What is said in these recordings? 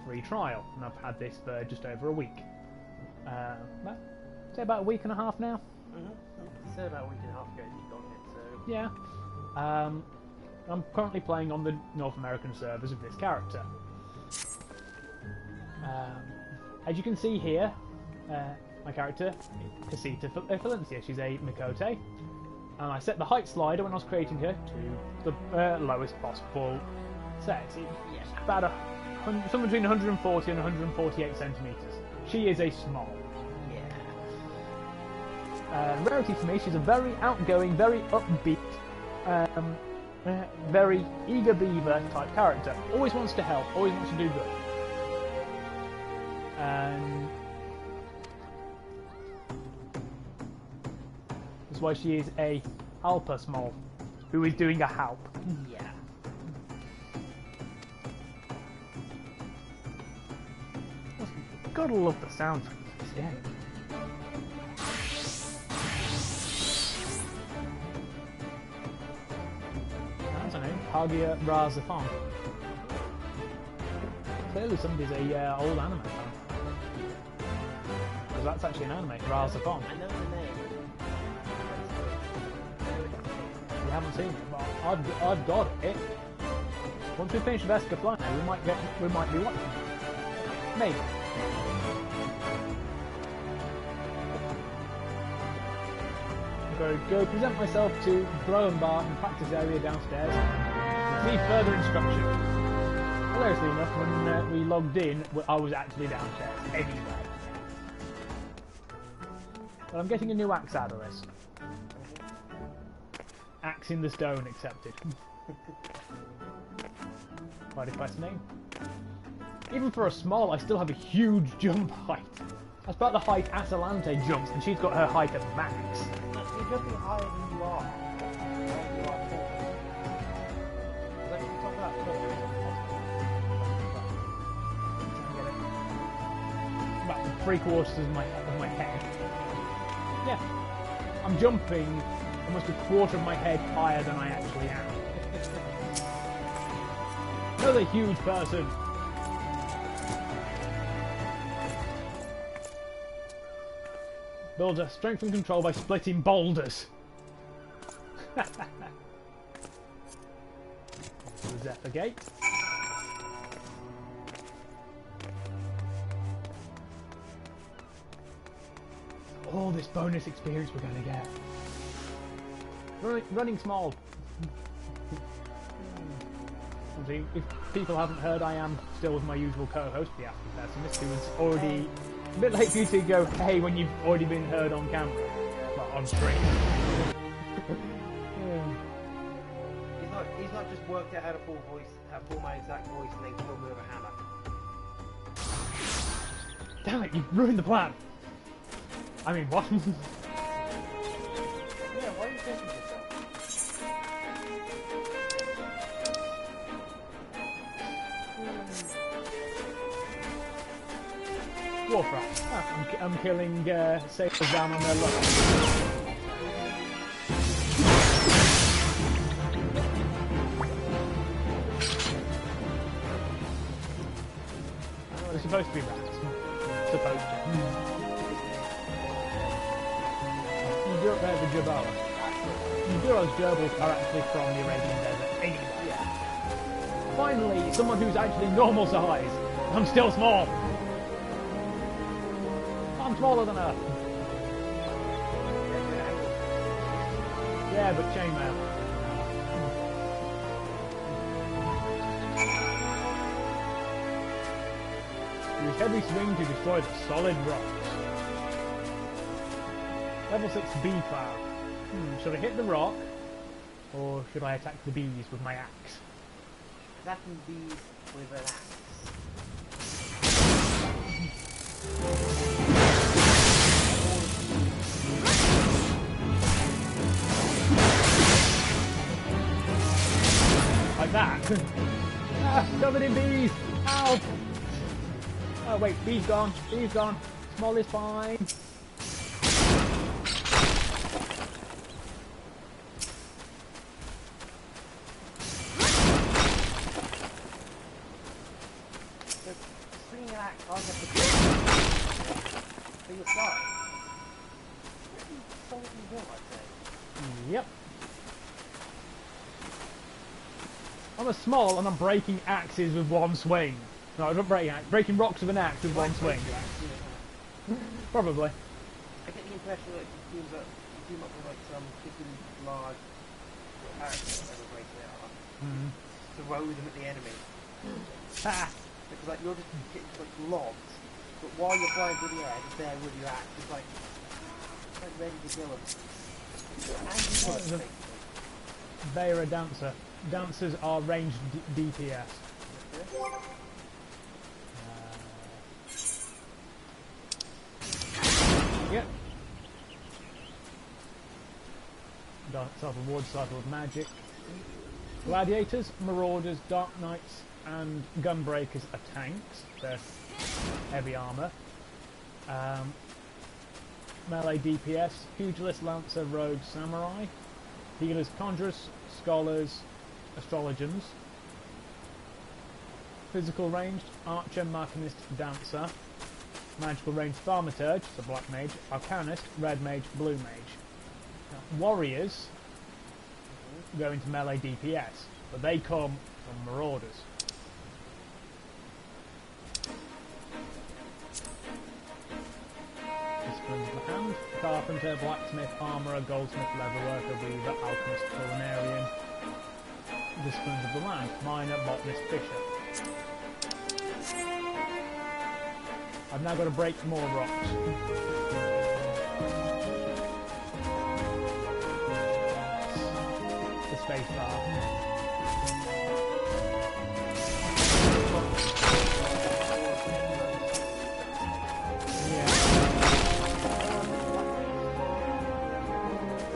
free trial, and I've had this for just over a week. Say about a week and a half now. So about a week and a half ago you got it, so... Yeah. I'm currently playing on the North American servers of this character. As you can see here, my character, Cassita Valencia, she's a Mikote, and I set the height slider when I was creating her to the lowest possible set. It's about somewhere between 140 and 148 centimeters. She is a small. Rarity for me, she's a very outgoing, very upbeat, very eager beaver type character. Always wants to help, always wants to do good. That's why she is a HALPER SMOL, who is doing a HALP. Yeah. Gotta love the sound. Yeah. That's her name, Hagia Razafon. Clearly somebody's a old anime fan. Because that's actually an anime, Razafon. I know the name. You haven't seen it, but I've got it. Once we finish Vesca Fly now, we might be watching it. Maybe. I'm going to go present myself to Bar and practice area downstairs. Receive further instruction. Hilariously enough, when we logged in, I was actually downstairs anyway. But I'm getting a new axe out of this. Axe in the stone accepted. Quite a fascinating. Even for a small, I still have a huge jump height. That's about the height Atalante jumps, and she's got her height at max. You're jumping higher than you are. About 3/4 of my head. Yeah. I'm jumping almost 1/4 of my head higher than I actually am. Another huge person. Builds a strength and control by splitting boulders. The Zephyr Gate. All this bonus experience we're going to get. Running small. If people haven't heard, I am still with my usual co-host, the After Pessimist, who is already a bit late for you to go, hey, when you've already been heard on camera. Well, on stream. He's not just worked out how to pull my exact voice and then kill me with a hammer. Damn it, you ruined the plan! I mean, what? Yeah, why are you thinking yourself? Warcraft. Ah, I'm killing sailors down on their luck. They're supposed to be rats. Supposed to. You do up there the Jabala. Those gerbils are actually from the Arabian Desert anyway. Yeah. Finally, someone who's actually normal size. I'm still small. I'm smaller than her. Yeah, but chainmail. Use heavy swing to destroy the solid rocks. Level 6 bee cloud. Should I hit the rock, or should I attack the bees with my axe? Attacking bees with an axe. Like that. Ah, covered in bees. Ow. Oh wait, bees gone. Bees gone. Small is fine. swinging an axe, I'll get the for your size. Solidly built, I'd say. Yep. I'm a small and I'm breaking axes with one swing. No, not breaking rocks with an axe with one swing. Probably. I get the impression that it seems that you team up with like some particularly large characters that are breaking it up. Throw them at the enemy. Ha! Because like you're just getting like lobbed, but while you're flying through the air, just there with your axe, it's like ready to kill them. They are a dancer. Dancers are ranged DPS. Yep. Self-reward cycle of magic. Gladiators, marauders, dark knights, and gunbreakers are tanks. They're heavy armour. Melee DPS, pugilist, lancer, rogue, samurai. Healers, conjurers, scholars, astrologers. Physical ranged, archer, machinist, dancer. Magical ranged, thaumaturge, so black mage, arcanist, red mage, blue mage. Now, warriors go into melee DPS, but they come from marauders. Disciplines of the hand: carpenter, blacksmith, armourer, goldsmith, leatherworker, weaver, alchemist, culinarian. Disciplines of the land: miner, botanist, fisher. I've now got to break more rocks. The space bar. Yeah.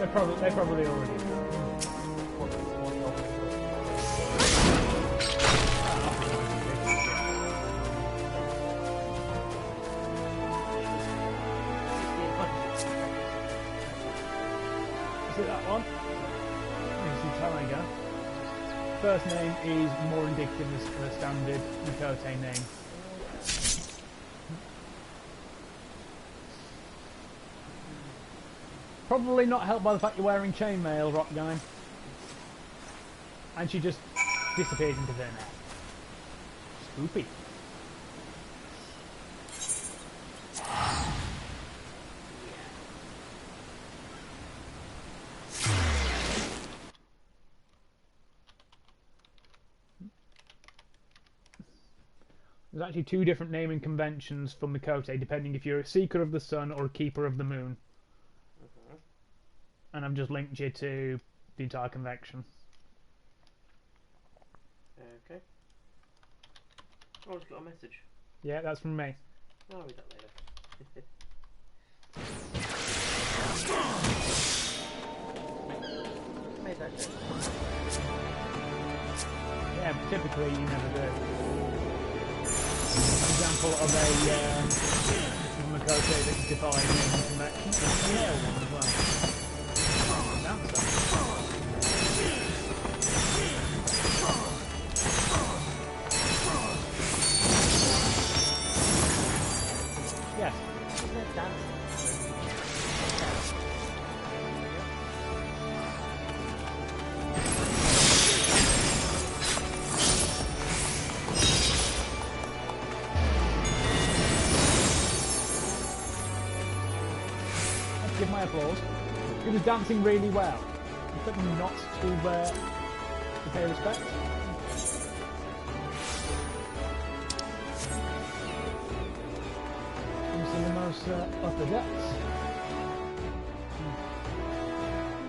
They're probably already. That one. There's the tiger. First name is more indicative of the standard Mikote name. Probably not helped by the fact you're wearing chainmail, rock guy. And she just disappears into thin air. Spoopy. There's actually two different naming conventions for Mikote, depending if you're a Seeker of the Sun or a Keeper of the Moon. And I've just linked you to the entire convention. Okay. Oh, it's got a message. Yeah, that's from me. I'll read that later. Made that joke. Yeah, but typically you never do. An example of a Mikote that defies naming convention. There's a male one as well. Dancer. Yes. Isn't it dancing? Give my applause. He was dancing really well. He took not to pay respect. Using the most upper depths.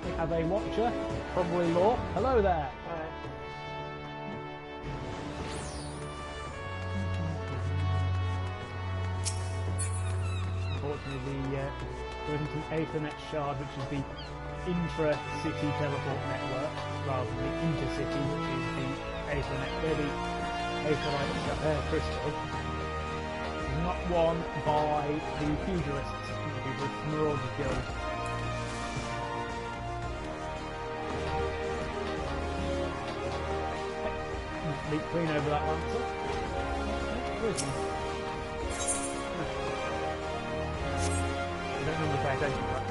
We have a watcher, probably Law. Hello there. Unfortunately, there isn't an Ethernet shard, which is the intra-city teleport network, rather than the intercity, which is the Ethernet, the Ethernet crystal. There's not one by the pugilists, the Marauders Guild. Leap clean over that answer. Where is he? I don't normally pay attention to that.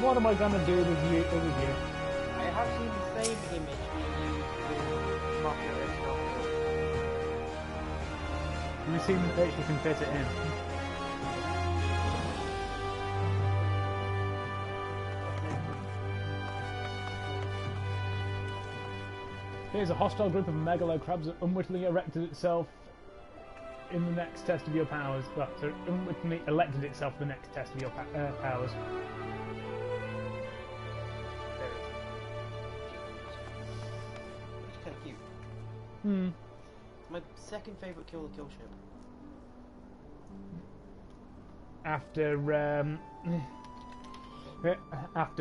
What am I gonna do with you? I have seen the same image being used for Mario X. You seem that you can fit it in. Here's a hostile group of megalocrabs that unwittingly erected itself in the next test of your powers. Well, so unwittingly elected itself the next test of your powers. Which kind of cute. Hmm. My second favourite Kill the Kill ship. After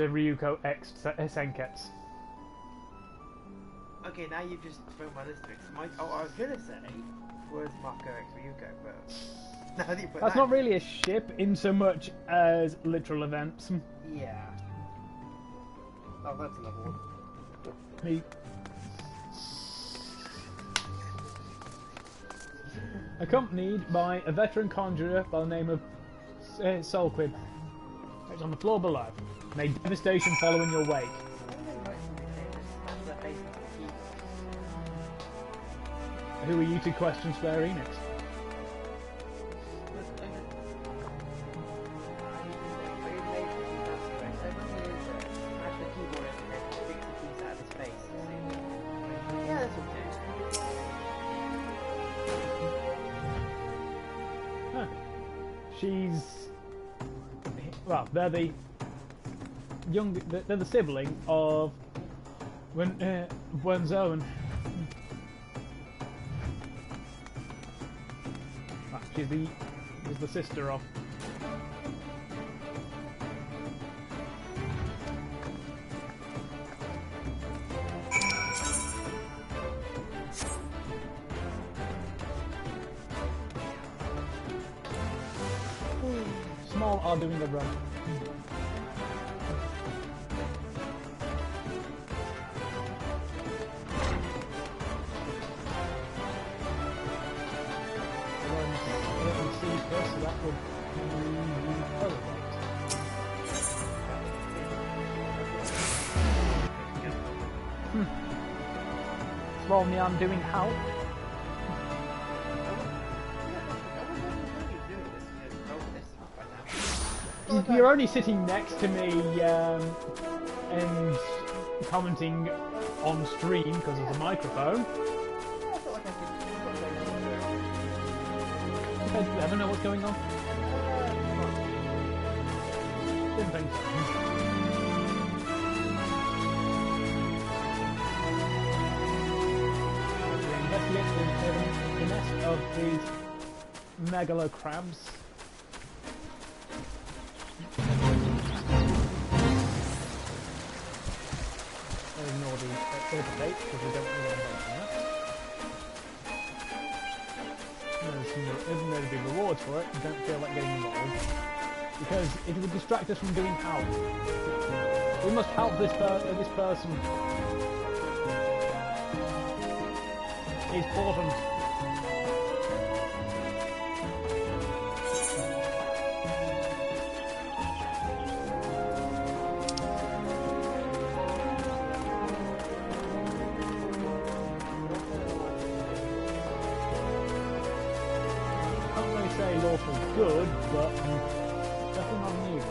Ryuko X Senketsu. Okay, now you've just thrown my list mix. I was gonna say was Mako X Ryuko, but now that you put That's that not really a ship in so much as literal events. Yeah. Oh, that's another one. He... Accompanied by a veteran conjurer by the name of Solquib. It's on the floor below. May devastation follow in your wake. Who are you to question Square Enix? Yeah, that's okay. Huh. She's... Well, they're the sibling of Wenzo and... She's the sister of... Small are doing a run. So that would Small NYAN doing HALP. You're only sitting next to me and commenting on stream because of the microphone. You ever know what's going on? Didn't think so. Investigate the nest of these megalocrabs. Ignore the debate because we don't really involve in that. There's no big rewards for it. You don't feel like getting involved because it would distract us from doing help. We must help this person. It's important. Lawful good, but definitely not new.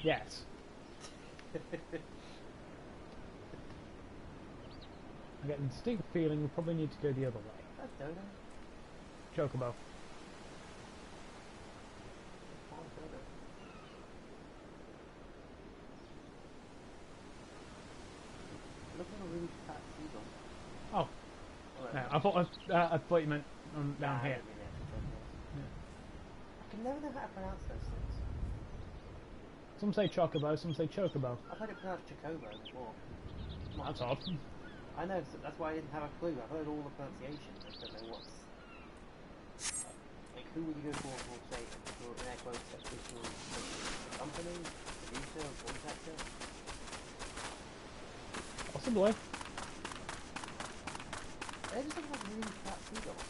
Yes. I get a distinct feeling we probably need to go the other way. I don't know. Chocobo. Oh, no, I thought you meant down here. Yeah. I can never know how to pronounce those things. Some say chocobo, some say chocobo. I've heard it pronounced chocobo before. That's odd. I know, so that's why I didn't have a clue. I've heard all the pronunciations. I don't know what's Like, who would you go for say, for an air quotes, official company, producer, voice actor? Possibly. They just look like really fat seagulls.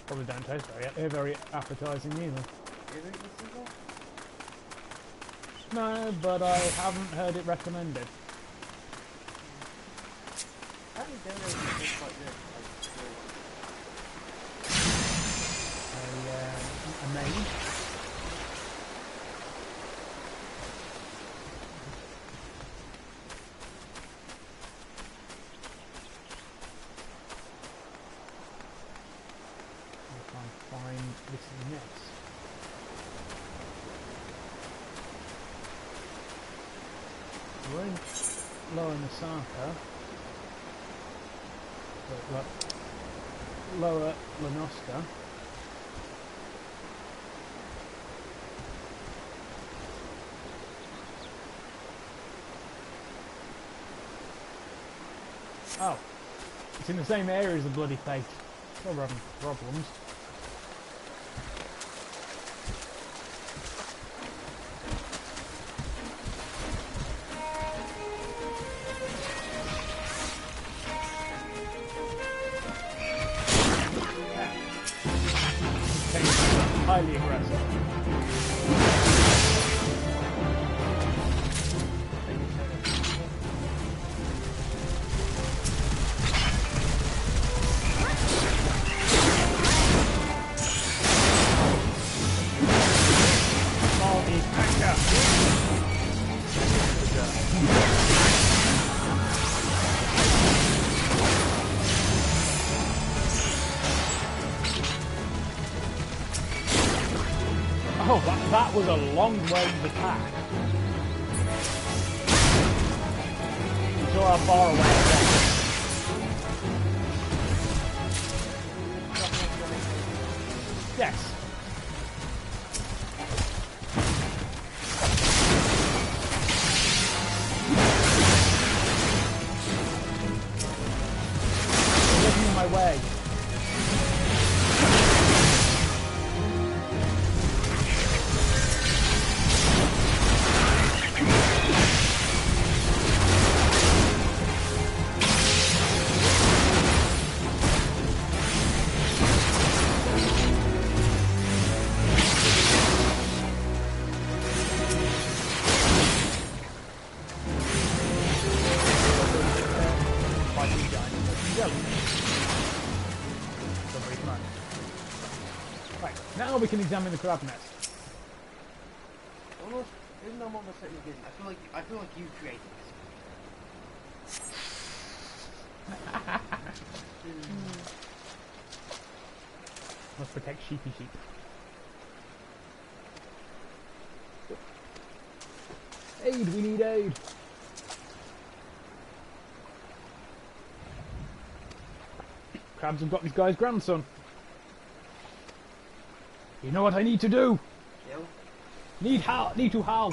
Probably don't taste very appetizing either. You ever eaten a seagull? No, but I haven't heard it recommended. Apparently dodo tastes quite good. A maid. I can't find this nest. We're in Lower Nasaka. Lower Lanoska. Oh, it's in the same area as the bloody fate. So we're having problems. Highly aggressive. Oh, that was a long range attack. You saw how far away it was. Yes. You're getting in my way. Right, now we can examine the crab nest. Almost, even though I'm almost certain you didn't, I feel like you created this. Must protect sheepy sheep. Aid, we need aid. Crabs have got this guy's grandson. You know what I need to do? Kill? Need to howl.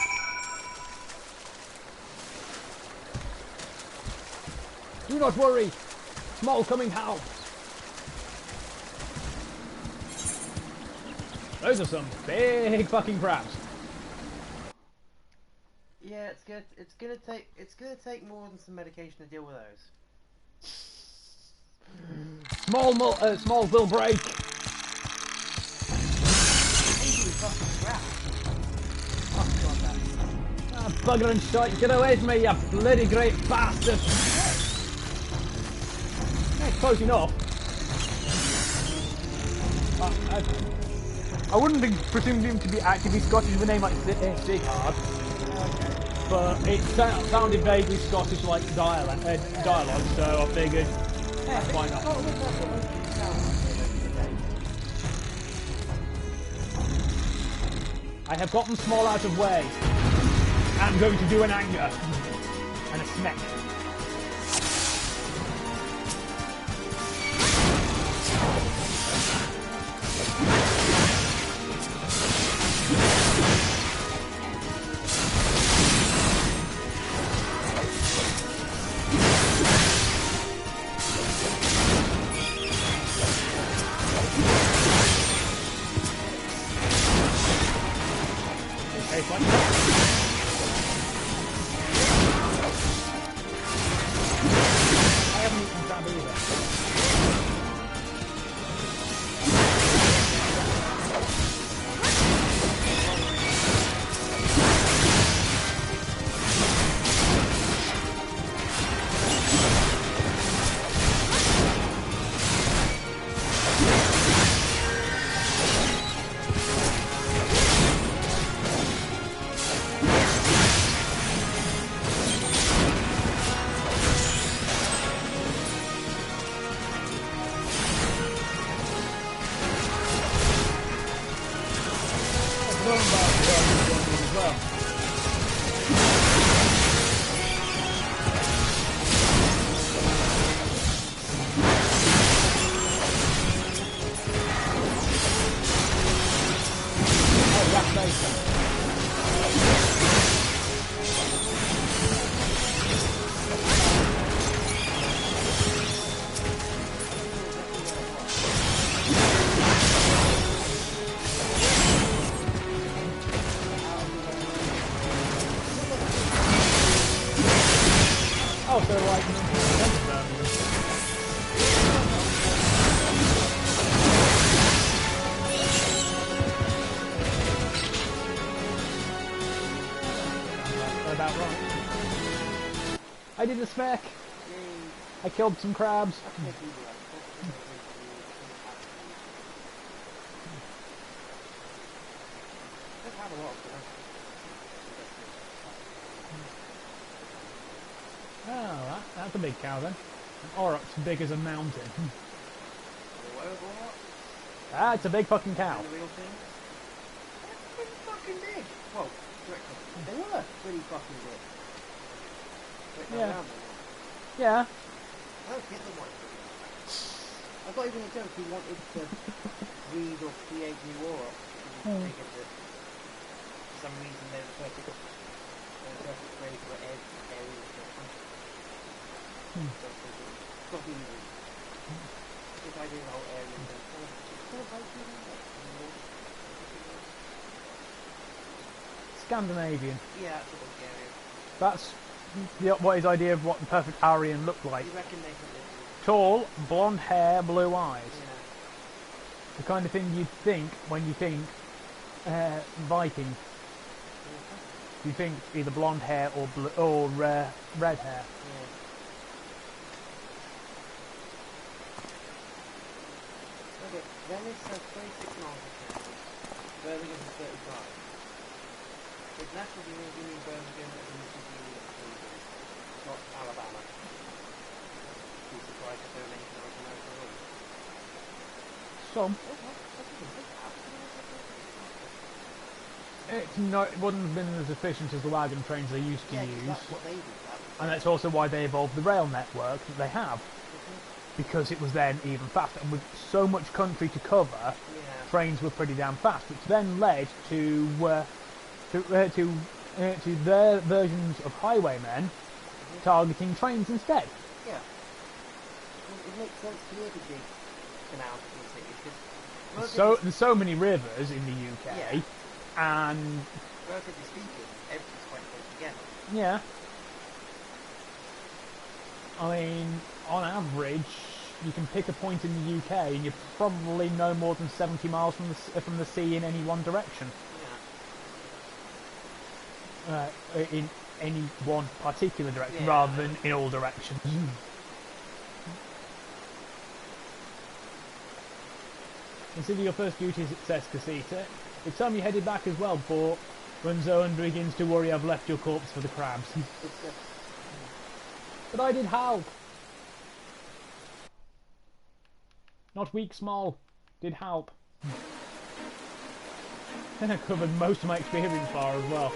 Do not worry. Small coming howl. Those are some big fucking crabs. Yeah, it's gonna take more than some medication to deal with those. Small will break. Ah, bugger and shite, get away from me, you bloody great bastard! Yeah, close enough. I wouldn't have presumed him to be actively Scottish with a name like Sigard, but it sounded vaguely Scottish like dialogue, so I figured, why not? I have gotten Small out of way. I'm going to do an anger and a smack. Oh, so like about right. I did a spec. I killed some crabs. Oh, that's a big cow then. An aurochs big as a mountain. Ah, it's a big fucking cow. They're pretty fucking big. Well, they were pretty fucking big. Wait, Yeah. Yeah. I don't get the one. I got even a joke who wanted to breed or create new aurochs. For some reason they're the perfect grade for eggs, berries, not easy. This idea of the whole area and Scandinavian. yeah, that's a big area. That's what his idea of what the perfect Aryan looked like. You reckon they can live? Tall, blonde hair, blue eyes. Yeah. The kind of thing you'd think when you think Viking. You think either blonde hair or red hair. Yeah. Okay, Venice has 26 miles of county. Birmingham has 35. With national union Birmingham as a national union of Cleveland, not Alabama. Be surprised if there are many canals in Oklahoma. Some. It wouldn't have been as efficient as the wagon trains they used to use. That's what they did. And that's also why they evolved the rail network that they have. Because it was then even faster. And with so much country to cover, trains were pretty damn fast, which then led to their versions of highwaymen targeting trains instead. Yeah. It makes sense to me to be canals in cities. So there's so many rivers in the UK, and relatively speaking, everything's quite close together. Yeah. I mean, on average, you can pick a point in the UK, and you're probably no more than 70 miles from the sea in any one direction. In any one particular direction, rather than in all directions. Consider your first duty a success, Cassita. It's time you headed back as well, but when Zoan begins to worry I've left your corpse for the crabs. But I did help. Not weak, small. Did help. Then I covered most of my experience bar as well,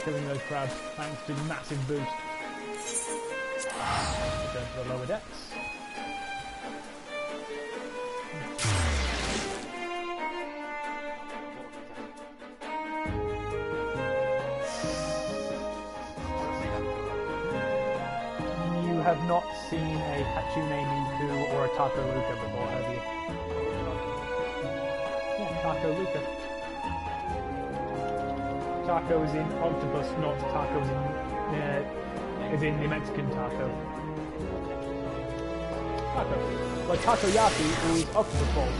killing those crabs, thanks to the massive boost. Return to the lower decks. You have not seen a Hatsune Miku or a Taco Luca before, have you? Yeah, Taco Luca. Tacos in octopus, not tacos as in the Mexican taco. Taco. Like takoyaki is octopus balls.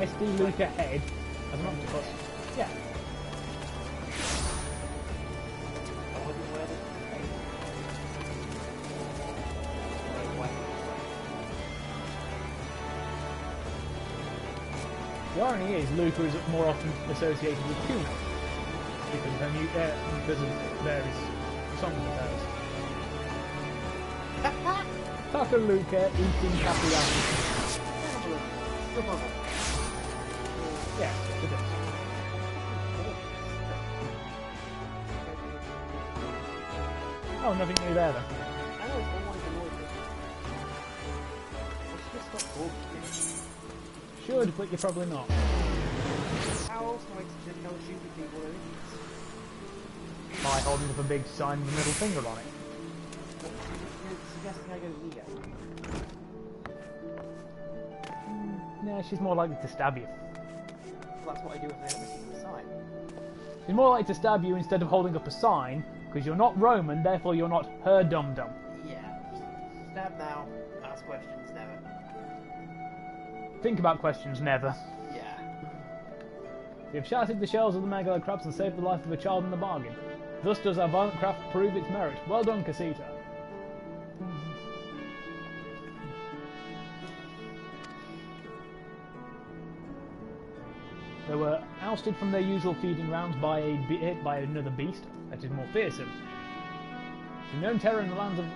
SD Luca head as an octopus. Yeah. The irony is, Luca is more often associated with Kuna because of various songs of hers. Taco Luca eating takoyaki. Yeah, it is. Oh, nothing new there then. I know it's always annoyed me. Let's just stop talking. Should, but you're probably not. How else do I know stupid people are idiots? By holding up a big sign with a middle finger on it. You're suggesting I go to Ego? No, she's more likely to stab you. that's what I do if I don't receive the sign. She's more likely to stab you instead of holding up a sign, because you're not Roman, therefore you're not her dum-dum. Yeah. Stab now, ask questions never. Think about questions never. Yeah. We have shattered the shells of the megalo crabs and saved the life of a child in the bargain. Thus does our violent craft prove its merit. Well done, Cassita. They were ousted from their usual feeding grounds by another beast that is more fearsome. The known terror in the lands of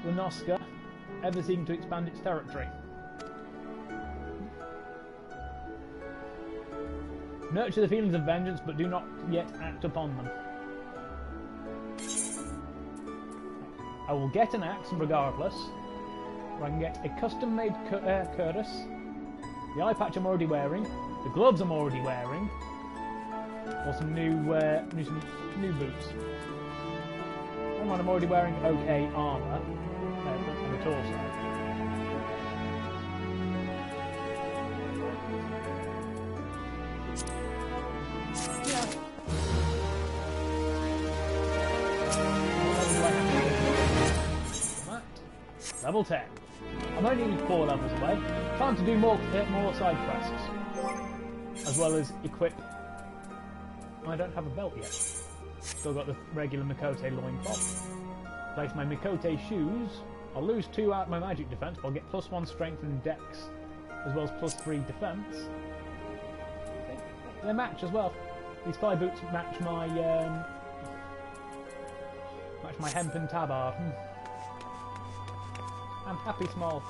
Lenoska, ever seeking to expand its territory. Nurture the feelings of vengeance, but do not yet act upon them. I will get an axe regardless. I can get a custom-made cuirass, the eye patch I'm already wearing, the gloves I'm already wearing, or some new boots. Never mind, I'm already wearing OK armour on the torso. Level 10. I'm only 4 levels away. Time to do more side quests. As well as equip... I don't have a belt yet. Still got the regular Mikote loincloth. Place my Mikote shoes. I'll lose 2 out of my magic defense, but I'll get +1 strength and dex. As well as +3 defense. They match as well. These 5 boots match my hempen tabard. I'm happy small.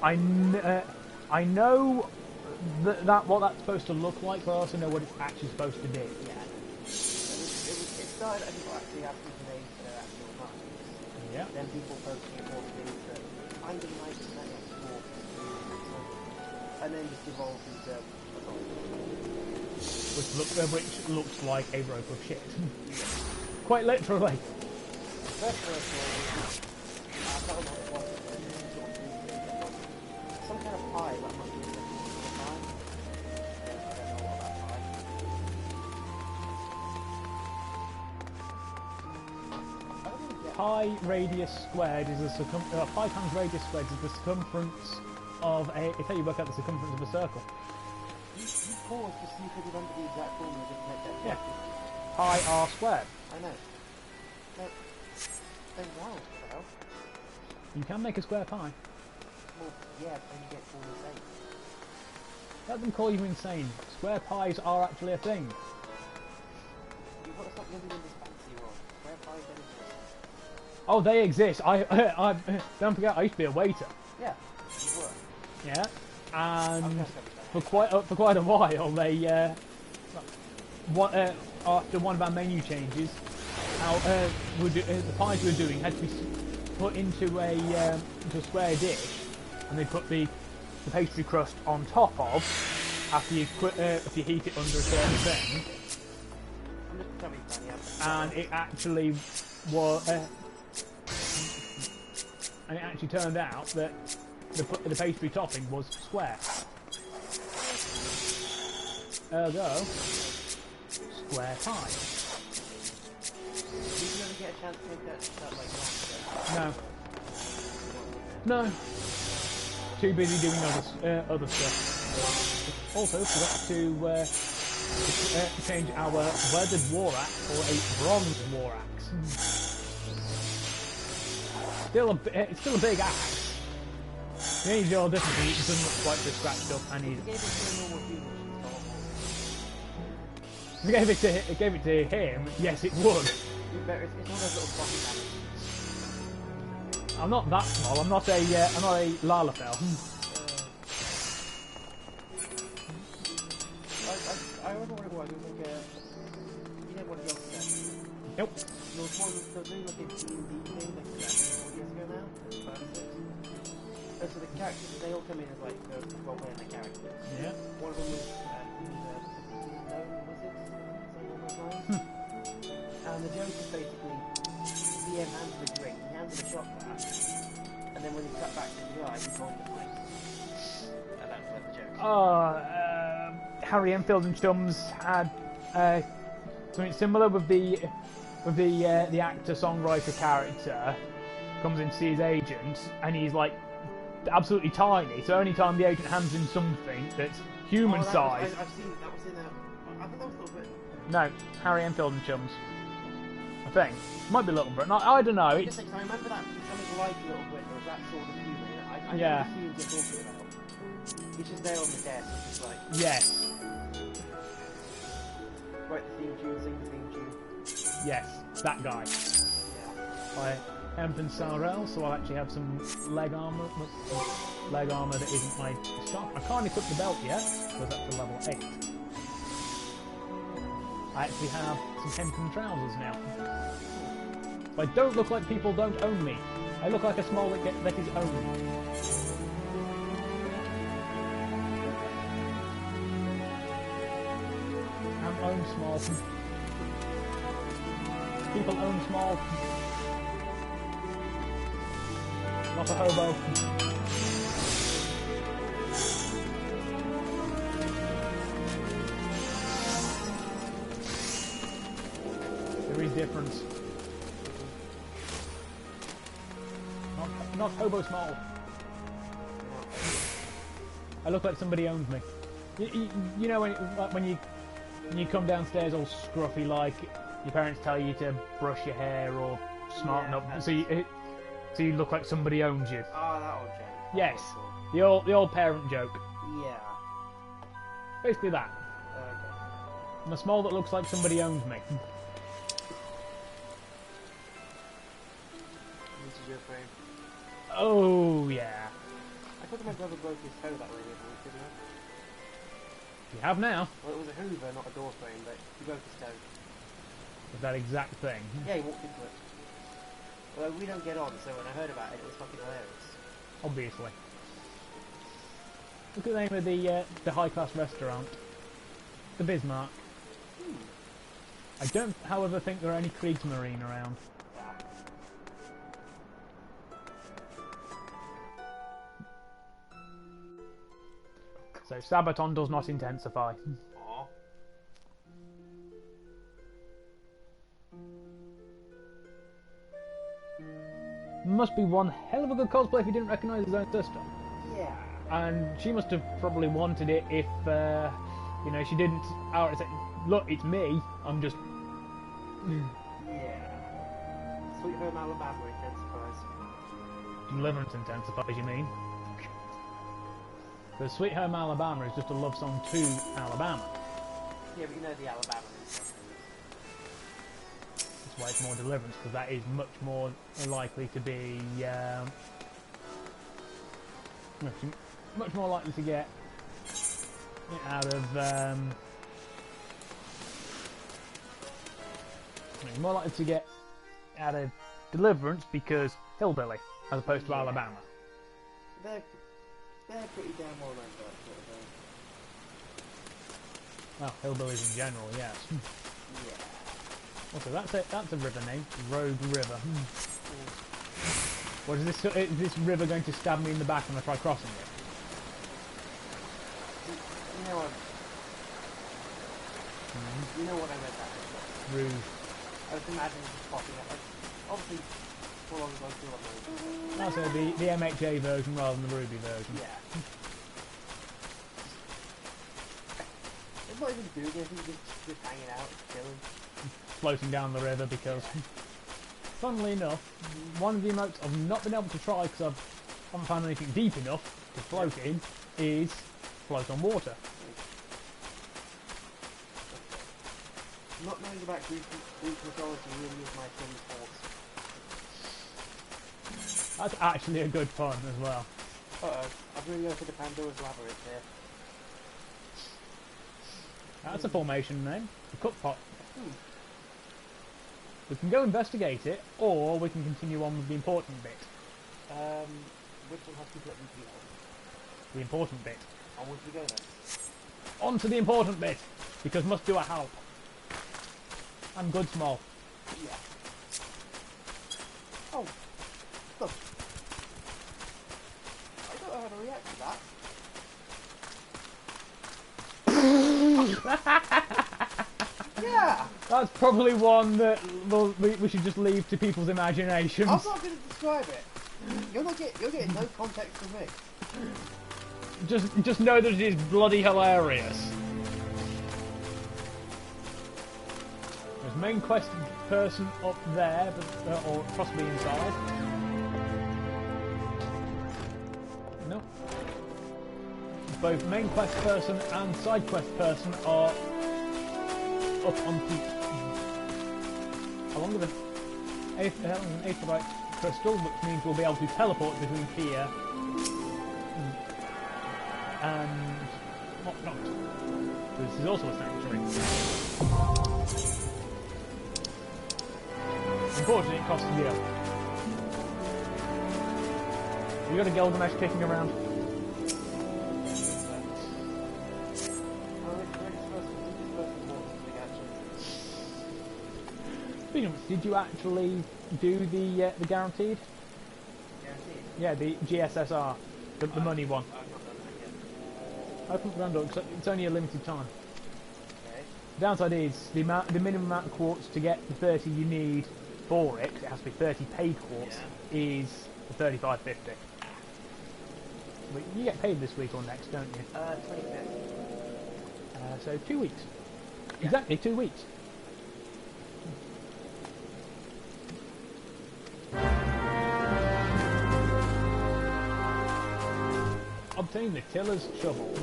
I know what that's supposed to look like, but I also know what it's actually supposed to do. Yeah. It started as people actually asking for names for their actual masters. Yeah. Then people focusing more things that finding nice and then explore. And then just evolved into which looks like a rope of shit. Quite literally. First of all, that was what it was. Some kind of pie that must be a pie. I don't know what that pie. Pi radius squared is pi times radius squared is the circumference of a. It's how you work out the circumference of a circle. You pause to see if you remember the exact formula just to make that yeah. Pi r squared. I know. Then wow, what the hell? You can make a square pie. Well, yeah, then you get called insane. Let them call you insane. Square pies are actually a thing. You've got to stop living in this fantasy world. Square pies don't exist. Oh, they exist. I don't forget. I used to be a waiter. Yeah, you were. Yeah, and for quite a while, they after one of our menu changes, the pies we were doing had to be put into a square dish, and they put the pastry crust on top of after you heat it under a certain thing. And it actually was, and it actually turned out that the pastry topping was square. Ergo, square pie. Did you ever get a chance to make that like last? No. Too busy doing other stuff. Also, forgot to change our weathered war axe for a bronze war axe. It's still a big axe. The only difference is it doesn't look quite so scratched up and easy. If you gave it to him, yes it would. It's one of those little pocket axes. I'm not that small. I'm not a Lalafell. I remember what it was. It was like a, you know what it was. Nope. There was one, they were doing like a D&D thing, like 4 years ago now, so the characters, they all come in as like, role-playing their characters. Yeah. One of them was, was it? Something along those lines? And the joke is basically, DM hands him a drink, he hands him a shot glass, and then when he cut back to the guy, he told him the place. And that's like the joke. Harry Enfield and Chums had something similar with the actor songwriter character comes in to see his agent, and he's like absolutely tiny. So any time the agent hands him something that's human size. I've seen that was in a. I think that was Little Britain. No, Harry Enfield and Chums. I think might be Little Britain. I don't know. I remember that something like Little Britain, or that sort of humour. I yeah. know the themes you're talking about. He's just there on the desk, just like. Yes. Write the theme tune, sing the theme tune. Yes, that guy. Yeah. I haven't been Sarel, so I'll actually have some leg armour. Leg armour that isn't my shot. I can't equip the belt yet, because that's a level 8. I actually have some hempen trousers now. I don't look like people don't own me. I look like a small that is owned. I'm own small. People own small. Not a hobo. There is difference. Not hobo small. I look like somebody owns me. You know when you come downstairs all scruffy like your parents tell you to brush your hair or smarten up, so you look like somebody owns you. Oh, that old joke. Yes, the old parent joke. Yeah. Basically that. Okay. I'm a small that looks like somebody owns me. This is your frame. Oh yeah. I thought my brother broke his toe that way the other week, didn't I? You have now. Well, it was a Hoover, not a door frame, but he broke his toe. With that exact thing. Yeah, he walked into it. Although we don't get on, so when I heard about it, it was fucking hilarious. Obviously. Look at the name of the high-class restaurant. The Bismarck. I don't, however, think there are any Kriegsmarine around. So Sabaton does not intensify. Aww. Must be one hell of a good cosplay if you didn't recognise his own sister. Yeah. And she must have probably wanted it if, you know, she didn't outright say, look, it's me, I'm just... Yeah. Sweet Home Alabama intensifies. Deliverance intensifies, you mean? Because Sweet Home Alabama is just a love song to Alabama. Yeah, but you know the Alabama and stuff. That's why it's more Deliverance, because that is much more likely to be... much more likely to get out of... more likely to get out of Deliverance because Hillbilly, as opposed to Alabama. They're pretty damn well known for that sort of thing. Well, Hillbillies in general, yes. Yeah. Also, that's a river name. Rogue River. What is this? Is this river going to stab me in the back when I try crossing it? You know what? You know what I meant that. Rude. I was imagining just popping up. Like, obviously, full on the most That's the MHA version rather than the Ruby version. Yeah. It's not even doing anything, just hanging out, chilling. Floating down the river because, funnily enough, one of the emotes I've not been able to try because I haven't found anything deep enough to float in is float on water. Not knowing about Greek mythology really is my son's fault. That's actually a good pun as well. Uh-oh, I've really opened the Pandora's Labyrinth here. That's a formation name. The cook pot. We can go investigate it, or we can continue on with the important bit. Which one has people at the field? The important bit. Onwards we go then. On to the important bit, because must do a help. And good small. Yeah. Oh, look. I don't know how to react to that. Yeah! That's probably one that we should just leave to people's imaginations. I'm not going to describe it. You're getting no context from me. Just know that it is bloody hilarious. There's main quest person up there, but, or possibly inside. No. Both main quest person and side quest person are up on peak. Along with an aetherite crystal, which means we'll be able to teleport between here and whatnot. This is also a sanctuary. Unfortunately, it costs a deal. You got a Gilgamesh kicking around? Speaking of which, did you actually do the guaranteed? Guaranteed? Yeah, the GSSR, the money one. I've not done that yet. Open the door because it's only a limited time. Okay. The downside is the minimum amount of quartz to get the 30 you need for it. It has to be 30 paid quartz. Yeah. Is the 35.50. But you get paid this week or next, don't you? 25th. So 2 weeks. Yeah. Exactly 2 weeks. Obtain the tiller's shovel.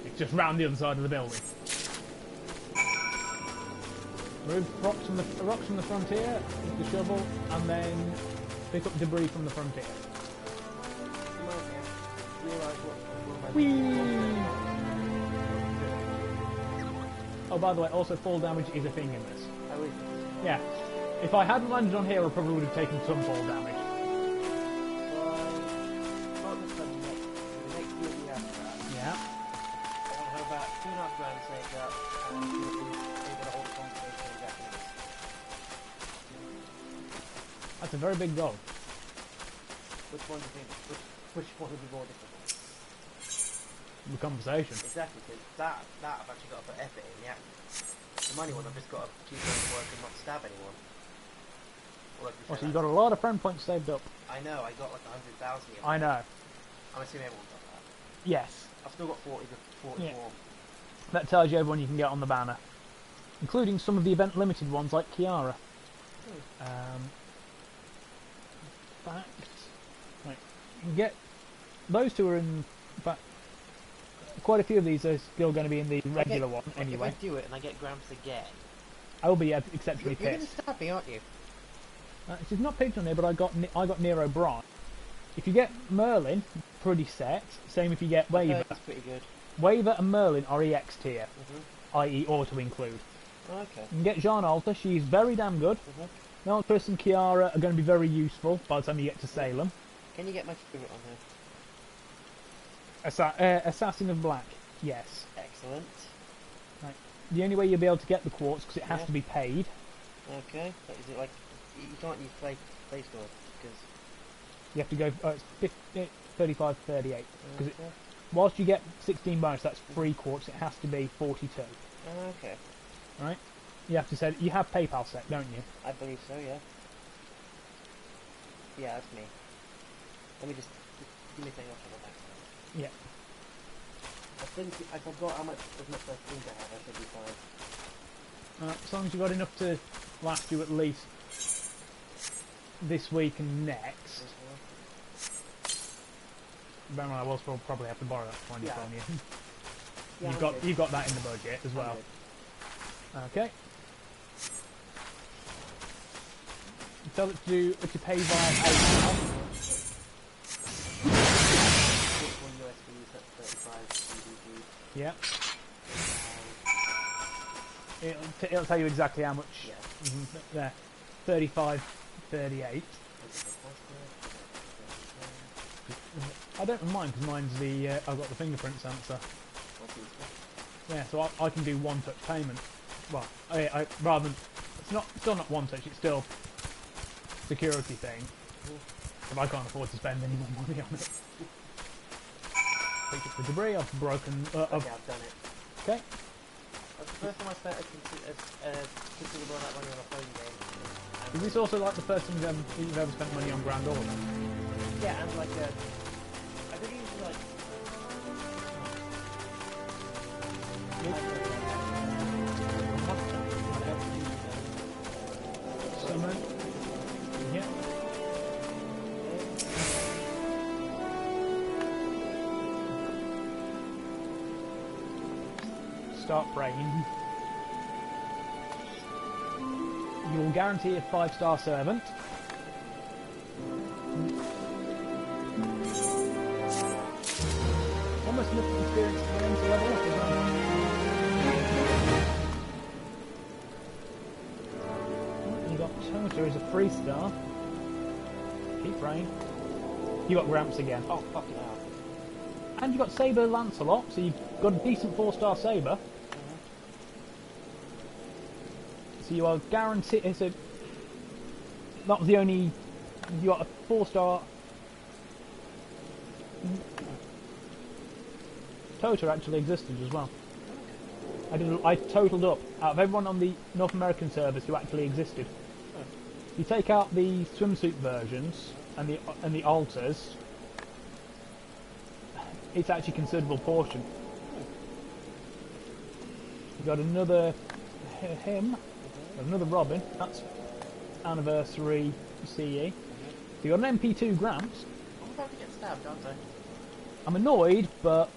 It's just round the other side of the building. Remove rocks from the frontier with the shovel, and then pick up debris from the frontier. Whee! Oh, by the way, also fall damage is a thing in this. Oh, is it? Yeah. If I hadn't landed on here, I probably would have taken some fall damage. Yeah. I want to have about 2.5 grand saved up, and able to hold a conversation in Japanese. That's a very big goal. Which one do you think? Which one would be more difficult? The conversation. Exactly, because that I've actually got to put effort in. Yeah. The money one, I've just got to keep going to work and not stab anyone. Oh, so you got a lot of friend points saved up. I know, I got like 100,000 here. I know. I'm assuming everyone's got that. Yes. I've still got 44. Yeah. That tells you everyone you can get on the banner. Including some of the event limited ones like Kiara. Fact. Right. You can get those two are in fact quite a few of these are still going to be in the regular one anyway. If I do it and I get Gramps again, I will be exceptionally you're going to pissed. stab me, aren't you? It's not picked on here, but I got Nero Bron. If you get Merlin, pretty set. Same if you get Waver. That's pretty good. Waver and Merlin are EX tier, Mm-hmm. i.e. auto include. Okay. You can get Jean Alta, she's very damn good. Mm-hmm. Now Chris and Kiara are going to be very useful by the time you get to Salem. Can you get my favourite on here? Assassin of Black, yes. Excellent. Right. The only way you'll be able to get the quartz, because it has Yeah. to be paid. Okay. But is it like you can't use play store because You have to go, it's 35, 38. Because okay. whilst you get 16 bonus, that's 3 quartz, it has to be 42. Okay. Right? You have to say, you have PayPal set, don't you? I believe so. Yeah. Yeah, that's me. Let me just give me a thing off on the next one. Yeah. I think I forgot how much as much I think I have. I should be fine. As long as you've got enough to last you at least this week and next. Bear in mind, I will probably have to borrow that from you. Yeah, You've got that in the budget as well. Okay. Tell it to pay via PayPal. This one USD is at 35 GBP. Yeah. It'll tell you exactly how much. Yeah. There, 35, 38. I don't mind because mine's the I've got the fingerprint sensor. Yeah, so I can do one-touch payment. Well, I rather than still not one touch. It's still security thing. But I can't afford to spend any more money on it. Picked up the debris. I've broken. Okay, I've done it. Okay. That's the first time I spent a considerable amount of money on a phone game. Is this also like the first time you've ever spent money on Grand Order? Yeah, and like I think it was like. Summon. Yeah. Start praying. You will guarantee a 5-star servant. Almost enough experience for them to level up as well. You got Tota as a 3-star. Keep praying. You got Gramps again. Oh, fucking hell. And you got Saber Lancelot, so you've got a decent 4-star Saber. So you are guaranteed. So that was the only. You got a 4-star. Tota actually existed as well. I totaled up out of everyone on the North American service who actually existed. You take out the swimsuit versions and the alters. It's actually a considerable portion. You got another him. Another Robin, that's anniversary CE. You got an MP2 Gramps. I'm about to get stabbed, aren't I? I'm annoyed, but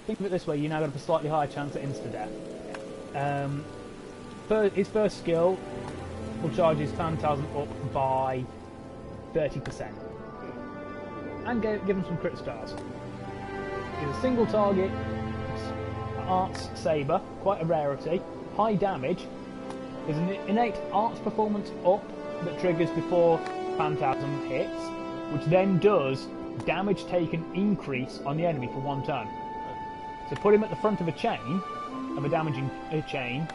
think of it this way, you now got a slightly higher chance at insta-death. His first skill will charge his Phantasm up by 30%. And give him some crit stars. He's a single target Arts Saber, quite a rarity, high damage. There's an innate arts performance up that triggers before Phantasm hits, which then does damage taken increase on the enemy for 1 turn. So put him at the front of a chain, of a damaging chain,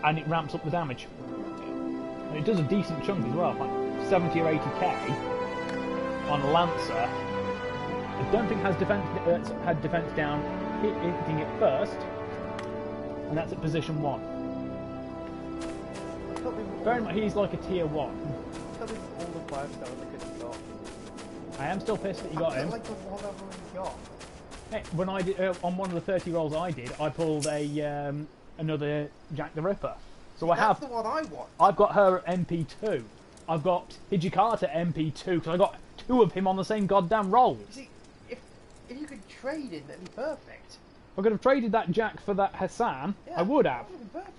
and it ramps up the damage. And it does a decent chunk as well, like 70 or 80k on a Lancer. I don't think has had defense down hitting it first, and that's at position 1. Very much, he's like a tier 1. Tell me all the 5-stars I could have got. I am still pissed that you got him. Like the one I've already got. Hey, when I did on one of the 30 rolls I did, I pulled a another Jack the Ripper. So That's the one I want. I've got her at MP2. I've got Hijikata MP2 because I got 2 of him on the same goddamn roll. You see, if you could trade it, that'd be perfect. If I could have traded that Jack for that Hassan, Yeah, I would have. That would have been perfect.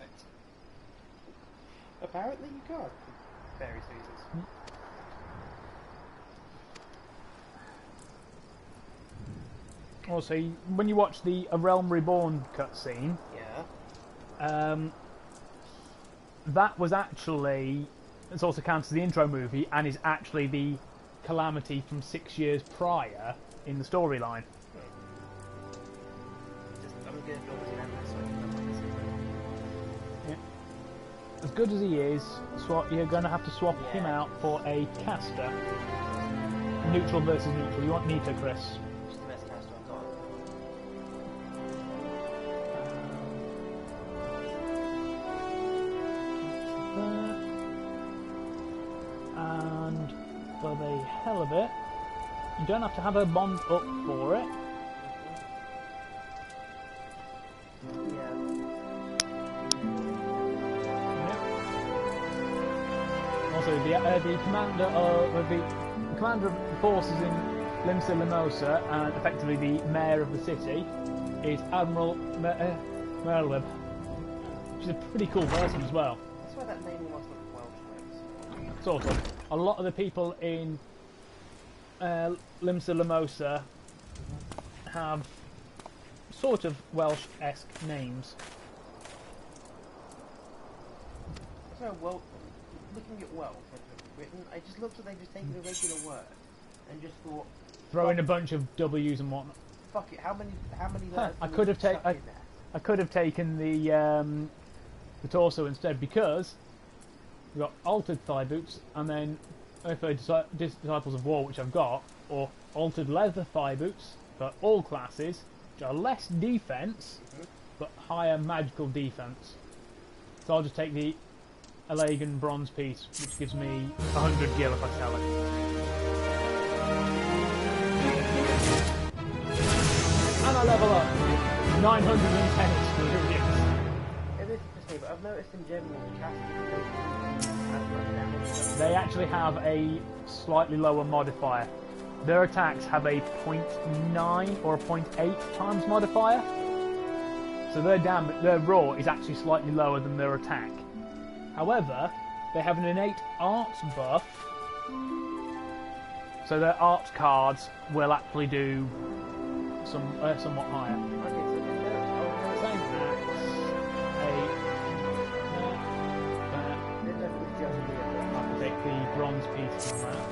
Apparently you can't. For various reasons. Also, when you watch the A Realm Reborn cutscene, Yeah. that was actually, it's also counts as the intro movie and is actually the Calamity from 6 years prior in the storyline. I'm going to go with an so I can Yeah. As good as he is, you're going to have to swap him out for a caster. Neutral versus neutral. You want Nito, Chris? Which is the best caster I've got. And for the hell of it, you don't have to have a bond up for it. Yeah. Also, the commander of the forces in Limsa Limosa and effectively the mayor of the city is Admiral Merlib. She's a pretty cool person as well. That's why that name almost looked Welsh names. Sort of. A lot of the people in Limsa Limosa have sort of Welsh-esque names. So, well, looking at Welsh, written, I just looked at they just taken a regular word and just thought. Throw in a bunch of W's and whatnot. Fuck it. How many letters? I could have taken the torso instead, because we've got altered thigh boots, and then for disciples of war, which I've got, or altered leather thigh boots for all classes, which are less defense but higher magical defense. So I'll just take the Elegant bronze piece, which gives me 100 gil if I sell it. And I level up 910 experience. Yeah, this is just me, but I've noticed in general the casters they actually have a slightly lower modifier. Their attacks have a 0.9 or a 0.8 times modifier, so their raw is actually slightly lower than their attack. However, they have an innate arts buff, so their arts cards will actually do somewhat higher. Same axe, I'll take the bronze piece from that.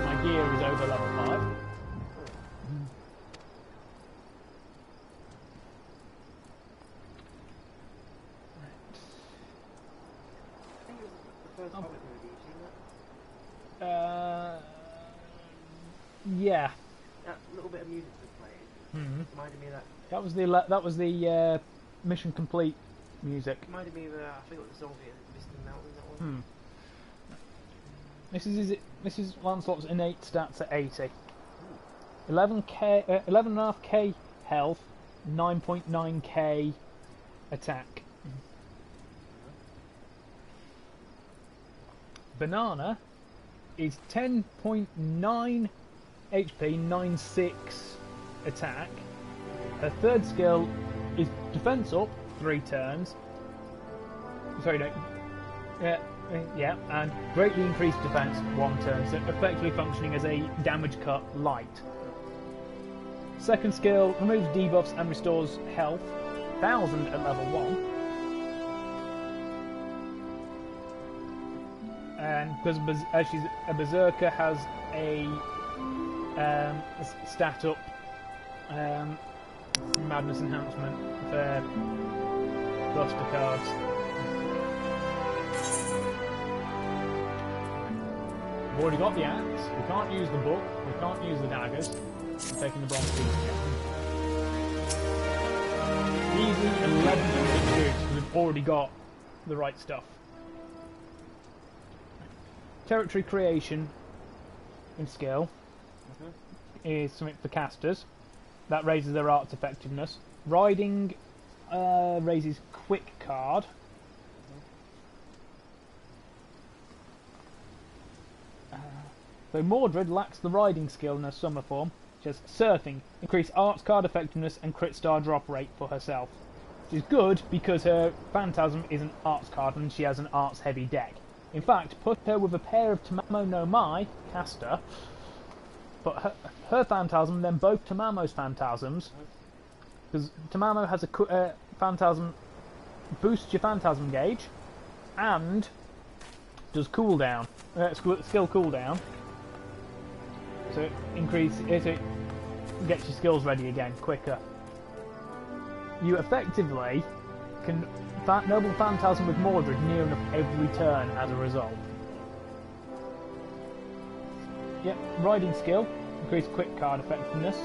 My gear is over level 5. Yeah. That little bit of music that's playing reminded me of that. That was the mission complete music. Reminded me of I forget what the song is. Misty Mountain, that one. This is Lancelot's innate stats at 80. 11.5k health, 9.9k attack. Banana is 10.9 HP, 9.6 attack. Her third skill is defense up 3 turns. Sorry, no. Yeah, and greatly increased defense 1 turn, so effectively functioning as a damage cut light. Second skill removes debuffs and restores health, 1000 at level 1. And because she's a berserker, has a stat up madness enhancement for Buster cards. We've already got the axe. We can't use the book. We can't use the daggers. I'm taking the bronze piece again. Easy 1100 experience because we've already got the right stuff. Territory creation in skill is something for casters. That raises their arts effectiveness. Riding raises quick card. So Mordred lacks the riding skill in her summer form, which has surfing, increase arts card effectiveness and crit star drop rate for herself. Which is good because her phantasm is an arts card and she has an arts heavy deck. In fact, put her with a pair of Tamamo no Mai, caster, but her phantasm, then both Tamamo's phantasms, because Tamamo has a phantasm, boosts your phantasm gauge, and does cooldown, skill cooldown, so it gets your skills ready again quicker. You effectively can Noble Phantasm with Mordred near enough every turn as a result. Yep, riding skill, increase quick card effectiveness.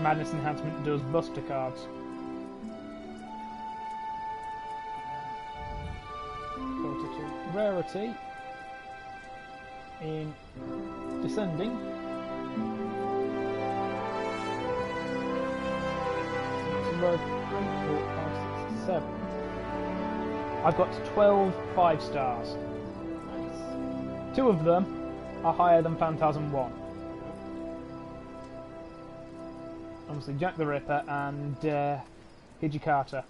Madness enhancement does buster cards. Fortitude. Rarity in descending. Row 3, 4, 5, 6, 7. I've got 12 5 stars. Nice. 2 of them are higher than Phantasm 1. Obviously Jack the Ripper and Hijikata.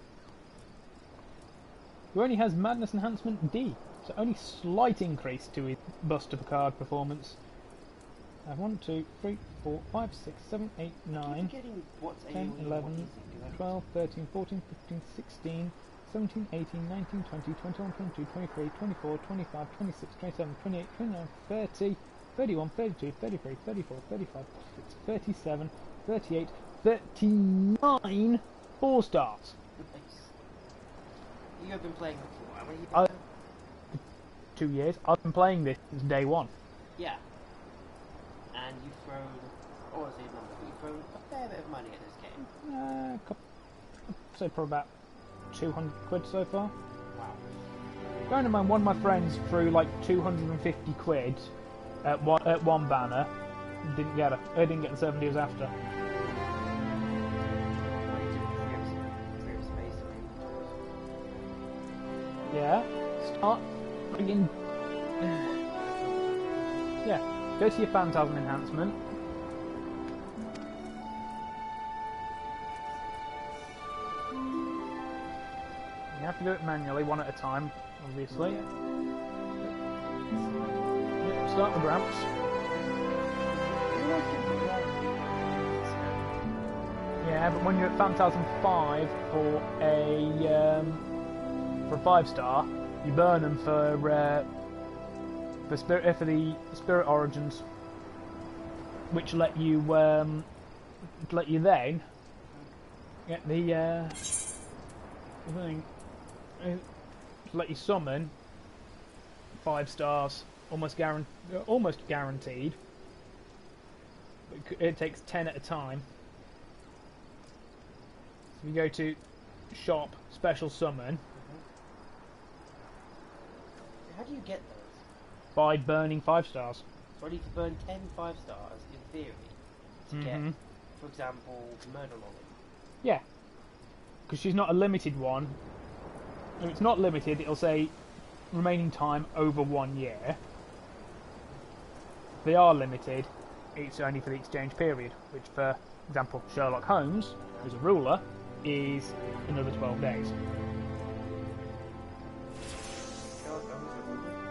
who only has Madness Enhancement D, so only slight increase to his Buster Picard performance. 1, 2, 3, 4, 5, 6, 7, 8, 9, 10, 11, 12, 13, 14, 15, 16, 17, 18, 19, 20, 21, 22, 23, 24, 25, 26, 27, 28, 29, 30, 31, 32, 33, 34, 35, 36, 37, 38, 39 4 stars. You have been playing before. How many have you been 2 years. I've been playing this since day one. Yeah. And you've thrown, I won't say a number, but you've thrown a fair bit of money at this game. I'd say probably about 200 quid so far. Wow. Bearing in mind, one of my friends threw like 250 quid at one banner, didn't get the 7 deals after. Yeah, start friggin'. Yeah, go to your Phantasm enhancement. You have to do it manually, one at a time, obviously. Yeah, start the ramps. Yeah, but when you're at Phantasm 5 for a 5-star, you burn them for the Spirit Origins, which let you then get the thing. Let you summon 5 stars, almost guaranteed. It takes 10 at a time. So you go to shop, special summon. How do you get those? By burning 5 stars. So I need to burn 10 5-stars in theory to get, for example, Murder Lolly. Yeah, because she's not a limited one. If it's not limited, it'll say remaining time over 1 year. If they are limited, it's only for the exchange period, which, for example, Sherlock Holmes, who's a ruler, is another 12 days.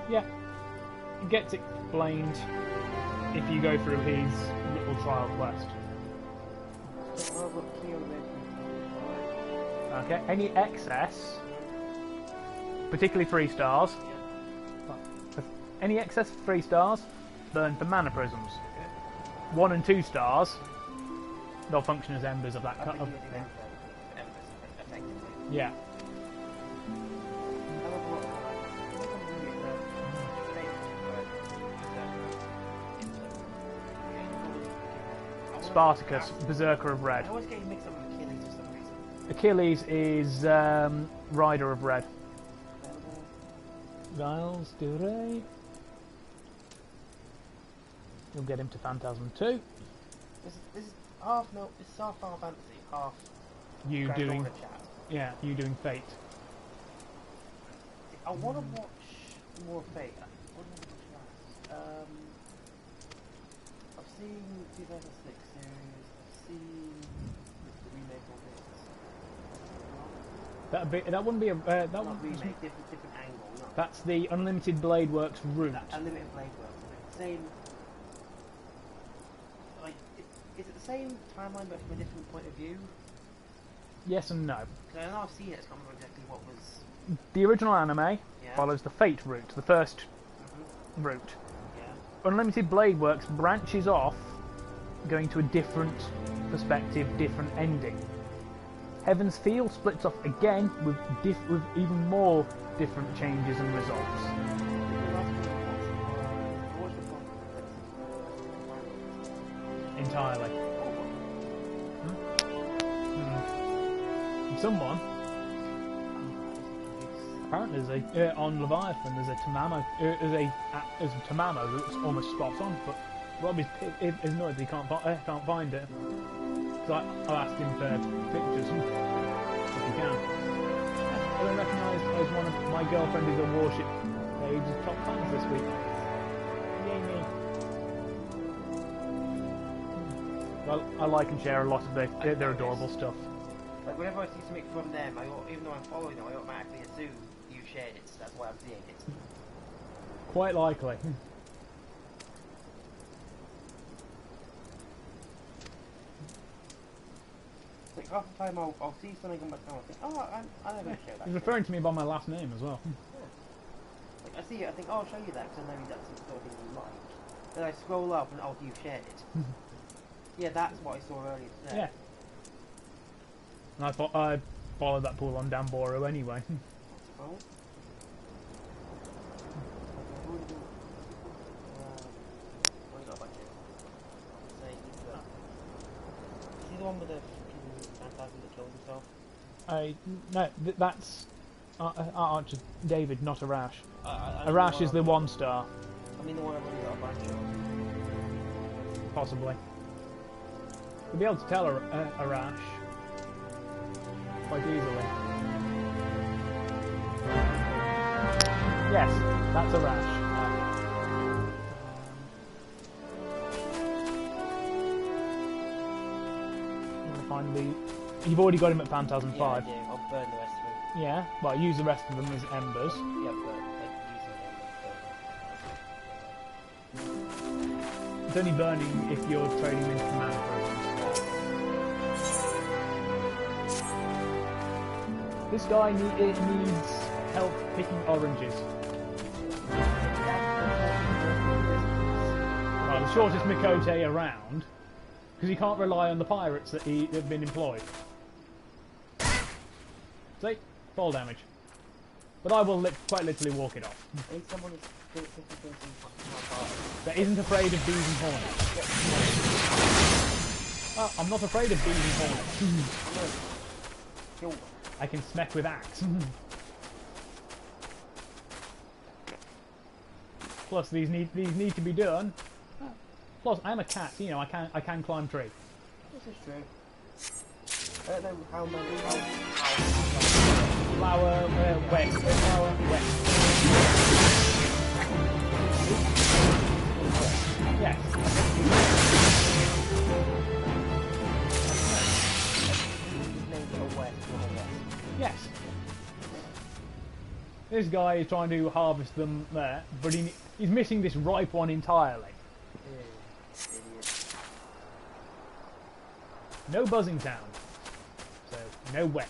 Yeah, it gets explained if you go through his little trial quest. Okay, any excess, particularly 3 stars, any excess 3 stars, burn for mana prisms. 1 and 2 stars, they'll function as embers of that cut of thing. Yeah. Spartacus, Berserker of Red. I always get mixed up with Achilles for some reason. Achilles is Rider of Red. Giles, Duray. You'll get him to Phantasm 2. This is half Final Fantasy, half You Grand doing, Order chat. yeah, you doing Fate. I want to watch more Fate. What did I watch last? I've seen 2006 series. I've seen the remake of this. That wouldn't be a that Not one. remake, different angle. No. That's the Unlimited Blade Works route. Unlimited Blade Works. Same. Like, is it the same timeline but from a different point of view? Yes and no. Because I know I've seen it. I can't remember exactly what was. The original anime follows the Fate route, the first route. Yeah. Unlimited Blade Works branches off, going to a different perspective, different ending. Heaven's Feel splits off again with even more different changes and results. Entirely. Someone. Apparently, there's on Leviathan. There's a Tamamo. There's a Tamamo that looks almost spot on, but Rob is annoyed that he can't find it. So I asked him for pictures if he can. I don't recognise as one of my girlfriend is a Warship Page's top fans this week. Yay me. Well, I like and share a lot of their adorable stuff. Like whenever I see something from them, even though I'm following them, I automatically assume you shared it, so that's why I'm seeing it. Quite likely. Like half the time I'll see something on my channel and think, oh, I never share that. He's referring to me by my last name as well. Yeah. Like I see it, I think, oh, I'll show you that because I know that's the sort of thing you like. Then I scroll up and oh, you've shared it. Yeah, that's what I saw earlier today. Yeah. And I thought I'd follow that pool on Damboro anyway. Oh. What you got back here? Say, is he the one with the phantasm that killed himself? No, that's Archer David, not Arash. I Arash is the 1-star. I mean the one I've already got a bunch of. Possibly. You'll be able to tell Arash quite easily. Yes, that's Arash. Find the. You've already got him at Phantasm 5. Yeah, I do. I'll burn the rest of them. Yeah, well, use the rest of them as embers. Yeah, but using them. It's only burning if you're trading them into mana prisms. This guy needs help picking oranges. Well, the shortest Mikote around, because he can't rely on the pirates that have been employed. See? Fall damage. But I will quite literally walk it off. I think someone is That isn't afraid of bees and hornets. Oh, I'm not afraid of bees and hornets. I can smack with axe. Plus, these need to be done. Plus, I'm a cat. You know, I can climb tree. This is true. I don't know how many. Flower west. Flower west. Yes. Yes. This guy is trying to harvest them there, but he's missing this ripe one entirely. No buzzing sound. So, no wet.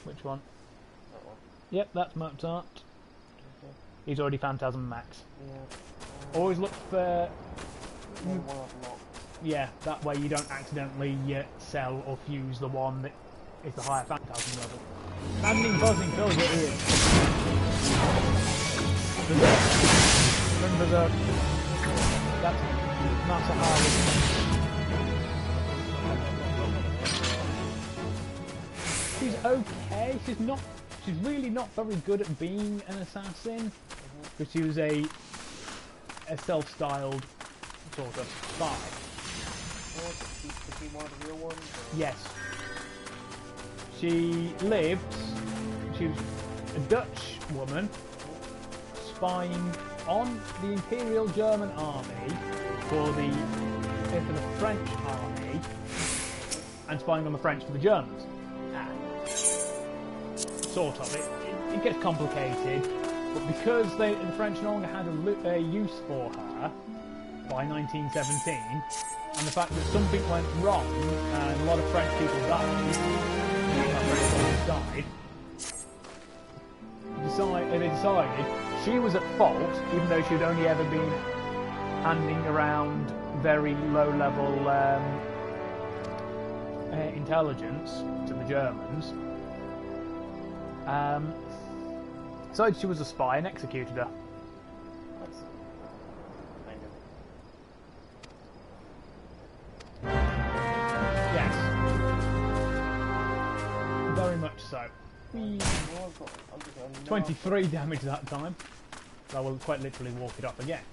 Which one? That one. Yep, that's Mozart. Okay. He's already Phantasm Max. Yeah. Always look for... One I've locked. Yeah, that way you don't accidentally sell or fuse the one that is the higher Phantasm level. Maddening buzzing fills your ears. Remember that's Masahara. She's okay. She's really not very good at being an assassin, but she was a self-styled sort of spy. One of the real ones? Or? Yes. She was a Dutch woman spying on the Imperial German Army for the French Army and spying on the French for the Germans. Sort of. It gets complicated, but because the French no longer had a use for her by 1917, and the fact that something went wrong and a lot of French people died, they decided she was at fault, even though she'd only ever been handing around very low-level intelligence to the Germans. Decided she was a spy and executed her. Yes. Very much so. 23 damage that time. So I will quite literally walk it up again.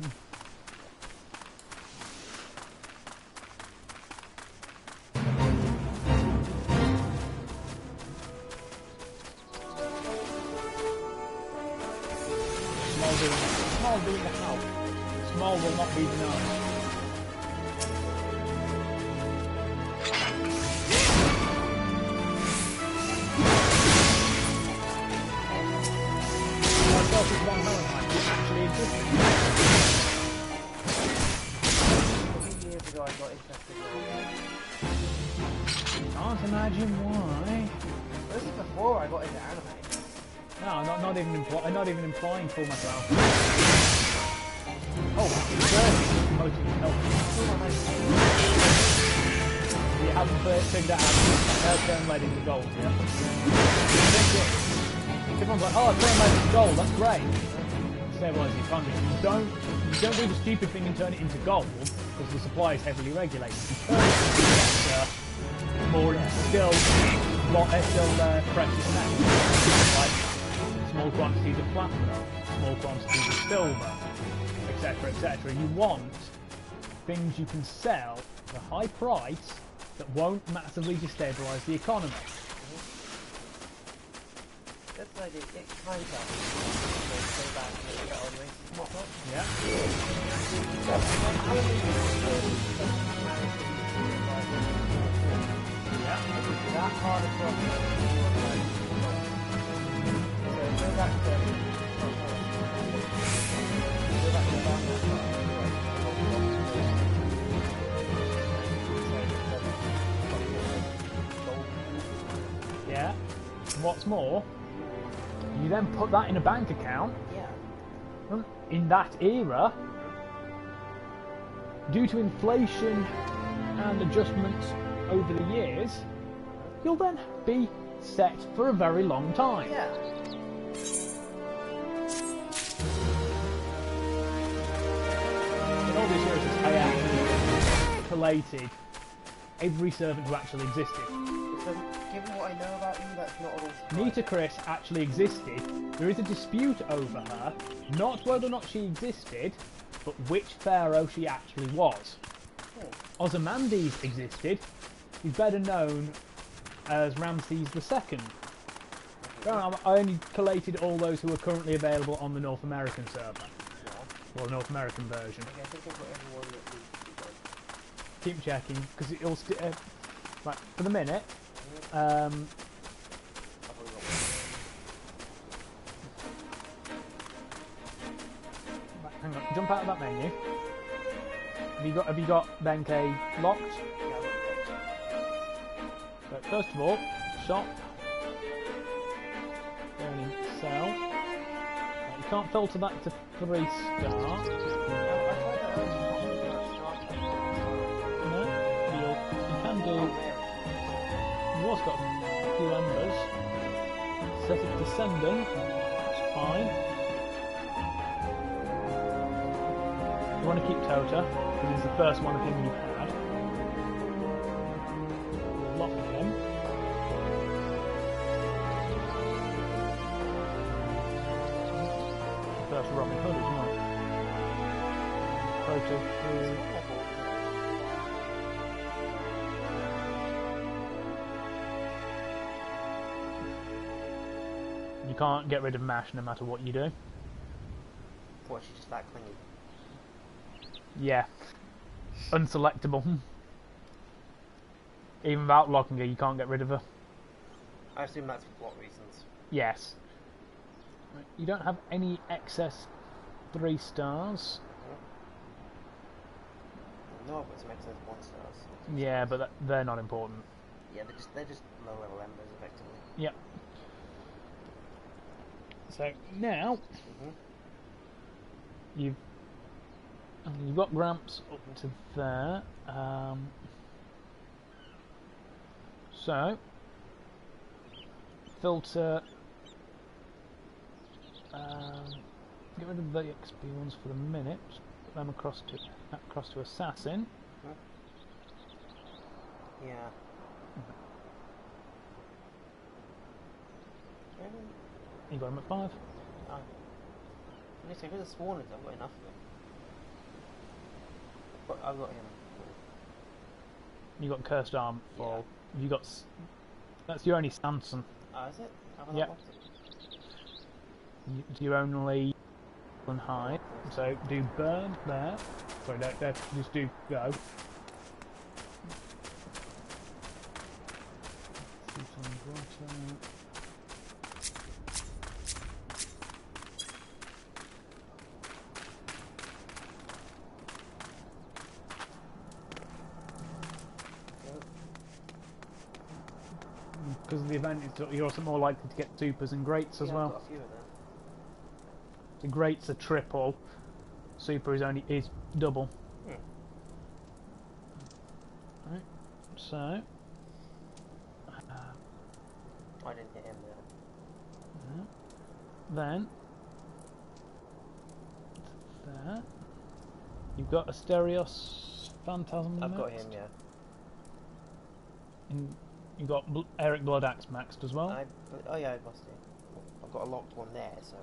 Small doing the help. Small will not be denied. Celsius 1 Fahrenheit actually existed. A few years ago I got interested in Can't imagine why. this is before I got into anime. No, not even implying for myself. Oh, promoting health. You haven't figured out how to turn lead into gold yet. Everyone's like, oh, turn lead into gold, that's great. Stabilise the economy. You don't do the stupid thing and turn it into gold, because the supply is heavily regulated. You turn it into better, more still precious metals, like small quantities of platinum, small quantities of silver, etc., etc. You want things you can sell at a high price that won't massively destabilise the economy. That's the idea. It kind of go back to the old races and whatnot. Yeah. Yeah. That part of the so go back to Yeah. And what's more, you then put that in a bank account. yeah. In that era, due to inflation and adjustments over the years, you'll then be set for a very long time. Yeah. In all these years, I actually collated every servant who actually existed. Because given what I know about you, that's not all. Nita Chris actually existed. There is a dispute over her, not whether or not she existed, but which pharaoh she actually was. Ozymandias existed. He's better known as Ramses II. I only collated all those who are currently available on the North American server. Or the North American version. Okay, I think I've got everyone that needs to be done. Keep checking, because it'll right, for the minute, I've only got one. hang on, jump out of that menu. Have you got Benkei locked? Yeah, I've got So first of all, shop, burning cell. You can't filter that to 3 star. No, you can do. You've also got a few embers. Set it descendant. That's fine. You want to keep Tota, because he's the first one of him you had. Lock him. First Robin Hood, isn't it? Tota 3. You can't get rid of MASH no matter what you do. What, she's just that clingy? Yeah. Unselectable. Even without locking her, you can't get rid of her. I assume that's for plot reasons. Yes. You don't have any excess 3 stars. No, I've got some excess 1 stars. Yeah, but they're not important. Yeah, they're just low level embers effectively. Yep. So now you've got Gramps up to there. So filter. Get rid of the XP ones for the minute. Put them across to Assassin. Yeah. You got him at 5. Oh. Listen, I could have sworn I've got enough of them. But I've got him. You got Cursed Arm for. Yeah. You got. That's your only Sanson. Oh, is it? Have I Yep. not watched it? You're only on high. So do burn there. Sorry, don't just do go. because of the event, you're also more likely to get supers and greats as Yeah, well. I've got a few of them. The greats are triple, super is double. Right, so I didn't hit him there. then there you've got Asterios Phantasm. I've got next. him, yeah. And you've got Eric Bloodaxe maxed as well. Oh yeah, I must do. I've got a locked one there, so.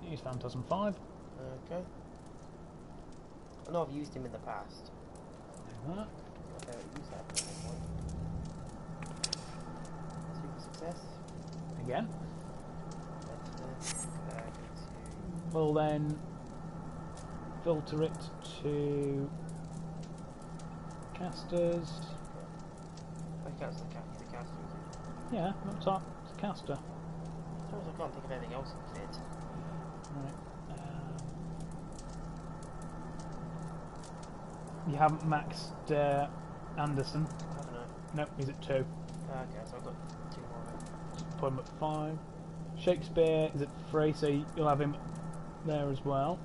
Use Phantasm 5. Okay. I know I've used him in the past. Do that. I've never used that at some point. Super success. Again. Let's go to... We'll then filter it to casters. I can't the caster, is it? Yeah, up top, it's a caster. I suppose I can't think of anything else that fit. Right. You haven't maxed Anderson. I don't know. Nope, he's at 2. Okay, so I've got 2 more of them. Put him at 5. Shakespeare is at 3, so you'll have him there as well.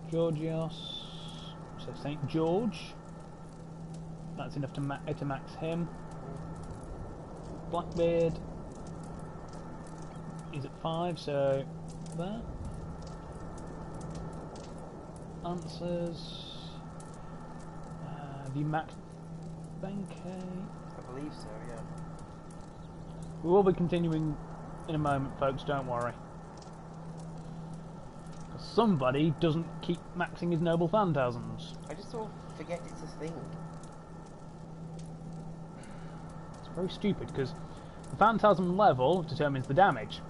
Georgios, so St. George. That's enough to max him. Blackbeard is at 5, so there. Answers. Have you maxed Benkei? I believe so, yeah. We will be continuing in a moment, folks, don't worry. Because somebody doesn't keep maxing his noble phantasms. I just sort of forget it's a thing. It's very stupid, because the phantasm level determines the damage.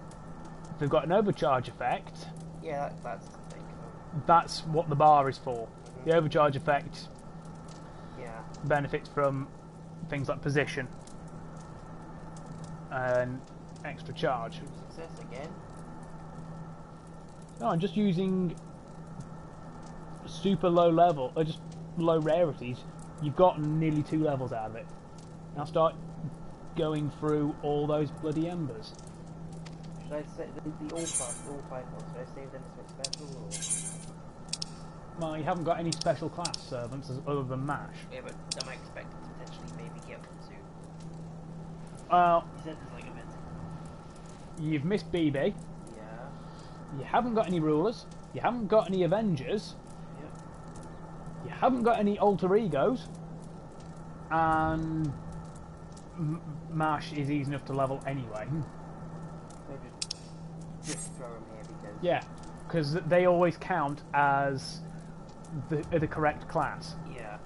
If they've got an overcharge effect, Yeah, that's the thing. that's what the bar is for. The overcharge effect Yeah. benefits from things like position and extra charge. Super success again. No, I'm just using super low level, or just low rarities. You've gotten nearly 2 levels out of it. Now start going through all those bloody embers. Should I say the all 5 ones? Should I save them as something special, or? Well, you haven't got any special class servants other than MASH. Yeah, but am I expected to potentially maybe get one soon? Well, You said there's like a event. you've missed BB. Yeah. You haven't got any rulers. You haven't got any Avengers. Yep. You haven't got any alter egos. And MASH is easy enough to level anyway. Maybe just throw them here because. Yeah, because they always count as the correct class. Yeah.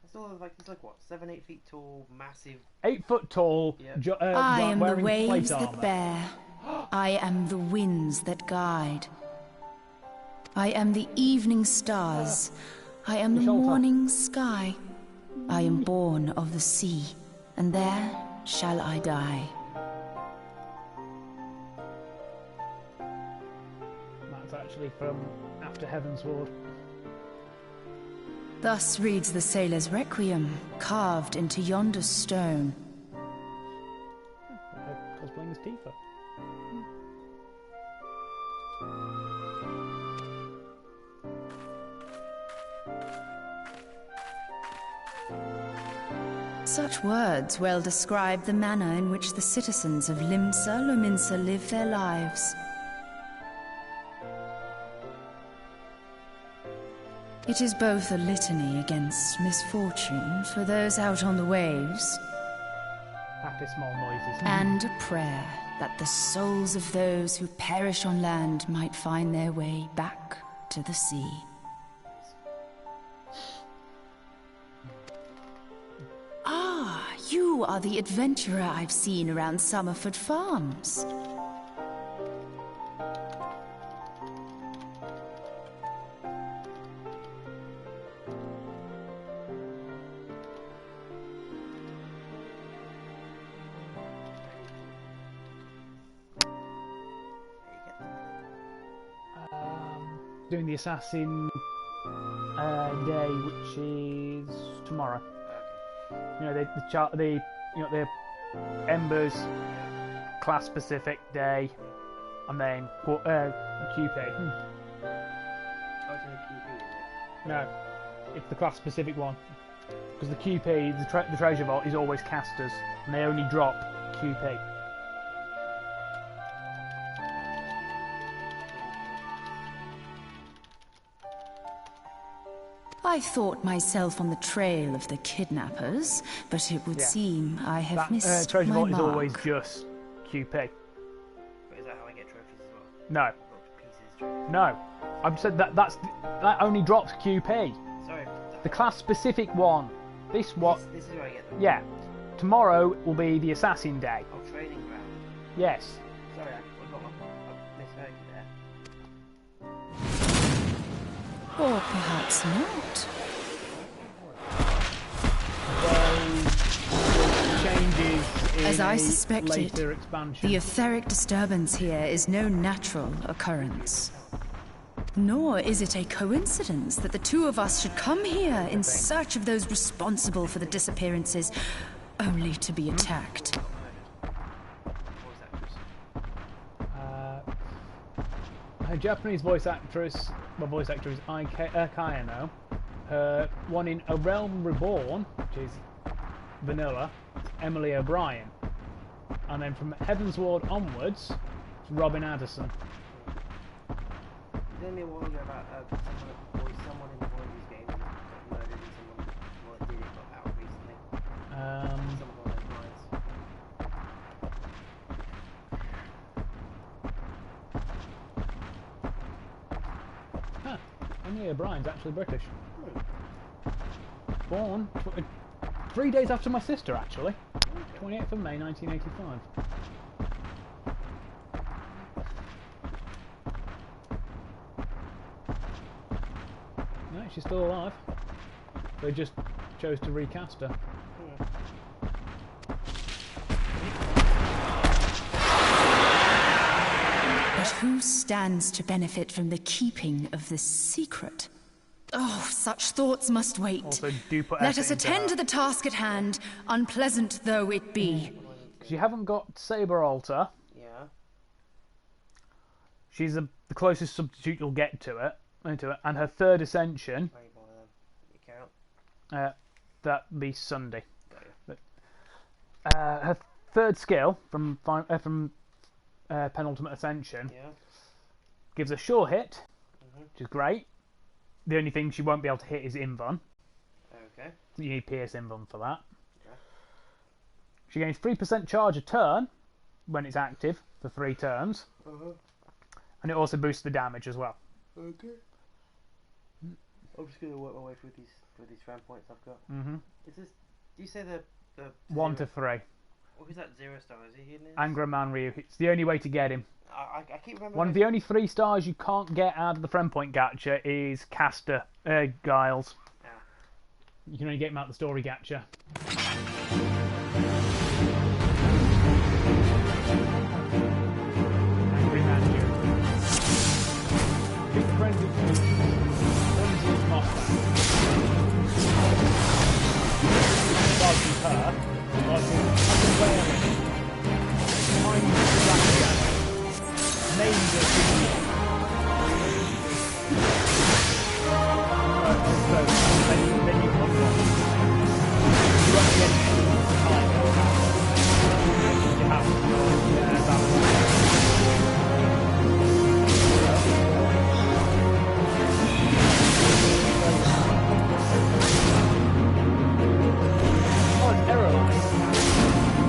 He's like what, 7-8 feet tall, massive. 8 foot tall. Yeah. I am the wearing waves plate that armor. bear. I am the winds that guide. I am the evening stars. I am the Shelter. morning sky. I am born of the sea, and there shall I die. That's actually from After Heaven's Ward. Thus reads the sailor's requiem, carved into yonder stone. Cosplaying as Tifa. Such words well describe the manner in which the citizens of Limsa Lominsa live their lives. It is both a litany against misfortune for those out on the waves, Happy small noises. and a prayer that the souls of those who perish on land might find their way back to the sea. Ah, you are the adventurer I've seen around Summerford Farms. doing the assassin day, which is tomorrow. Okay. You know, the Embers class specific day, and then QP. Oh, it's in a QP, is it? No, it's the class specific one. Because the QP, the treasure vault, is always casters, and they only drop QP. I thought myself on the trail of the kidnappers, but it would seem I have That missed treasure my vault mark. is always just QP. But is that how I get trophies as well? No, Or pieces trophies? no. I've said that only drops QP. Sorry. The class specific one. This what? This is where I get them. Yeah. Tomorrow will be the assassin day. Oh, training ground. Yes. Sorry, I misheard you there. Or perhaps not. Changes in As I a suspected, later expansion. the etheric disturbance here is no natural occurrence. Nor is it a coincidence that the two of us should come here in search of those responsible for the disappearances, only to be attacked. Voice actress. Her Japanese voice actor is Kayano. Her one in A Realm Reborn, which is Vanilla, Emily O'Brien. And then from Heaven's Ward onwards, it's Robin Addison. You told me a while ago about someone in one of these games that got murdered and someone did it got out recently. Something along those lines. Emily O'Brien's actually British. Born 3 days after my sister, actually. 28th of May 1985. No, she's still alive. They just chose to recast her. But who stands to benefit from the keeping of this secret? Oh, such thoughts must wait. Also, do put Let effort us into attend her. to the task at hand, unpleasant though it be. Because you haven't got Saber Altar. Yeah. She's the closest substitute you'll get to it. And her third ascension, Maybe one of them. You count? that'd be Sunday. Got you. Her third skill from penultimate ascension Yeah. gives a sure hit, which is great. The only thing she won't be able to hit is Invon. Okay. You need Pierce Invon for that. Okay. She gains 3% charge a turn when it's active for 3 turns, and it also boosts the damage as well. Okay. I'm just gonna work my way through these round points I've got. Is this? Do you say the 1 to 3. Who's that 0 star? Is he hidden? Angra Manryu. It's the only way to get him. I keep remembering. One of the only 3 stars you can't get out of the friend point gacha is Caster Giles. Yeah. You can only get him out of the story gacha. Angry Manju. Big friend of Moscow. Starts with her. Starts with wearing tiny black jacket. Named her. Then you come on. You won't get any time. You have oh, it's error line.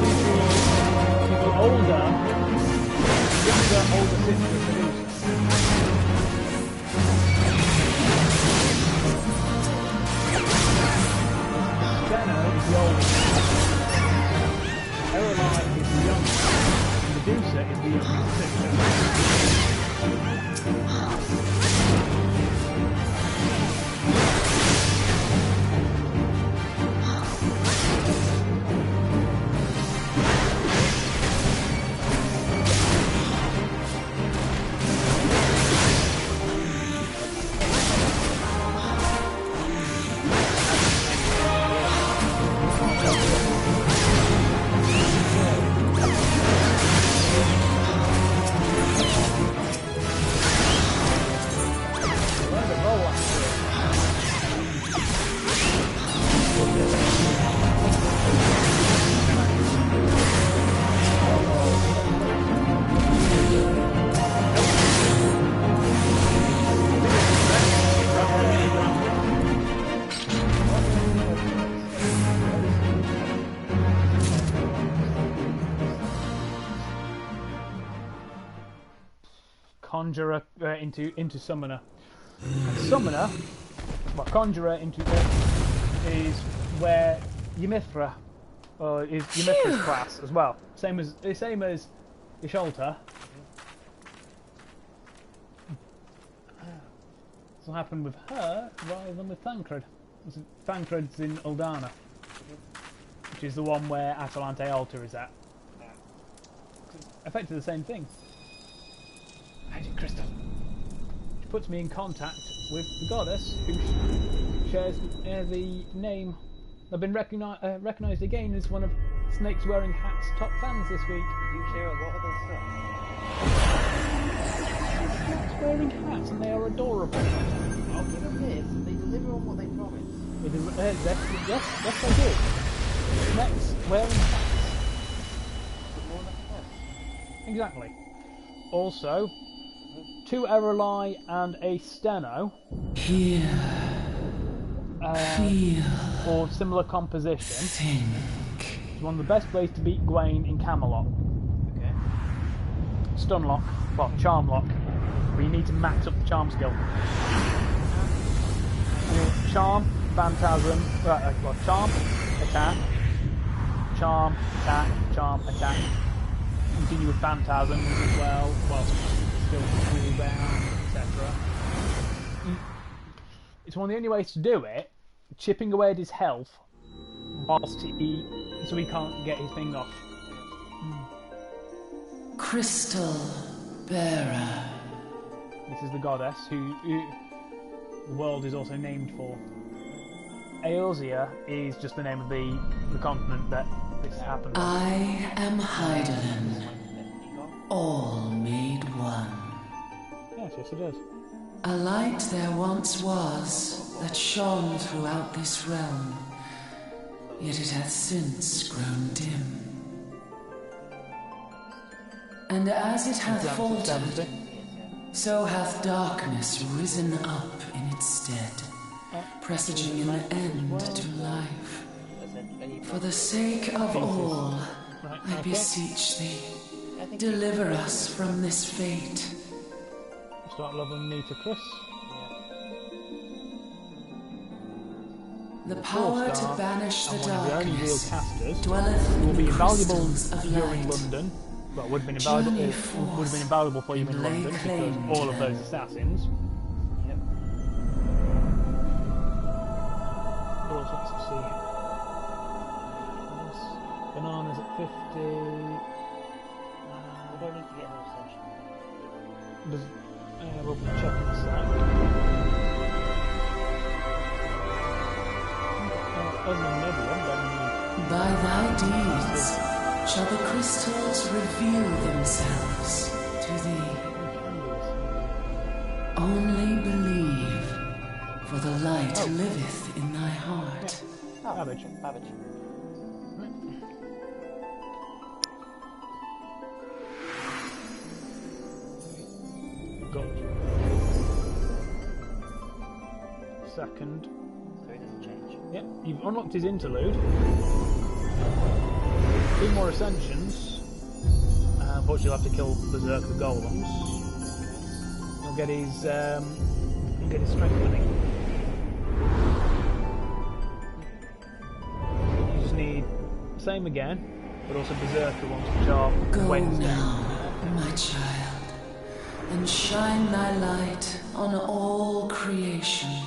She's the older, older sister of Medusa. Jenna is the oldest. Caroline is the youngest. Medusa is the youngest sister. conjurer into summoner. And summoner, well, conjurer into is where Ymithra, or is Ymithra's class as well. Same as Isholta. This will happen with her rather than with Thancred. Thancred's in Uldana, which is the one where Atalante Altar is at. Effectively the same thing. Magic crystal. Which puts me in contact with the goddess who shares the name. I've been recognised again as one of Snakes Wearing Hat's top fans this week. You share a lot of their stuff. Snakes Wearing Hats, and they are adorable. I'll give them this. They deliver on what they promise. Yes, they do. Snakes Wearing Hats. But more than that. Exactly. Also, 2 Erelai and a Steno. Here. Feel. Or similar composition. Think. It's one of the best ways to beat Gwaine in Camelot. Okay. Stunlock, well, Charm Lock, but you need to max up the charm skill. Charm, Phantasm, well, Charm, Attack, Charm, Attack, Charm, Attack. Continue with Phantasms as well, still cooldown, etc. It's one of the only ways to do it, chipping away at his health whilst so he can't get his thing off. Crystal Bearer. This is the goddess who the world is also named for. Eorzea is just the name of the continent that this happened on. I am Hydaelyn, all made one. Yes, it is. A light there once was that shone throughout this realm, yet it hath since grown dim. And as it hath faltered, so hath darkness risen up in its stead, presaging an end to life. For the sake of all, I beseech thee, deliver us from this fate. Start leveling me to Chris. The power to banish the one of the only real darkness casters dwelleth will in be the invaluable crystals of during light. London. Well, would have been Journey invaluable for you in and lay London claim because all to of them. those assassins. Yep. Let's see. Bananas at 50. We don't need to get no ascension. We'll be checking this out. Other than Medium, then By thy deeds shall the crystals reveal themselves to thee. Only believe, for the light liveth in thy heart. Babbage. Gotcha. Second. So it doesn't change. Yep, you've unlocked his interlude. 2 more ascensions. Unfortunately, you'll have to kill Berserker Golems. You'll get his strengthening. You just need same again, but also Berserker ones which are Go Wednesday. now, my child, and shine thy light on all creation. So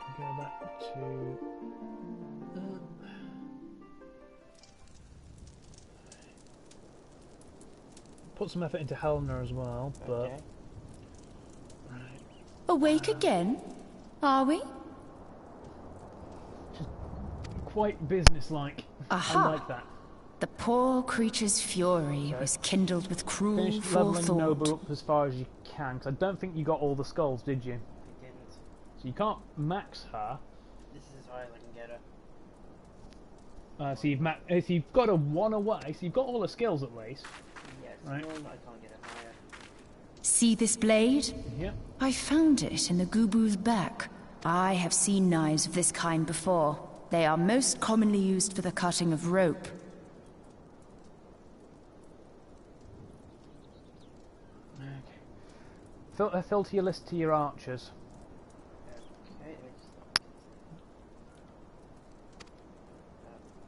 if we go back to put some effort into Helena as well, but Okay. Awake again? Are we? quite businesslike. Aha. I like that. The poor creature's fury was kindled with cruel Finish leveling Noble forethought. up as far as you can, because I don't think you got all the skulls, did you? I didn't. So you can't max her. This is as high as I can get her. So you've got a 1 away, so you've got all the skills at least. Yes, Right. annoying that I can't get it higher. See this blade? Yep. I found it in the Gubu's back. I have seen knives of this kind before. They are most commonly used for the cutting of rope. Okay. filter your list to your archers. Okay, let me just...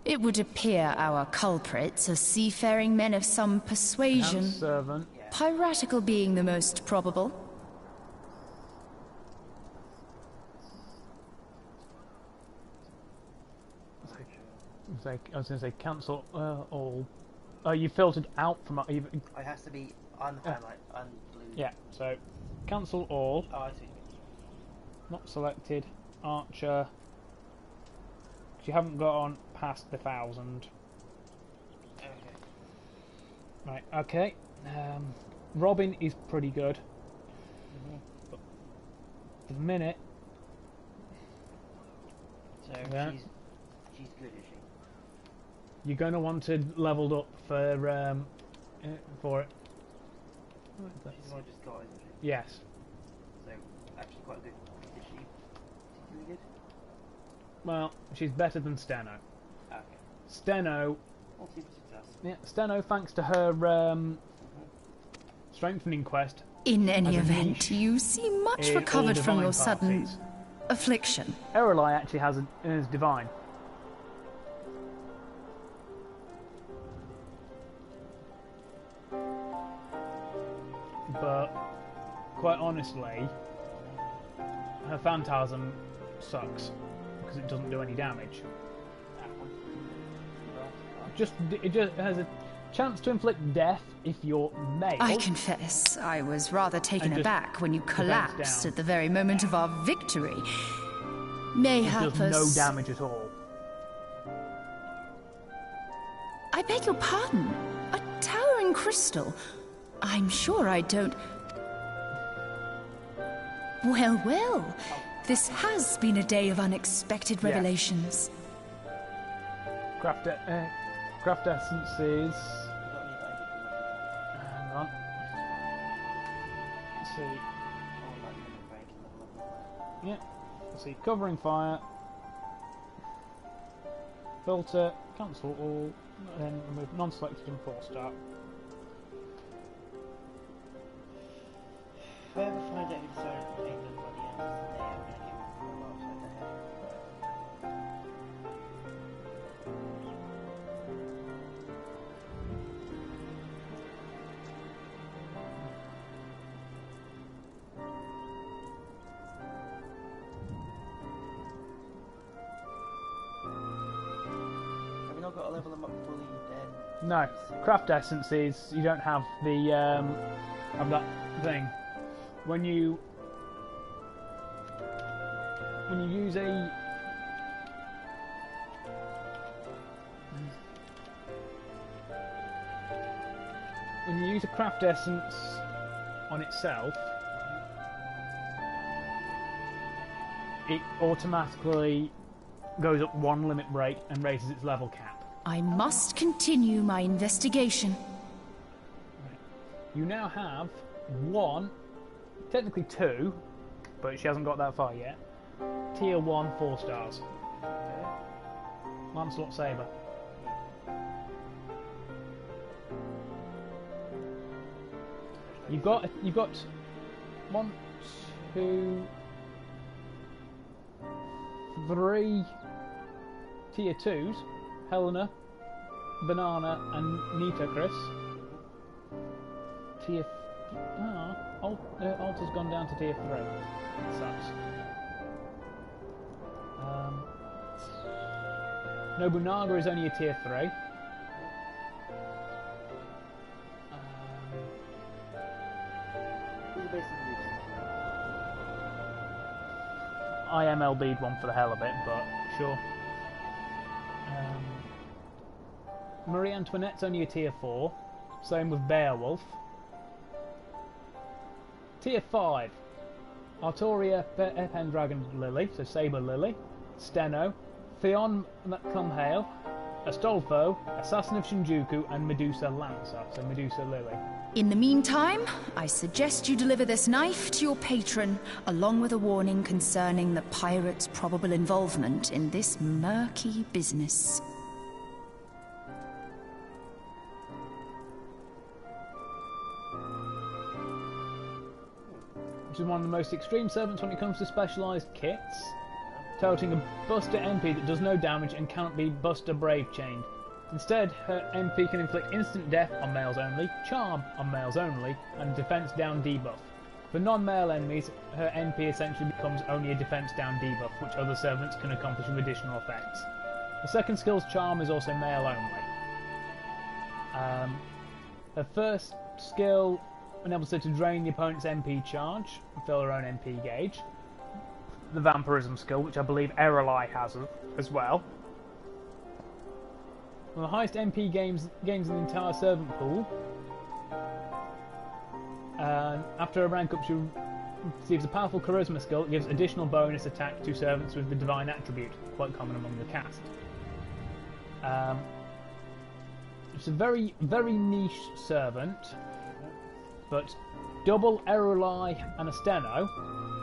It would appear our culprits are seafaring men of some persuasion. Servant. Piratical being the most probable. I was going to say cancel all. Oh, you filtered out from. It has to be unhighlighted, unblue. Yeah. So cancel all. Oh, I see. Not selected. Archer. 'Cause you haven't got on past the 1,000. Okay. Right. Okay. Robin is pretty good. But for the minute. So Yeah. she's good, is she? You're going to want to leveled up for it. She's the one I just got, isn't she? Yes. So actually quite good. Is she particularly good? Well, she's better than Steno. Okay. Steno. Multiple success. Yeah, Steno, thanks to her strengthening quest. In any As a event, niche you seem much in recovered all from your divine sudden parties. affliction. Erelai actually is divine. But quite honestly, her phantasm sucks because it doesn't do any damage. It just has a chance to inflict death if you're male. I confess, I was rather taken And just aback when you defense collapsed down. at the very moment of our victory. It Mayhap does no us... damage at all. I beg your pardon. A towering crystal. I'm sure I don't... Well, well. This has been a day of unexpected Yeah. revelations. Craft essences. Hang on. Let's see. Yeah. Let's see. Covering fire. Filter. Cancel all. Then remove non-selected and 4-star. If I ever find out who decided to take them by the end of the day, I'm going to give them a lot upside the head. Have we not got to level them up fully then? No. Craft essences. You don't have the have that thing. When you use a craft essence on itself, it automatically goes up 1 limit break and raises its level cap. I must continue my investigation. You now have 1, technically 2, but she hasn't got that far yet. Tier 1 4 stars. Lancelot Sabre. You've got 1, 2, 3 tier 2s. Helena, Banana, and Nitocris. Tier... Alta's gone down to tier 3. That sucks. Nobunaga is only a tier 3. Who's the base of the news? I MLB'd one for the hell of it, but sure. Marie Antoinette's only a tier 4. Same with Beowulf. Tier 5. Artoria, Pendragon Lily, so Saber Lily. Steno. Theon Clumhail. Astolfo, Assassin of Shinjuku, and Medusa Lancer, so Medusa Lily. In the meantime, I suggest you deliver this knife to your patron, along with a warning concerning the pirate's probable involvement in this murky business. which is one of the most extreme servants when it comes to specialised kits, toting a Buster MP that does no damage and cannot be Buster Brave chained. Instead, her MP can inflict instant death on males only, charm on males only, and defense down debuff. For non-male enemies, her MP essentially becomes only a defense down debuff, which other servants can accomplish with additional effects. The second skill's charm is also male only. Her first skill enables her to drain the opponent's MP charge and fill her own MP gauge. The vampirism skill, which I believe Erelai has as well. One of the highest MP gains in the entire servant pool. After a rank up, she receives a powerful charisma skill that gives additional bonus attack to servants with the divine attribute, quite common among the cast. It's a very, very niche servant, but double Erelai and a Steno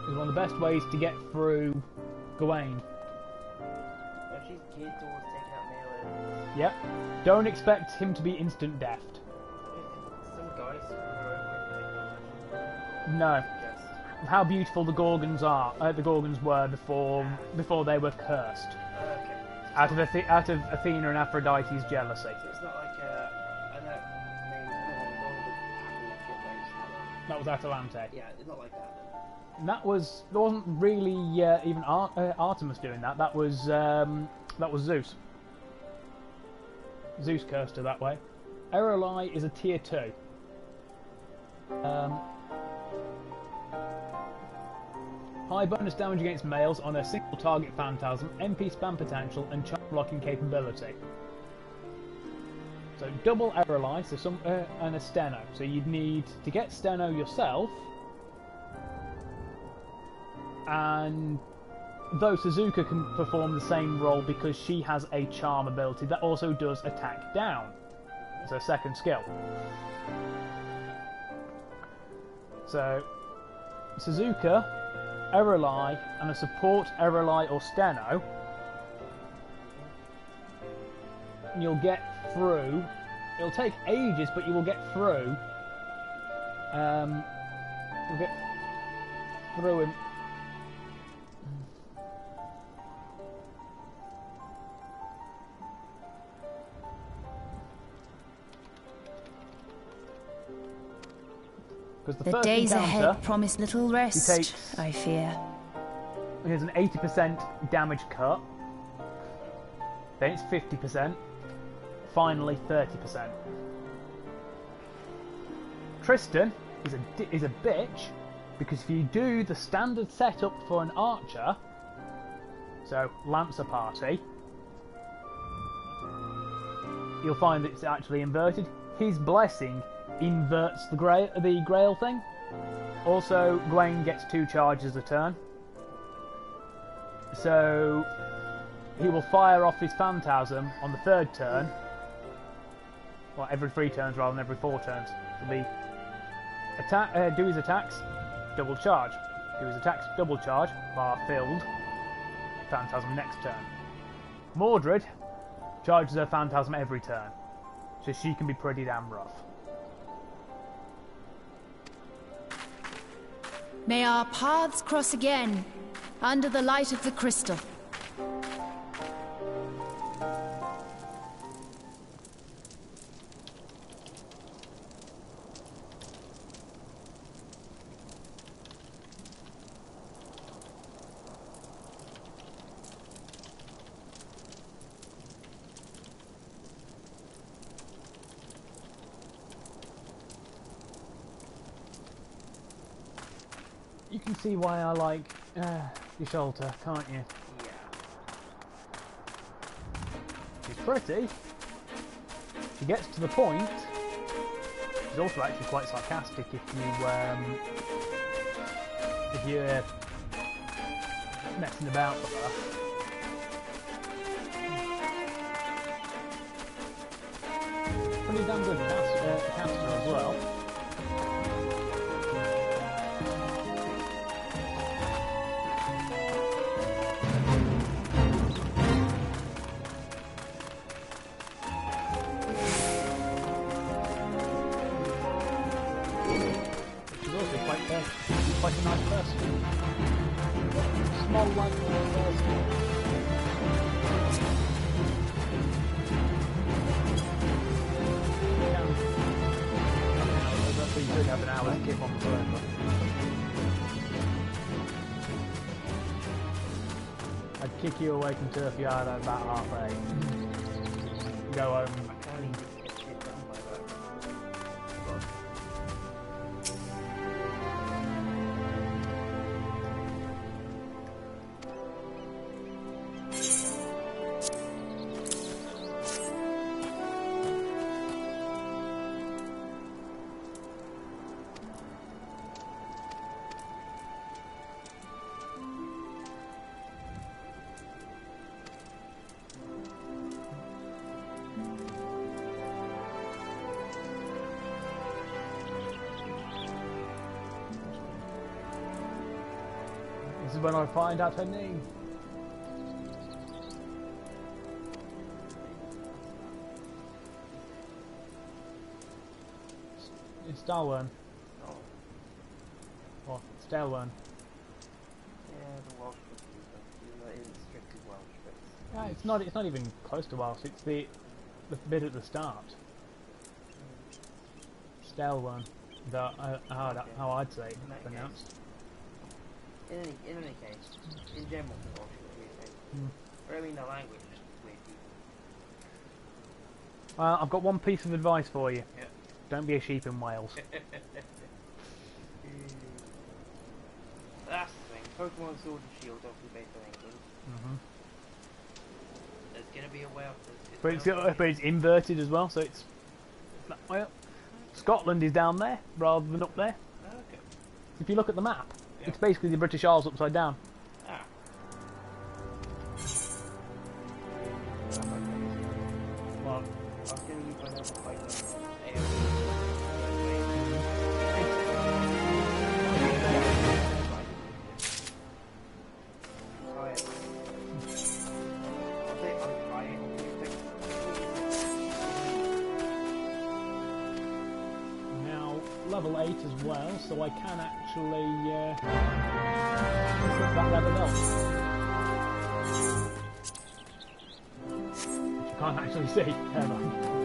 is one of the best ways to get through Gawain. But she's geared towards taking out male enemies. Yep. Don't expect him to be instant deathed. Some guys with their own No. just. How beautiful the Gorgons were before they were cursed. Okay. Out of Athena and Aphrodite's jealousy. So it's not like That was Atalante. yeah, it's not like that then. There wasn't really even Artemis doing that. That was Zeus. Zeus cursed her that way. Erelai is a tier 2. High bonus damage against males on a single target phantasm, MP spam potential, and charm blocking capability. So double Erelai, and a Steno. So you'd need to get Steno yourself, and though Suzuka can perform the same role because she has a charm ability that also does attack down. It's her second skill. So Suzuka, Erelai, and a support Erelai or Steno, and you'll get through. It'll take ages, but you will get through. You'll get through him. Because the first days encounter, ahead promise little rest, takes- I fear. here's an 80% damage cut. Then it's 50%. Finally 30%. Tristan is a bitch because if you do the standard setup for an archer, so Lancer party, you'll find that it's actually inverted. His blessing inverts the grail thing. Also, Gawain gets 2 charges a turn, so he will fire off his phantasm on the 3rd turn. Well, every 3 turns rather than every 4 turns. It'll be do his attacks, double charge. Do his attacks, double charge, bar filled. Phantasm next turn. Mordred charges her phantasm every turn, so she can be pretty damn rough. May our paths cross again, under the light of the crystal. You can see why I like the shelter, can't you? Yeah. She's pretty. She gets to the point. She's also actually quite sarcastic if you're messing about with her. Pretty damn good caster as well. like a nice person. Small like a nice person. So you could have an hour's skip on the phone, but I'd kick you away from Turf Yard at about 8:30. Go home. I can't even get shit done by that. This is when I find out her name. It's Darwin. Oh, Or Stelwyn. yeah, the Welsh bit, even though it isn't strictly Welsh, but Yeah, it's not even close to Welsh, it's the bit at the start. Stelwyn. How I'd say it In that pronounced. in any case, in general, the Welsh is weird thing. Hmm. But I mean, the language is just weird people. I've got one piece of advice for you. Yeah. Don't be a sheep in Wales. That's the thing. Pokemon Sword and Shield, obviously based on England. Mm-hmm. There's gonna be a Wales. But it's inverted as well, so it's well, Scotland is down there rather than up there. Okay. If you look at the map, Yeah. it's basically the British Isles upside down. Ah. Well, I was gonna use my number fight. now level 8 as well, so I can actually put that level up. Which you can't actually see, can I?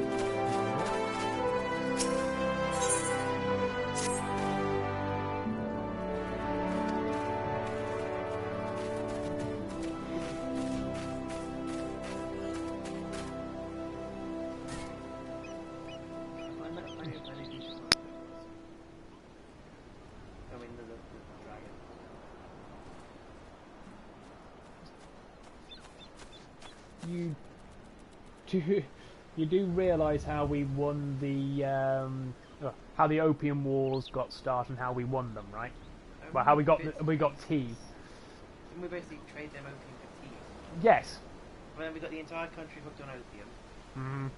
You do realise how we won the how the Opium Wars got started and how we won them, right? Well, how we got tea. And we basically trade them opium for tea. Yes. And then we got the entire country hooked on opium. Mm.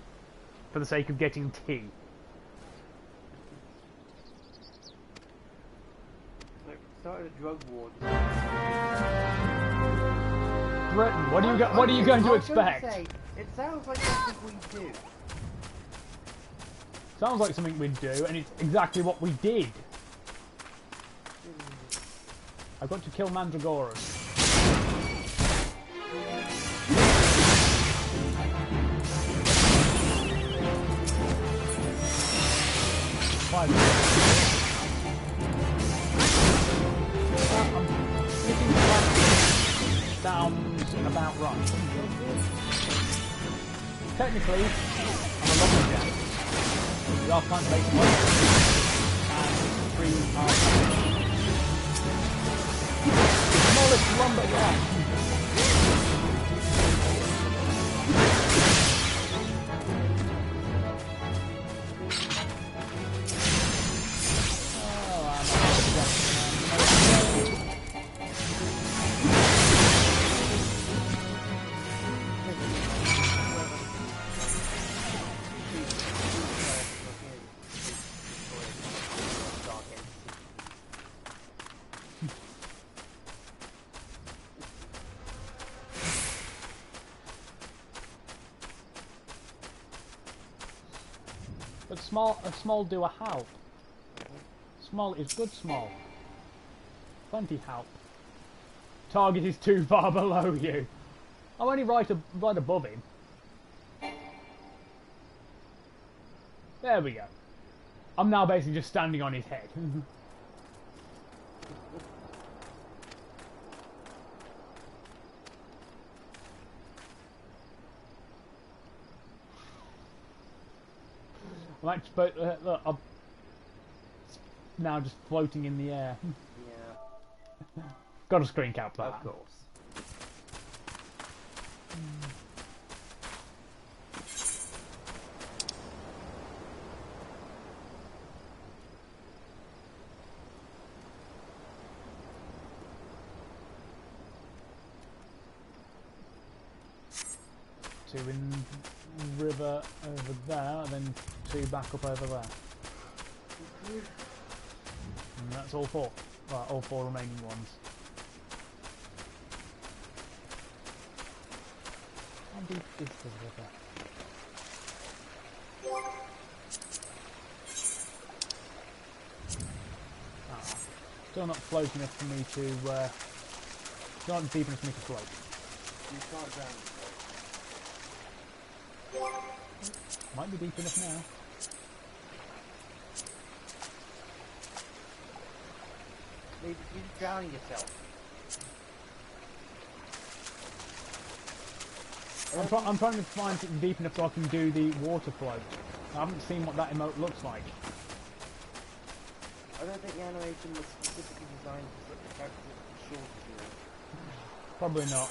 For the sake of getting tea. Like, started a drug war. Britain, what are you going to expect? Say, it sounds like something we do. Sounds like something we'd do, and it's exactly what we did. I've got to kill Mandragoras. Five minutes. I'm sticking to sounds about right. Technically, I'm a lumberjack. We are plant-based monsters, and trees are the smallest lumberjack. But a small do a help. Small is good small. Plenty help. Target is too far below you. I'm only right above him. There we go. I'm now basically just standing on his head. I'm actually, look, I'm now just floating in the air. Yeah. Got a screen cap for that. Of course. Two in river over there, and then two back up over there. And that's all four. Well, all four remaining ones. How deep is the river? Ah, still not float enough for me to. Still not deep enough for me to float. You can't drown. Might be deep enough now. Maybe you're drowning yourself. I'm trying to find something deep enough so I can do the water float. I haven't seen what that emote looks like. I don't think the animation was specifically designed for such a character as short as you know. Probably not.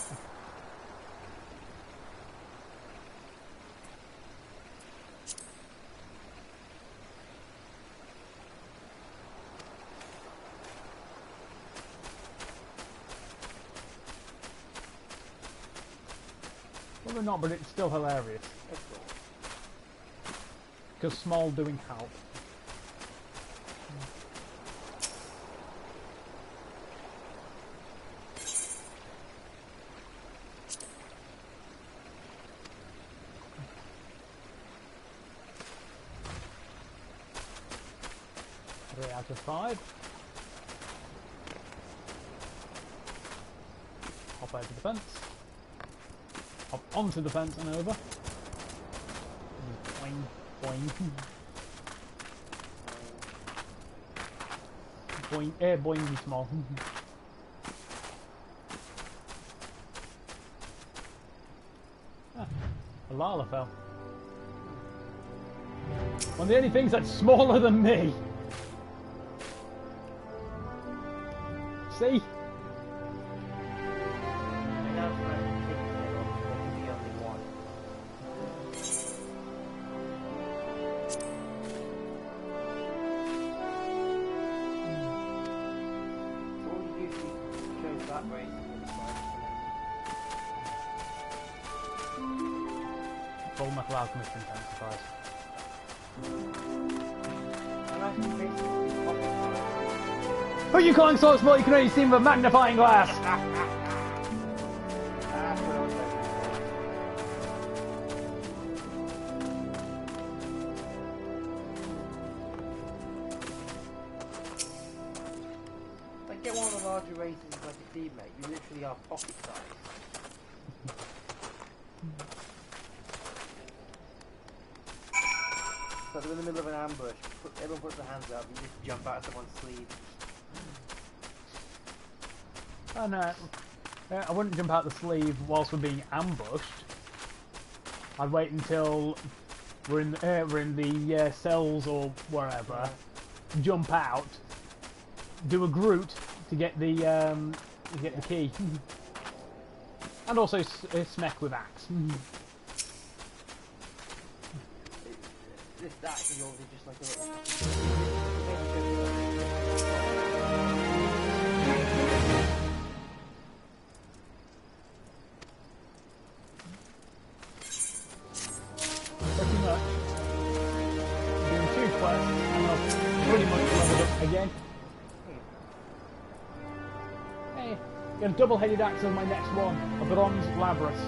Probably not, but it's still hilarious. Because small doing help. Three out of 5. Hop over the fence. Hop onto the fence and over. Boing, boing. Boing, boing small. Ah, a Lalafell. One of the only things that's smaller than me. See? Full Metal Alchemist intensifies. Who you calling so small you can only see with a magnifying glass? Like, get one of the larger races like a teammate, you literally are pocket size. So they're in the middle of an ambush, everyone puts their hands up, you just jump out of someone's sleeve. Oh no, I wouldn't jump out the sleeve whilst we're being ambushed. I'd wait until we're in the cells or wherever, jump out, do a Groot to get the key, and also smack with axe. This axe is already just like a little... Pretty much. Doing 2 quests and I've pretty much leveled up again. Hey, got a double-headed axe on my next one. A bronze Labris.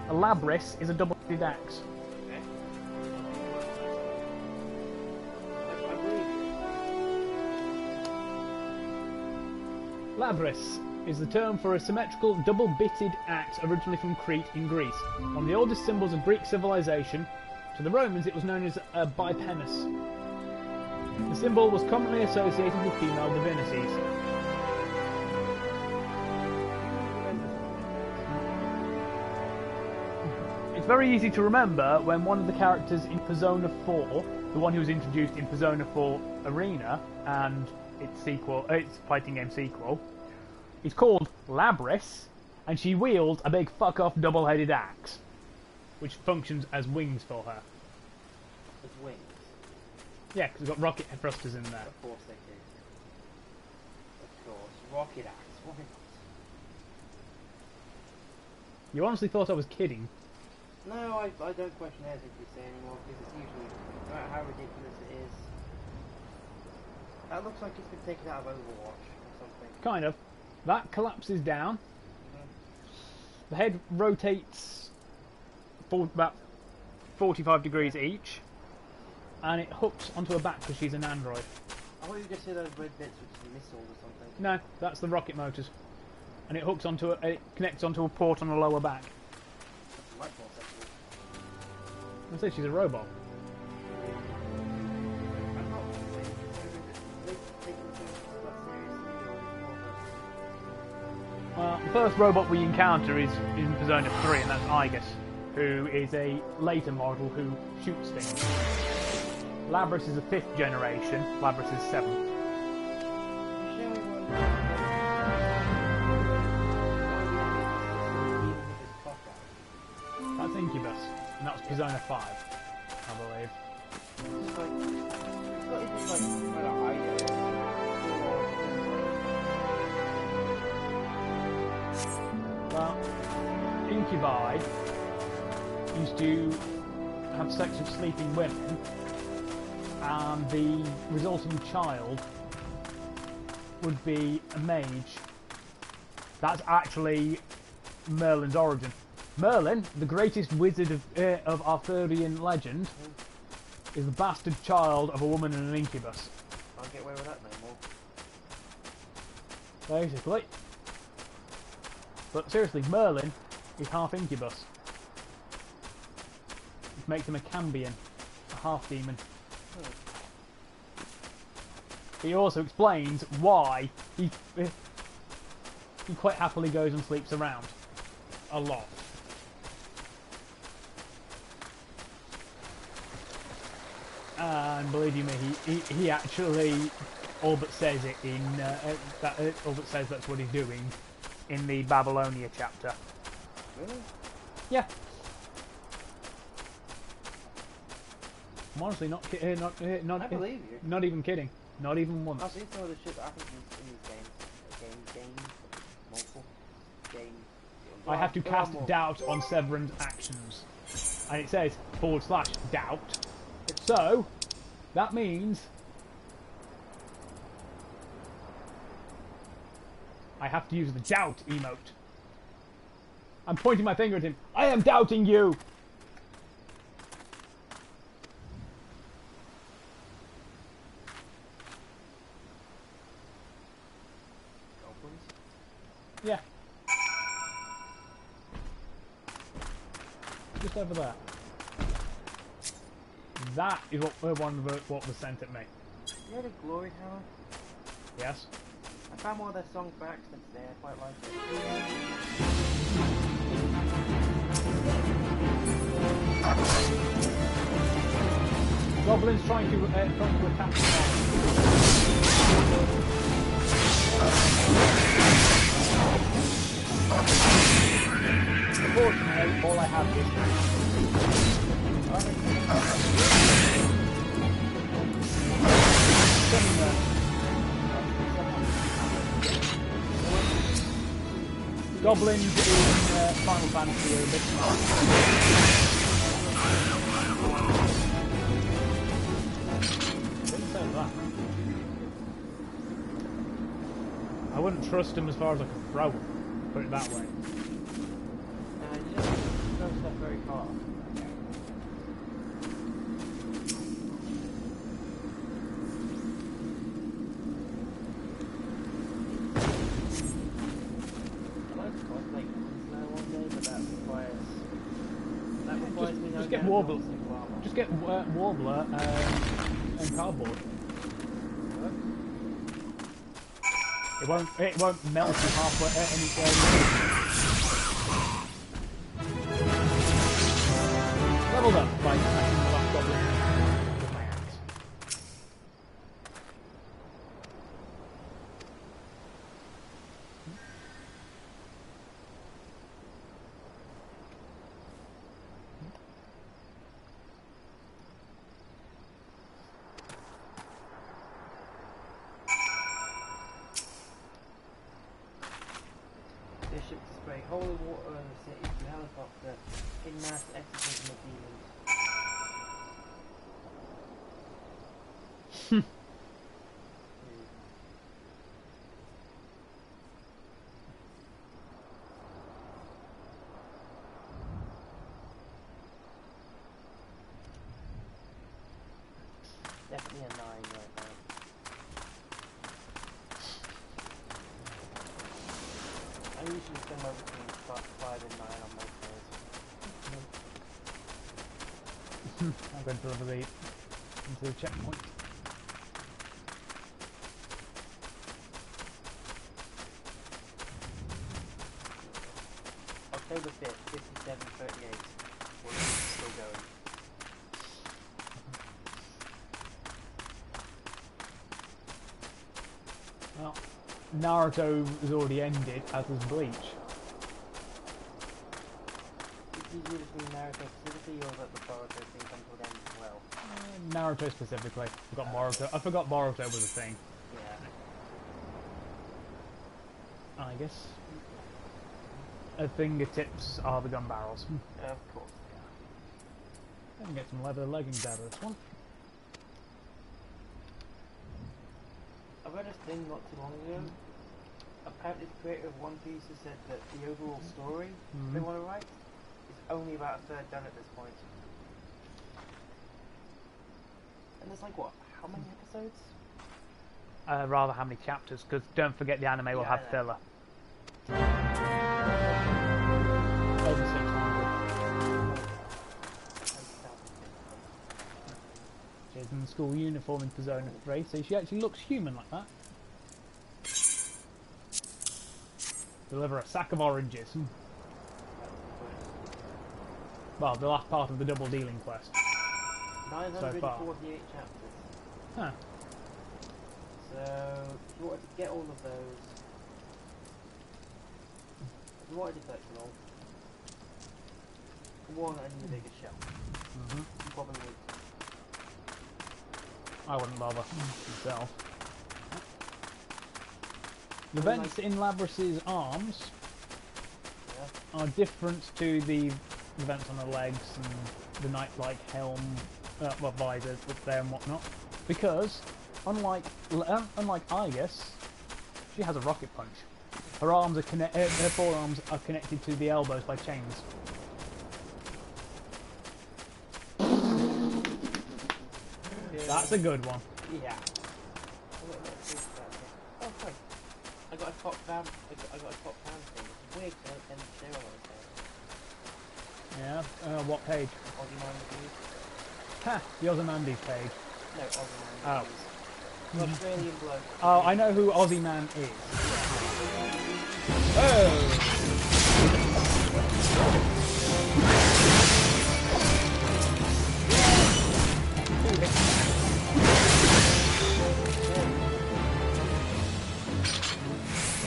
A Labris is a double-headed axe. Labris is the term for a symmetrical double-bitted axe originally from Crete in Greece. One of the oldest symbols of Greek civilization. To the Romans it was known as a bipennis. The symbol was commonly associated with female divinities. It's very easy to remember when one of the characters in Persona 4, the one who was introduced in Persona 4 Arena and its fighting game sequel, is called Labris, and she wields a big fuck-off double-headed axe, which functions as wings for her. As wings? Yeah, because it's got rocket thrusters in there. Of course they do. Of course. Rocket axe. Why not? You honestly thought I was kidding? No, I don't question anything you say anymore, because it's usually, no matter how ridiculous it is. That looks like it's been taken out of Overwatch or something. Kind of. That collapses down. The head rotates for about 45 degrees each, and it hooks onto her back because she's an android. I thought you were going to say those red bits were just missiles or something. No, that's the rocket motors. And it hooks onto it connects onto a port on the lower back. That's much more sensible. I say she's a robot. I'm not taking things that seriously or more of Well, the first robot we encounter is in Persona 3, and that's Igus, who is a later model who shoots things. Labris is a 5th generation, Labris is 7th. That's Incubus, and that was Persona 5, I believe. It's like, it's not even like, well, Well, Incubi used to have sex with sleeping women, and the resulting child would be a mage. That's actually Merlin's origin. Merlin, the greatest wizard of Arthurian legend, is the bastard child of a woman and an incubus. Can't get away with that no more. Basically. But seriously, Merlin is half incubus. Which makes him a Cambion, a half demon. He also explains why he quite happily goes and sleeps around. A lot. And believe you me, he actually all but says it in all but says that's what he's doing in the Babylonia chapter. Really? Yeah. I'm honestly not I believe you. Not even kidding. Not even once. I've seen some of the shit that happens in these games. Multiple games. I have to cast doubt on Severin's actions. And it says /doubt. So, that means I have to use the doubt emote. I'm pointing my finger at him. I am doubting you! Goblins? Yeah. Just over there. That is what was sent at me. You had a glory hammer? Yes. I found one of their songs by accident today. I quite like it. Goblins trying to attack the Unfortunately, all I have is Goblins in Final Fantasy are a bit smart. Didn't say that. I wouldn't trust him as far as I could throw him. Put it that way. You don't throw stuff very far. Warbler. single armor. Just get Warbler and cardboard. It won't melt you halfway anywhere. Leveled up by smashing the last goblin with my axe. Bishop to spray holy water on the city to helicopter in mass execution of demons. Definitely a 9 right now. I usually spend my between 5 and 9 on most days. I'm going to deliver the into the checkpoint. October 5th, 57:38. We're still going. Well, Naruto has already ended, as has Bleach. Did you just mean Naruto specifically, or that the Boruto thing comes to an end as well? Naruto specifically. I forgot Boruto was a thing. Yeah. I guess. At fingertips are the gun barrels. Of course. I can get some leather leggings out of this one. I read a thing not too long ago. Apparently the creator of One Piece has said that the overall story they want to write is only about a third done at this point. And there's like, what, how many episodes? Rather how many chapters, because don't forget the anime will Yeah, have I know. filler. Over 600. She's in the school uniform in Persona 3, so she actually looks human like that. Deliver a sack of oranges. Well, the last part of the double dealing quest. 948 chapters. Huh. So, if you wanted to get all of those, if you wanted to collect them all, one, I need a bigger shelf. You probably would. I wouldn't bother myself. The vents in Labrys's arms Yeah. are different to the vents on her legs and the knight-like helm, well, visors up there and whatnot, because unlike Igus, she has a rocket punch. Her arms are her forearms are connected to the elbows by chains. That's a good one. Yeah. Oh, sorry. I got a top fan. I got a top fan thing. It's weird because I didn't share all of it. Yeah. What page? Ozymandias. Ha! The Ozymandias page. No, Ozymandias. Oh. Australian bloke. Oh, I know who Ozyman is. Oh!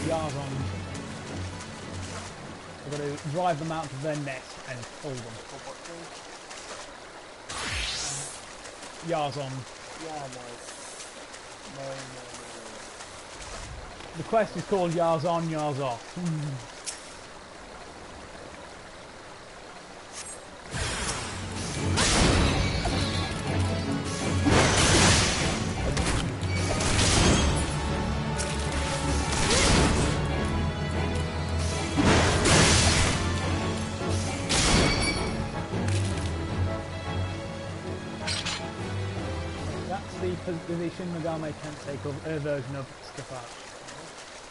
Yarzon. We've got to drive them out of their nest and pull them. Yarzon. Yeah, no. No. The quest is called Yarzon, Yarzoff. The Shin Megami Tensei version of Stefan.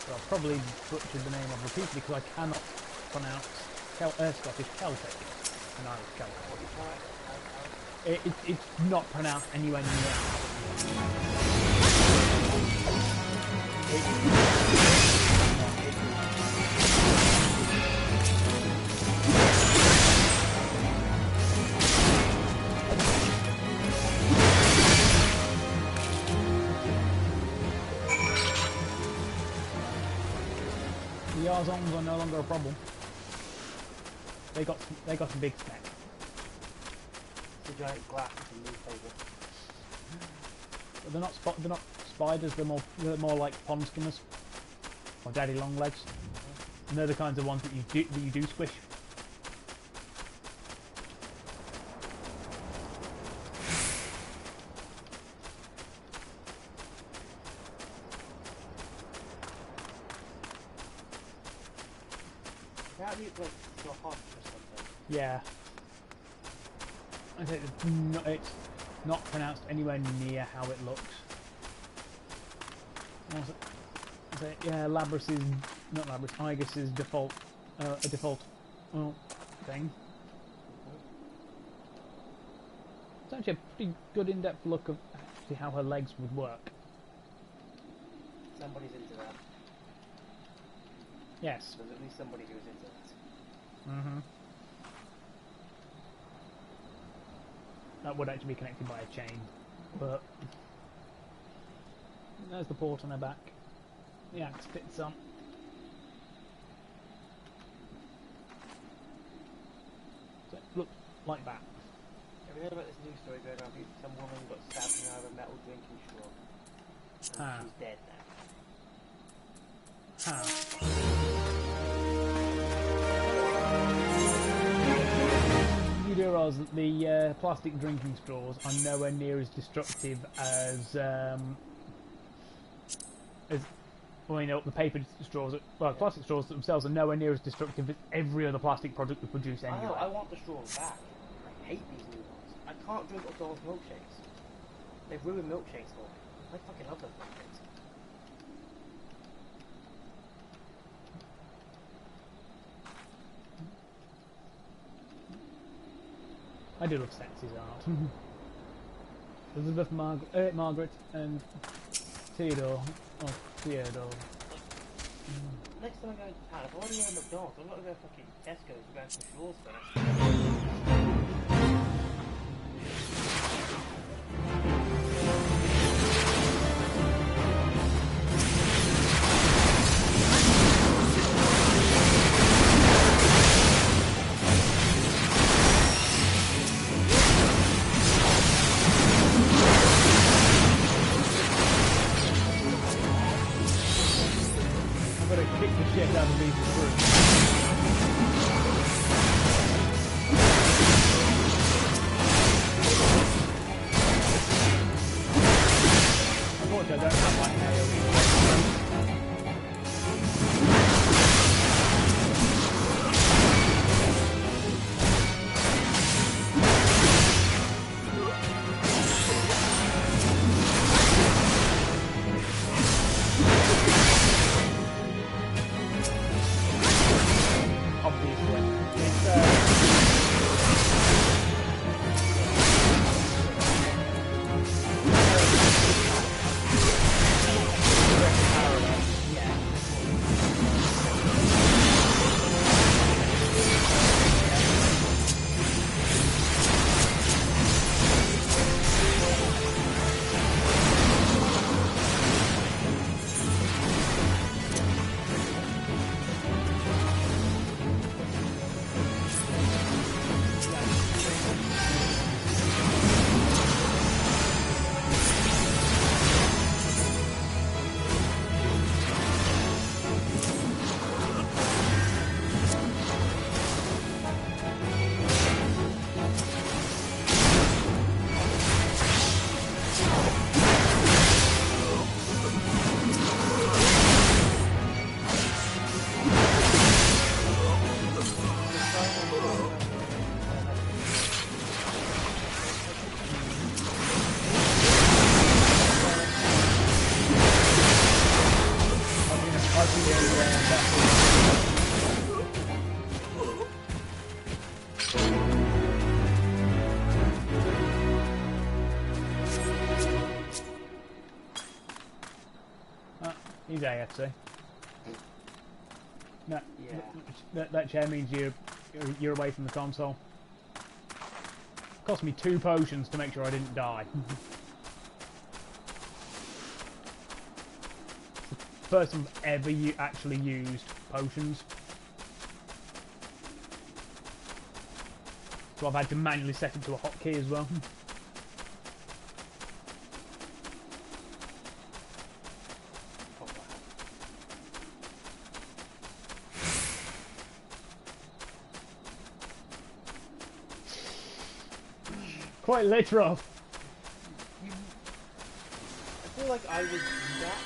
So I've probably butchered the name of repeatedly because I cannot pronounce Scottish Celtic and Irish Celtic. What you try? It's not pronounced anywhere near how the Arzons are no longer a problem. They got some big spec. It's a giant glass and newspaper. But they're not spiders. They're more like pond skimmers or daddy long legs. And they're the kinds of ones that you do squish. How do you like your heart or something? Yeah. I think it's not pronounced anywhere near how it looks. What's it? Is it? Yeah, Labrys is not Labrys. Igus is default, a default thing. It's actually a pretty good in-depth look of actually how her legs would work. Somebody's into that. Yes. There's at least somebody who's into that. Mm-hmm. That would actually be connected by a chain, but there's the port on her back. The axe fits on. So it looks like that. Have you heard about this news story going around? Some woman got stabbed out of a metal drinking straw. And she's dead You do realise that the plastic drinking straws are nowhere near as destructive as well, you know, the paper straws. Well, plastic straws themselves are nowhere near as destructive as every other plastic product we produce anyway. I know, I want the straws back. I hate these new ones. I can't drink McDonald's milkshakes. They've ruined milkshakes for me. I fucking love those milkshakes. I do love Stex's art. Elizabeth, Margaret, and Theodore. Oh, Theodore. Next time I go into town, if I want to go to McDonald's, I'm not going to go fucking Tesco's and go to some straws first. I'm gonna kick the shit out of these recruits. Unfortunately, I don't have like AoE. He's AFC. No, Yeah. that chair means you're away from the console. Cost me 2 potions to make sure I didn't die. First time I've ever actually used potions. So I've had to manually set it to a hotkey as well. Quite literal. I feel like I would do that.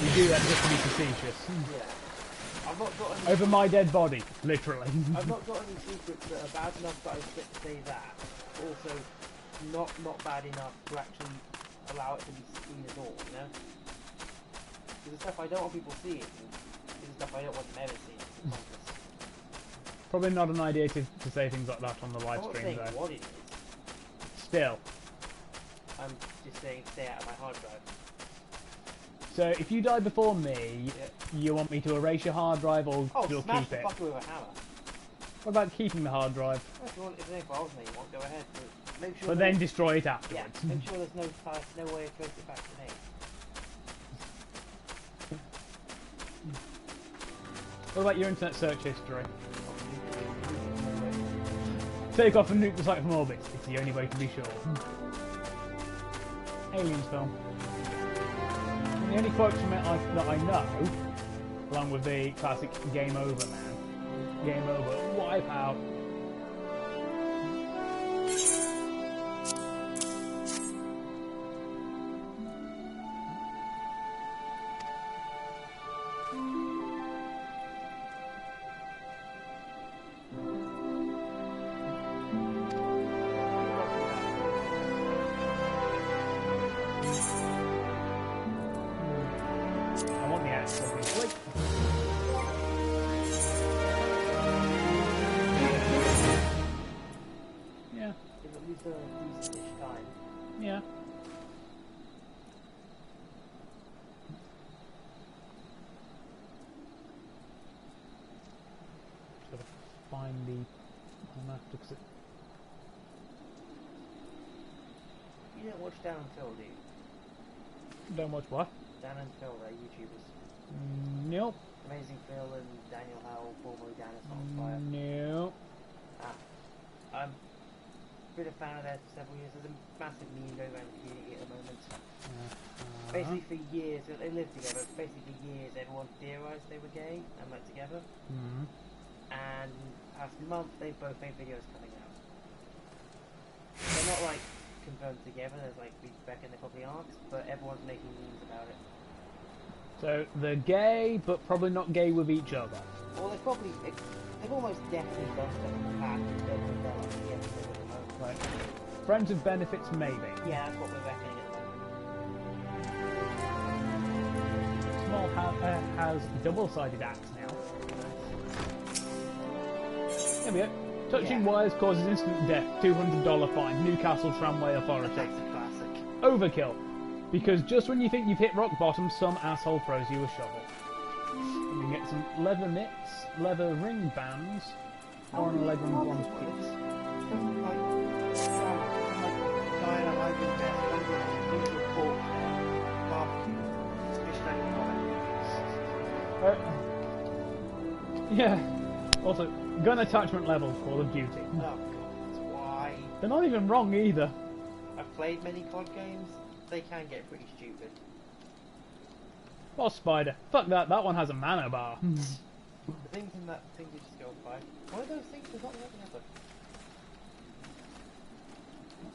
You do that just to be facetious. Yeah. I've not got any, Over my dead body, literally. I've not got any secrets that are bad enough that I should say that. Also, not bad enough to actually allow it to be seen at all, you know? Because the stuff I don't want people seeing is the stuff I don't want them ever seeing. It's pointless. Probably not an idea to say things like that on the live I'm not stream saying though. what it is. Still. I'm just saying stay out of my hard drive. So if you die before me, you want me to erase your hard drive or you'll smash keep the it? fucker with a hammer. What about keeping the hard drive? Well, if you want, if there's no files in there, you want, go ahead. But make sure. But then destroy it afterwards. Yeah, make sure there's no way to trace it back to me. What about your internet search history? Take off and nuke the site from orbit. It's the only way to be sure. Aliens film. And the only quotes from it that I know, along with the classic "Game over, man," "Game over," "Wipe out." I want the axe, obviously. Yeah, Use the dish time. yeah. Gotta find the map because it. You don't watch Dan and Phil, do you? Don't watch what? Dan and Phil, they're YouTubers. Nope. Amazing Phil and Daniel Howell, formerly Dan is on fire. No. I'm been a fan of theirs for several years. There's a massive meme going around the community at the moment. Basically for years, they lived together, basically for years everyone theorised they were gay and went together. And past month they've both made videos coming out. They're not like confirmed together, there's like we reckon they probably aren't, but everyone's making memes about it. So they're gay, but probably not gay with each other. Well, they've almost definitely done stuff in the past and they're like together at the moment. Right. Friends with benefits, maybe. Yeah, that's what we're reckoning at the moment. Small has double-sided axe now. There we go. Touching wires causes instant death. $200 fine. Newcastle Tramway Authority. That's a classic. Overkill. Because just when you think you've hit rock bottom, some asshole throws you a shovel. You can get some leather mitts, leather ring bands, or an 11 bronze piece. Yeah. Also, gun attachment level, Call of Duty. Oh god, why? They're not even wrong either. I've played many COD games, they can get pretty stupid. Boss Spider. Fuck that, that one has a mana bar. The things in that thing you just go by. One of those things does not have the other.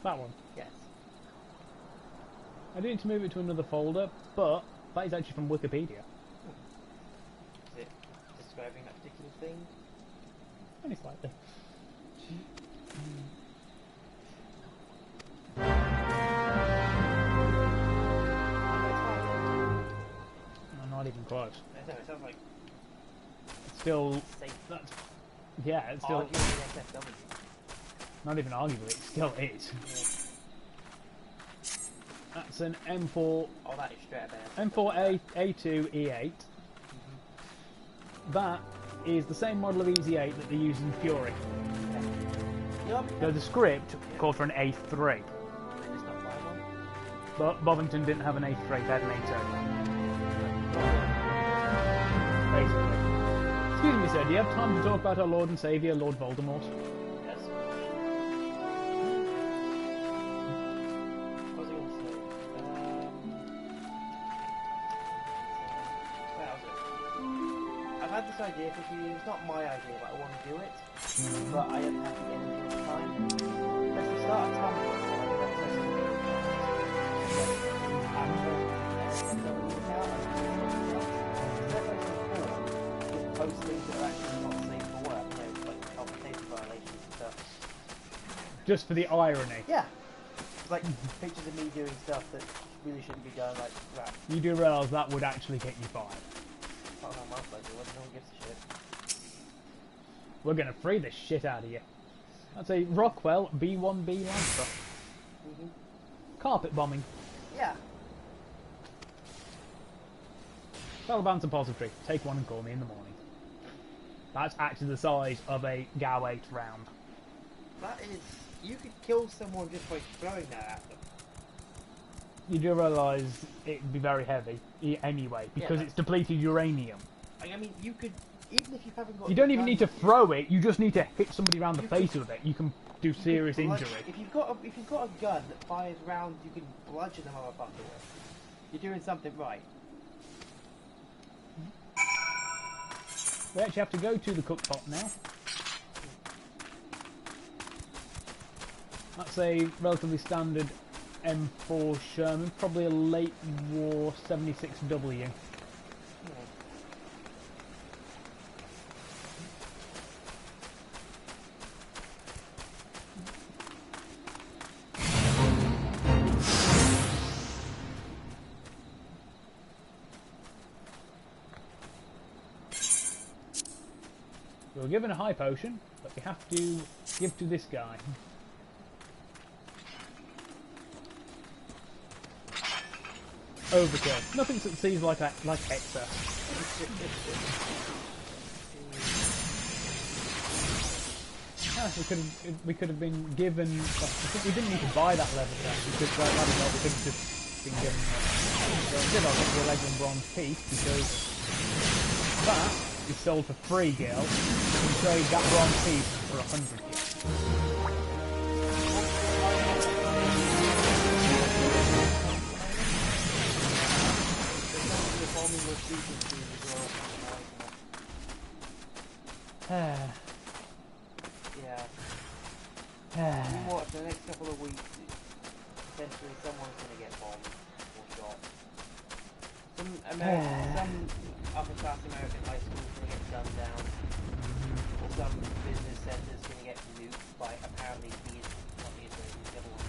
That one. Yes. I do need to move it to another folder, but that is actually from Wikipedia. Is it describing that particular thing? Only slightly. No, not even close. I don't know, it sounds like It's still... safe. That's, yeah, it's still... Arguably SFW. Not even arguably, it still is. Yeah. That's an M4. Oh, that is straight ahead. M4 A2 E8. That is the same model of EZ8 that they use in Fury. Yup. Though the script called for an A3. It's not my one. But Bovington didn't have an A3, they had an A2. Basically. Excuse me, sir, do you have time to talk about our Lord and Saviour, Lord Voldemort? Yes. What was I going to say? Where was it? I've had this idea for a few years. It's not my idea, but I want to do it. But I don't have the energy or time. Let's start a Tumblr. Post things that are actually not safe for work, you know, like health and safety violations and stuff. Just for the irony. Yeah. Like pictures of me doing stuff that really shouldn't be done, like rap. You do realise that would actually get you fired. Not how my place was, no one gives a shit. We're going to free the shit out of you. That's a Rockwell B1B Lancer. Carpet bombing. Yeah. Taliban suppository. Take one and call me in the morning. That's actually the size of a GAU 8 round. That is... You could kill someone just by throwing that at them. You do realise it'd be very heavy anyway, because it's depleted uranium. I mean, you could... Even if you haven't got... You don't even need to throw it, you just need to hit somebody around the face with it. You can do serious injury. If you've got a gun that fires rounds, you can bludgeon the motherfucker with. You're doing something right. We actually have to go to the cookpot now. That's a relatively standard M4 Sherman, probably a late war 76W. We were given a high potion, but we have to give to this guy. Overkill. Nothing succeeds like excess. We could have been given. I think we didn't need to buy that leather set because we could have just been given. Instead, I'll get the Legend Bronze piece because that is sold for 3 gil. You can trade that bronze piece for 100 gil. Yeah. You watch the next couple of weeks, potentially someone's going to get bombed or shot. Some upper class American high school's going to get gunned down, or some business centre's going to get nuked by apparently not the Israelis, the other one.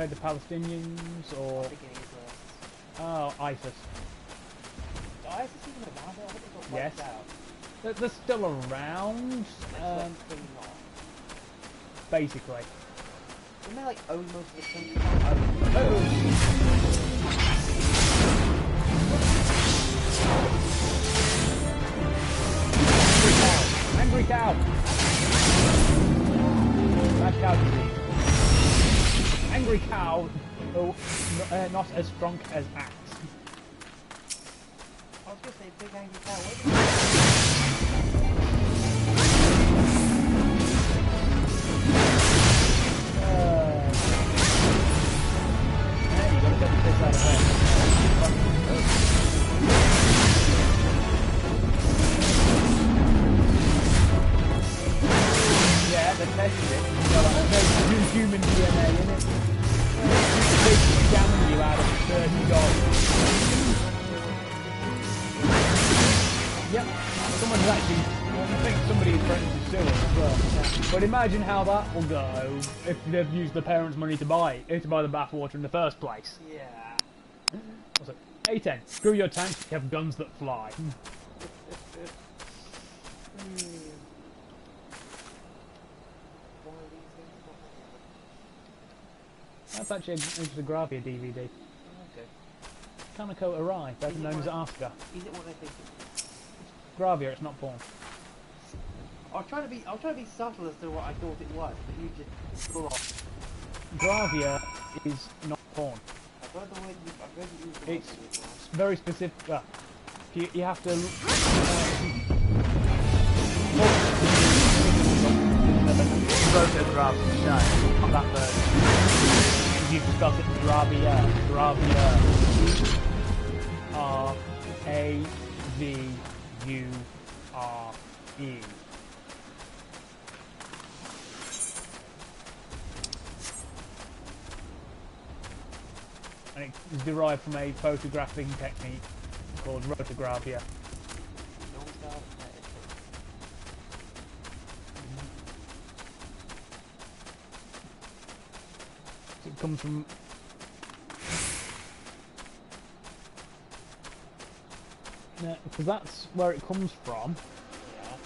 The Palestinians, or I think it is ISIS. ISIS even around there? I think they got wiped out. They're still around. Basically. Didn't they like own most of the country? Angry cow! Bad cow disease. Angry cow, though not as strong as axe. I was going to say big angry cow. You gotta get the piss out of there. Yeah, they tested it. There's human DNA in it. They scammed you out of $30. Yep, someone's actually... I think somebody is threatening to sue us as well. But imagine how that will go if they've used the parents' money to buy the bathwater in the first place. Yeah. Also, A10, screw your tanks, you have guns that fly. That's actually a Gravia DVD. Okay. Kanako Arai, better known as Asuka. Is it what I think it is? Gravia, it's not porn. I'll try to be subtle as to what I thought it was, but you just pull off. Gravia is not porn. I've heard the word. I've heard you use the It's word before. very specific. You have to. Rotograph show on that version. You've got it Gravia. Ravure. And it is derived from a photographing technique called rotogravia. It comes from because that's where it comes from. Yeah.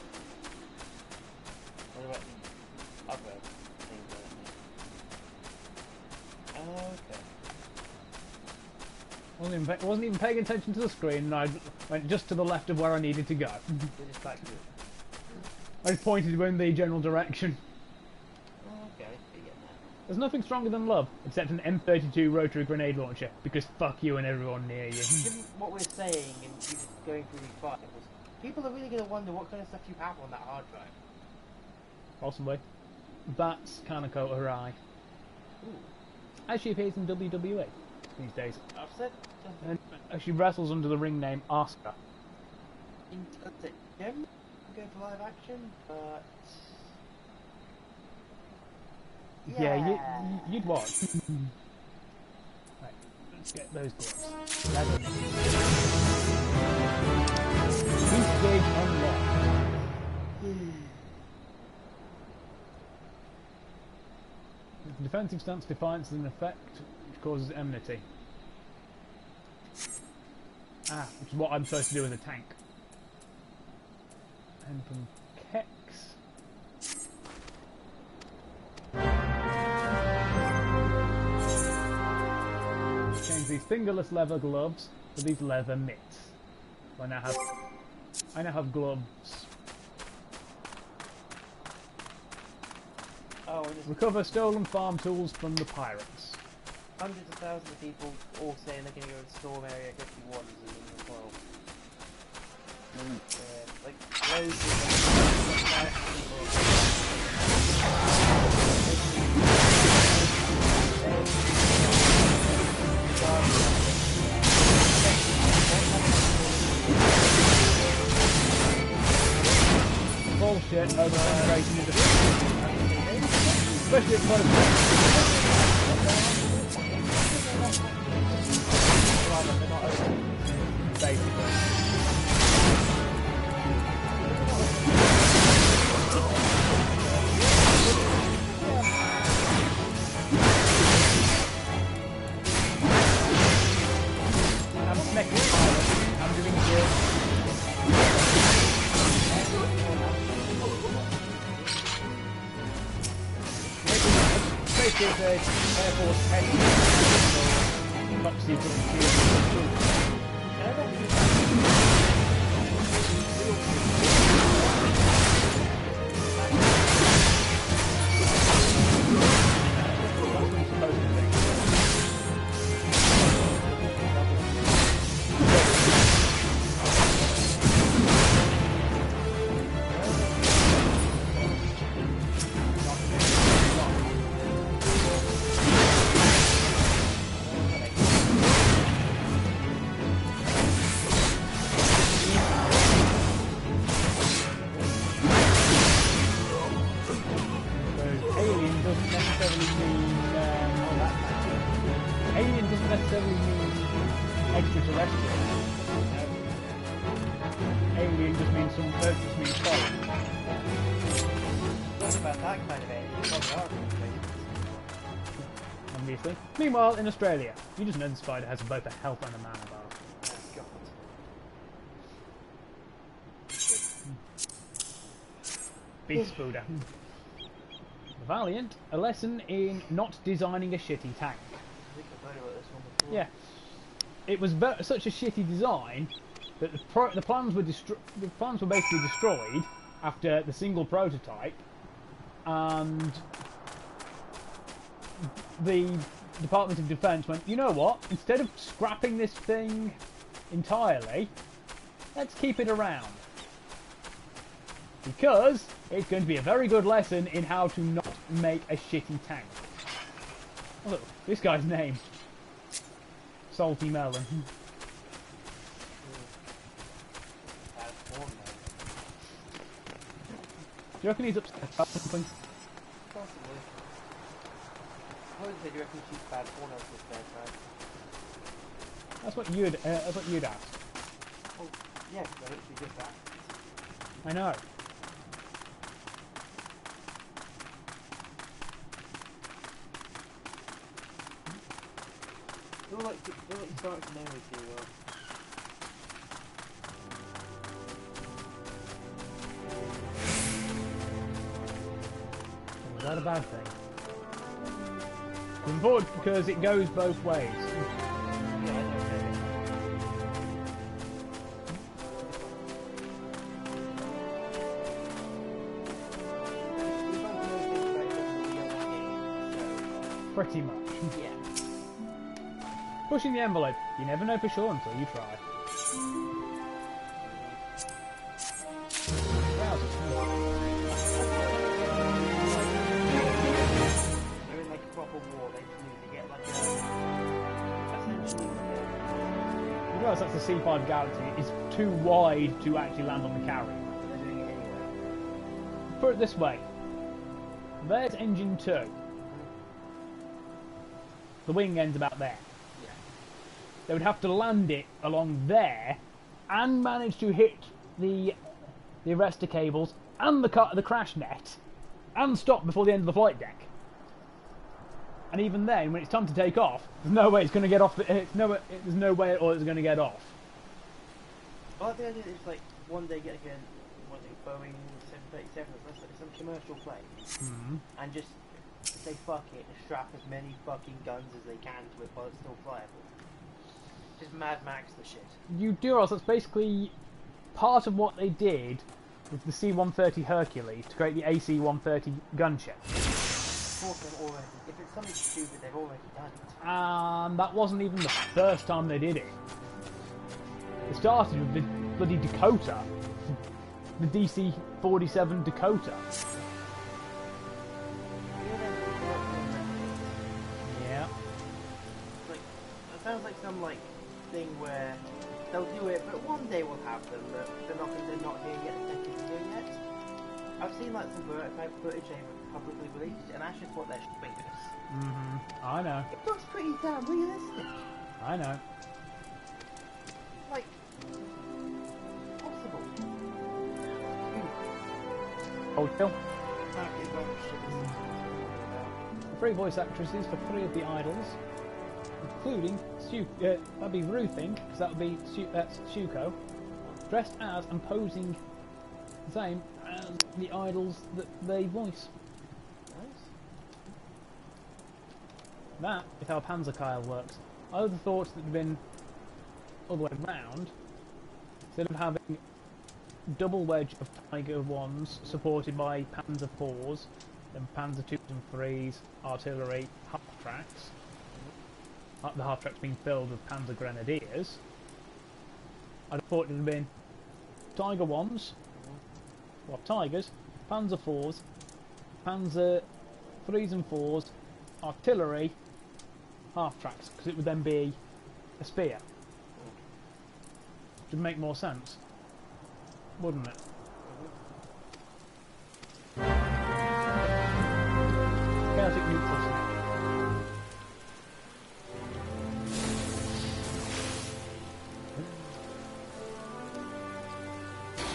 What about the other things? Okay. Wasn't even paying attention to the screen, and I went just to the left of where I needed to go. We're just back to it. I just pointed in the general direction. Okay, I get that. There's nothing stronger than love, except an M32 rotary grenade launcher, because fuck you and everyone near you. Given what we're saying and you just going through these files, people are really going to wonder what kind of stuff you have on that hard drive. Possibly. That's Kanako Arai. Ooh. Actually appears in WWE these days. Upset? And she wrestles under the ring name Asuka. Never go to live action, but... Yeah, you'd watch. Right, let's get those gloves. 11 Beast gauge unlocked. Defensive stance defiance is an effect which causes enmity. Which is what I'm supposed to do as a tank. And from Kex. Change these fingerless leather gloves to these leather mitts. I now have gloves. Oh, and there's Recover stolen farm tools from the pirates. hundreds of thousands of people all saying they're going to go to Storm Area 51 as well. Like, loads Bullshit over penetration into especially at close basically. I'm smacking pilot. I'm doing good. Basically, it's an Air Force head. Top secret security. Alien doesn't necessarily mean extraterrestrial. Alien just means just means foreign. What about that kind of alien? Obviously. Meanwhile, in Australia, you just know the spider has both a health and a mana bar. Oh, God. Beast Buddha. Valiant, a lesson in not designing a shitty tank. I think I've heard about this one before. Yeah, it was such a shitty design that the plans were basically destroyed after the single prototype, and the Department of Defense went, you know what? Instead of scrapping this thing entirely, let's keep it around. Because it's going to be a very good lesson in how to not make a shitty tank. Oh, look, this guy's name. Salty Melon. Bad form, though. Do you reckon he's upset about something? Possibly. I would say, do you reckon she's bad porn out this spare time? That's what you'd ask. Oh, yeah, because I literally did that. I know. Feel like you're starting to know me too well. Was that a bad thing? It's important because it goes both ways. Yeah, I know. We both know things about the other game, Pretty much. so yeah. Pushing the envelope. You never know for sure until you try. They're in like a proper war, they just need to get like essentially You realise that's the C5 Galaxy. It's too wide to actually land on the carrier. they're doing it anyway. Put it this way. There's engine 2. The wing ends about there. Yeah. They would have to land it along there and manage to hit the arrestor cables and the crash net and stop before the end of the flight deck. And even then, when it's time to take off, there's no way it's going to get off. There's no way or it's going to get off. I like the idea that it's like one day get like a Boeing 737 or some commercial plane and just say fuck it and strap as many fucking guns as they can to it while it's still flyable. Just Mad Max the shit. You do realize that's basically part of what they did with the C-130 Hercules to create the AC-130 gunship. Of course they've already, if it's something stupid, they've already done it. And that wasn't even the first time they did it. It started with the bloody Dakota. The DC-47 Dakota. Yeah. Like, it sounds like some like thing where they'll do it, but one day we'll have them, but they're not here yet, they're doing yet. I've seen like some prototype footage they publicly released, and that's just what they're showing us. I know. It looks pretty damn realistic. I know. Like, possible. Hold still. Apparently, well, shit is Three voice actresses for 3 of the idols, including that'd be Ruthing, because that's Shuko, dressed as and posing the same as the idols that they voice. nice. That is how Panzerkeil works. I would have thought that it had been all the way round. Instead of having double wedge of Tiger 1s supported by Panzer 4s, then Panzer 2s and 3s, artillery, half-tracks. The half-tracks being filled with Panzer Grenadiers. I'd have thought it would have been Tiger 1s, well, Tigers, Panzer 4s, Panzer 3s and 4s, artillery, half-tracks, because it would then be a spear. Which would make more sense, wouldn't it? Chaotic neutral snap.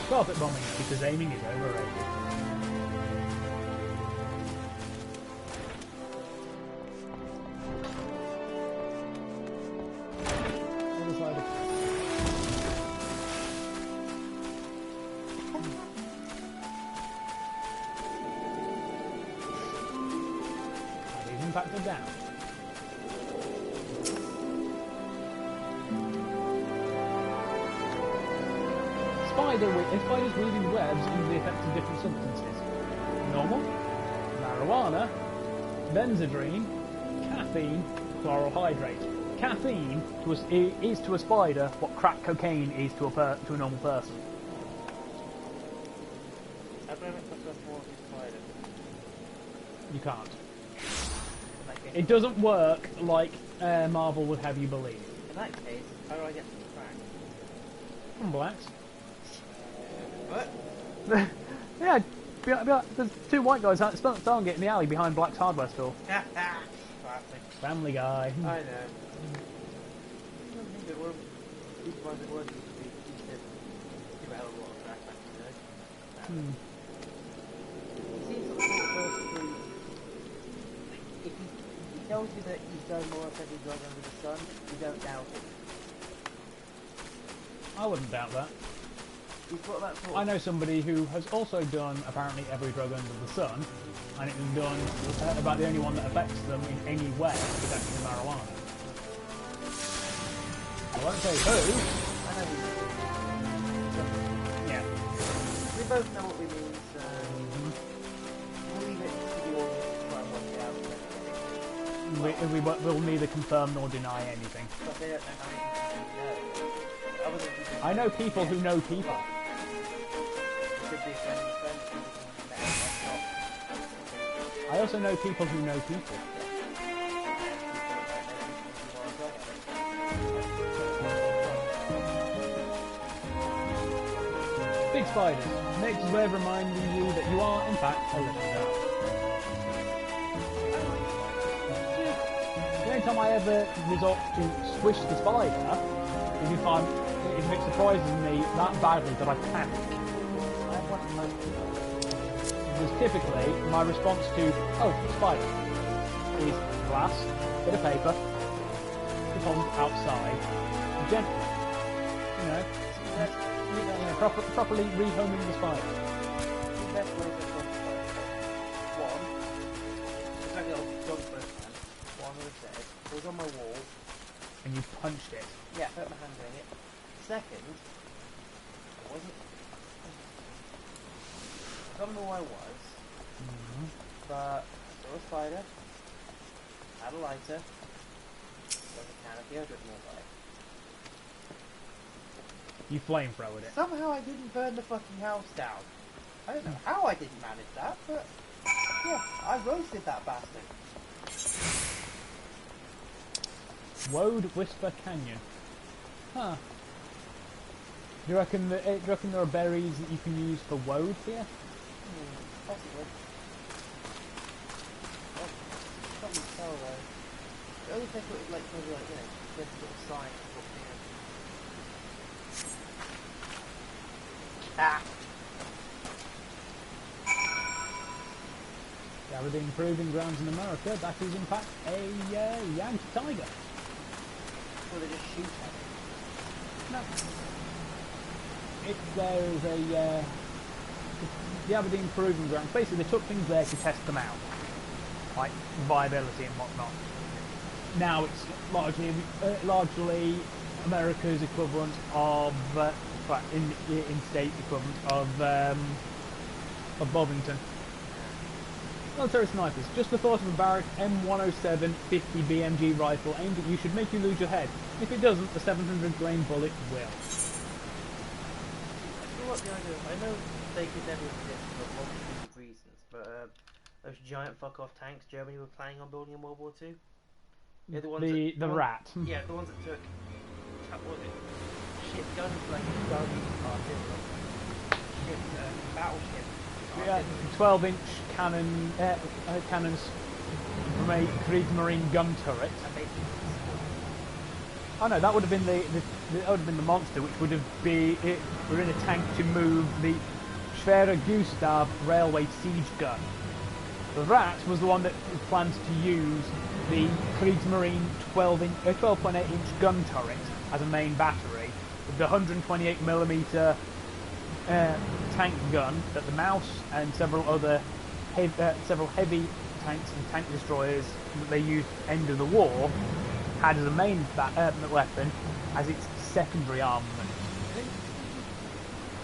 Carpet bombing, because aiming is overrated. Other side of impact or down. Spiders weaving webs under the effects of different substances. Normal, marijuana, benzodrine, caffeine, chloral hydrate. Caffeine is to a spider what crack cocaine is to a normal person. How can I make myself more of a spider? You can't. In that case, It doesn't work like Marvel would have you believe. in that case, how do I get some crack? From blacks. What? Yeah, there's two white guys starting it in the alley behind Black's hardware store. Classic. Family Guy. I know. I don't think it would. These ones that work used to be used to do a hell of a lot of crack back in the day. He seems like the sort of person who, like, if he tells you that he's done more of every drug under the sun, you don't doubt him. I wouldn't doubt that. He's got that sort of... I know somebody who has also done apparently every drug under the sun, and it was done about the only one that affects them in any way is actually marijuana. I won't say who. I know Yeah. we both know what we mean, so we'll leave it to the audience to try and work it out. We'll neither confirm nor deny anything. But they don't know how you know. Other than people I know people who know people. could be friends of friends, people who I also know people who know people. Big spiders. Nature's way of reminding you that you are, in fact, a little girl. The only time I ever resort to squish the spider is if it surprises me that badly that I panic. Because typically, my response to, oh, spider, is glass, bit of paper, the pond outside, gently, properly rehoming the spider. The best way to stop spider. One, it's like a little dog first man. One would have said, it was on my wall. And you punched it. Yeah, put my hand in it. Second, it wasn't. I don't know who I was, but I saw a spider, had a lighter, there was a can of deodorant nearby. You flamethrowed it. Somehow I didn't burn the fucking house down. I don't know how I didn't manage that, but yeah, I roasted that bastard. Woad Whisper Canyon. Huh. Do you reckon there are berries that you can use for woad here? Possibly. Oh, can't really tell though. The only thing was like maybe like, this little sign to put here. Ah! The Aberdeen Proving Grounds in America, that is in fact a Yankee tiger. Or they just shoot at it. No. There's a the Aberdeen Proving Grounds. Basically, they took things there to test them out, like viability and whatnot. Now it's largely America's equivalent of, in state equivalent of Bovington. Military snipers. Just the thought of a Barrack M107 50 BMG rifle aimed at you should make you lose your head. If it doesn't, the 700 grain bullet will. What the idea? I know they could never exist for multitude of reasons, but those giant fuck-off tanks Germany were planning on building in World War II. Yeah, the ones The rat. Yeah, the ones that took. What was it? Ship guns, like guns, artillery, ship, battleship. Yeah, 12-inch cannons from a Kriegsmarine gun turret. And basically, Oh no, that would have been the monster, which would have were in a tank to move the Schwere Gustav railway siege gun. The rat was the one that planned to use the Kriegsmarine 12.8-inch gun turret as a main battery, with the 128mm tank gun that the Mouse and several heavy tanks and tank destroyers that they used end of the war had as a main weapon as its secondary armament.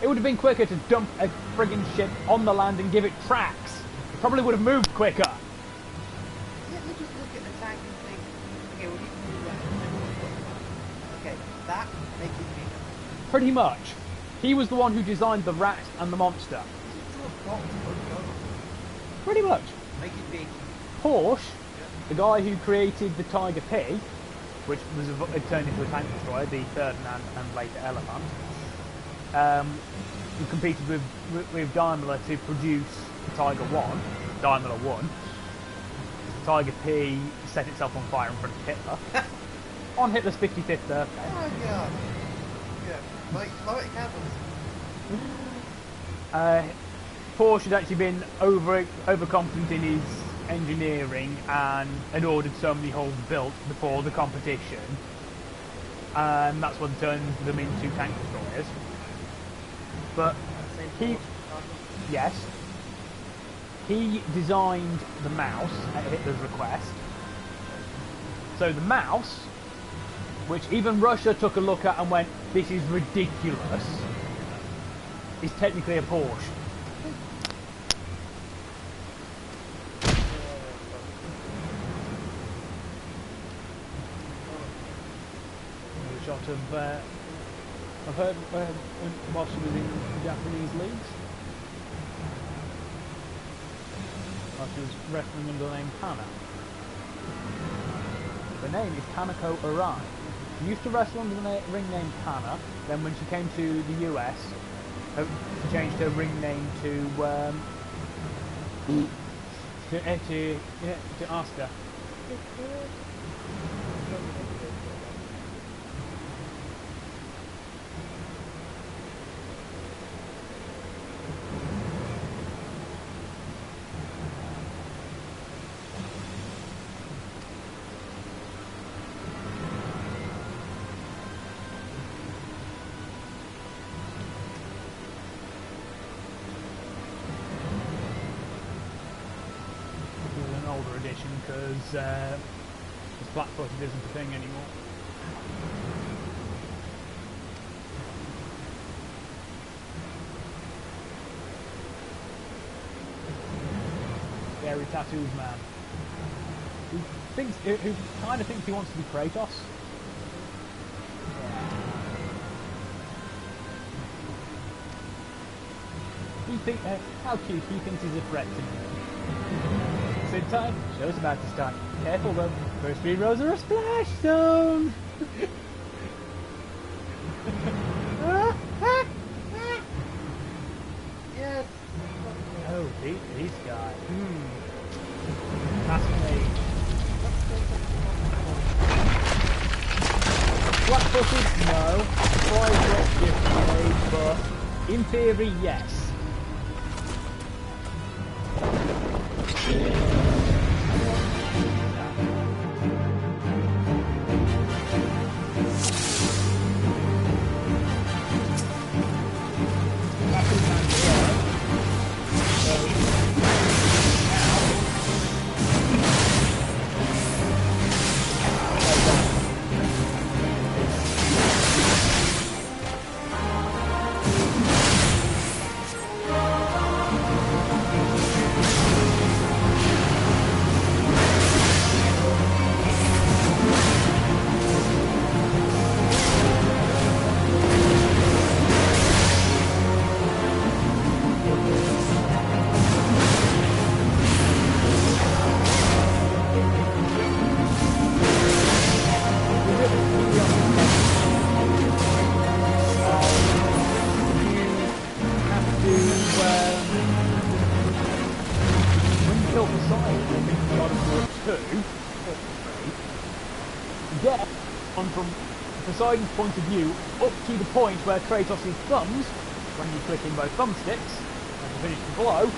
It would have been quicker to dump a friggin' ship on the land and give it tracks. It probably would have moved quicker. Yeah, we just look at the tank and think, okay, well, you can do that. Okay, that, make it bigger. Pretty much. He was the one who designed the rat and the monster. Pretty much. Make it big. Porsche, the guy who created the Tiger P, which was turned into a tank destroyer, the Ferdinand and later Elephant, who competed with Daimler to produce the Tiger 1, Daimler 1. Tiger P set itself on fire in front of Hitler on Hitler's 55th birthday. Oh god. Yeah, like candles. Porsche had actually been overconfident in his engineering and had ordered so many hulls built before the competition, and that's what turned them into tank destroyers. But he designed the mouse at Hitler's request. So the mouse, which even Russia took a look at and went, "This is ridiculous," is technically a Porsche. Shot of I've heard while she was in the Japanese leagues, while she was wrestling under the name Kana. The name is Kanako Arai. She used to wrestle under the ring name Kana. Then when she came to the US, she changed her ring name to Asuka. Because this flat-footed isn't a thing anymore. Scary tattoos man. Who kind of thinks he wants to be Kratos. How cute he thinks he's a threat to me. Sit time, show's about to start. Careful though, first 3 rows are a splash zone! Yes! Oh, these guys. Fascinating. Flat-footed? No. Try drop but in theory, yes. Get on from Poseidon's point of view up to the point where Kratos' thumbs, when you click in both thumbsticks, and you finish the blow,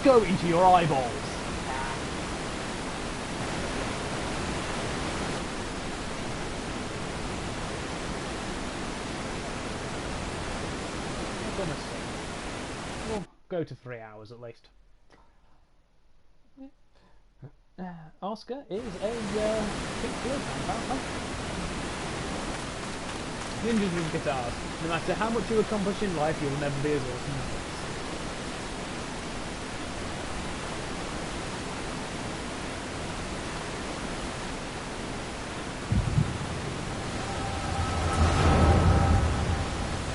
go into your eyeballs. We're gonna see. We'll go to 3 hours at least. Oscar is a pink field apparently. Ninjas with guitars. No matter how much you accomplish in life, you'll never be as awesome as this.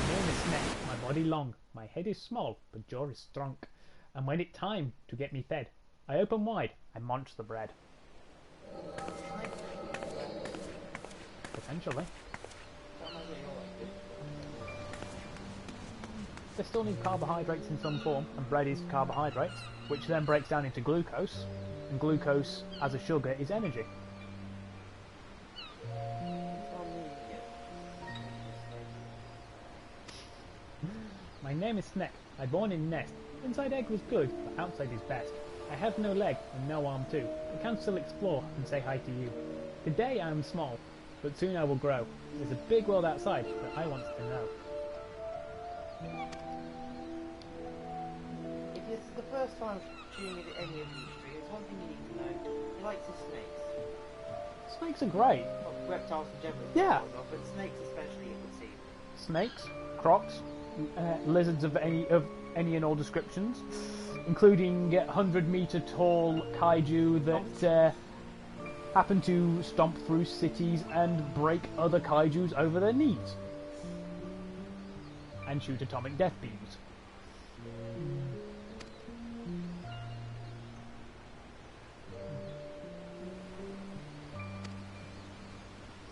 My name is Snake, my body long, my head is small, but jaw is strong. And when it's time to get me fed, I open wide, I munch the bread. Potentially. They still need carbohydrates in some form, and bread is carbohydrates, which then breaks down into glucose, and glucose as a sugar is energy. My name is Snake. I born in nest. Inside egg was good, but outside is best. I have no leg and no arm too. I can still explore and say hi to you. Today I am small, but soon I will grow. There's a big world outside that I want to know. If this is the first time tuning into any of these three, there's one thing you need to know. He likes his snakes. Snakes are great. Well, reptiles in general, Yeah. but snakes especially, it would seem. Snakes, crocs, lizards of any and all descriptions, including 100-meter tall kaiju that happen to stomp through cities and break other kaijus over their knees and shoot atomic death beams.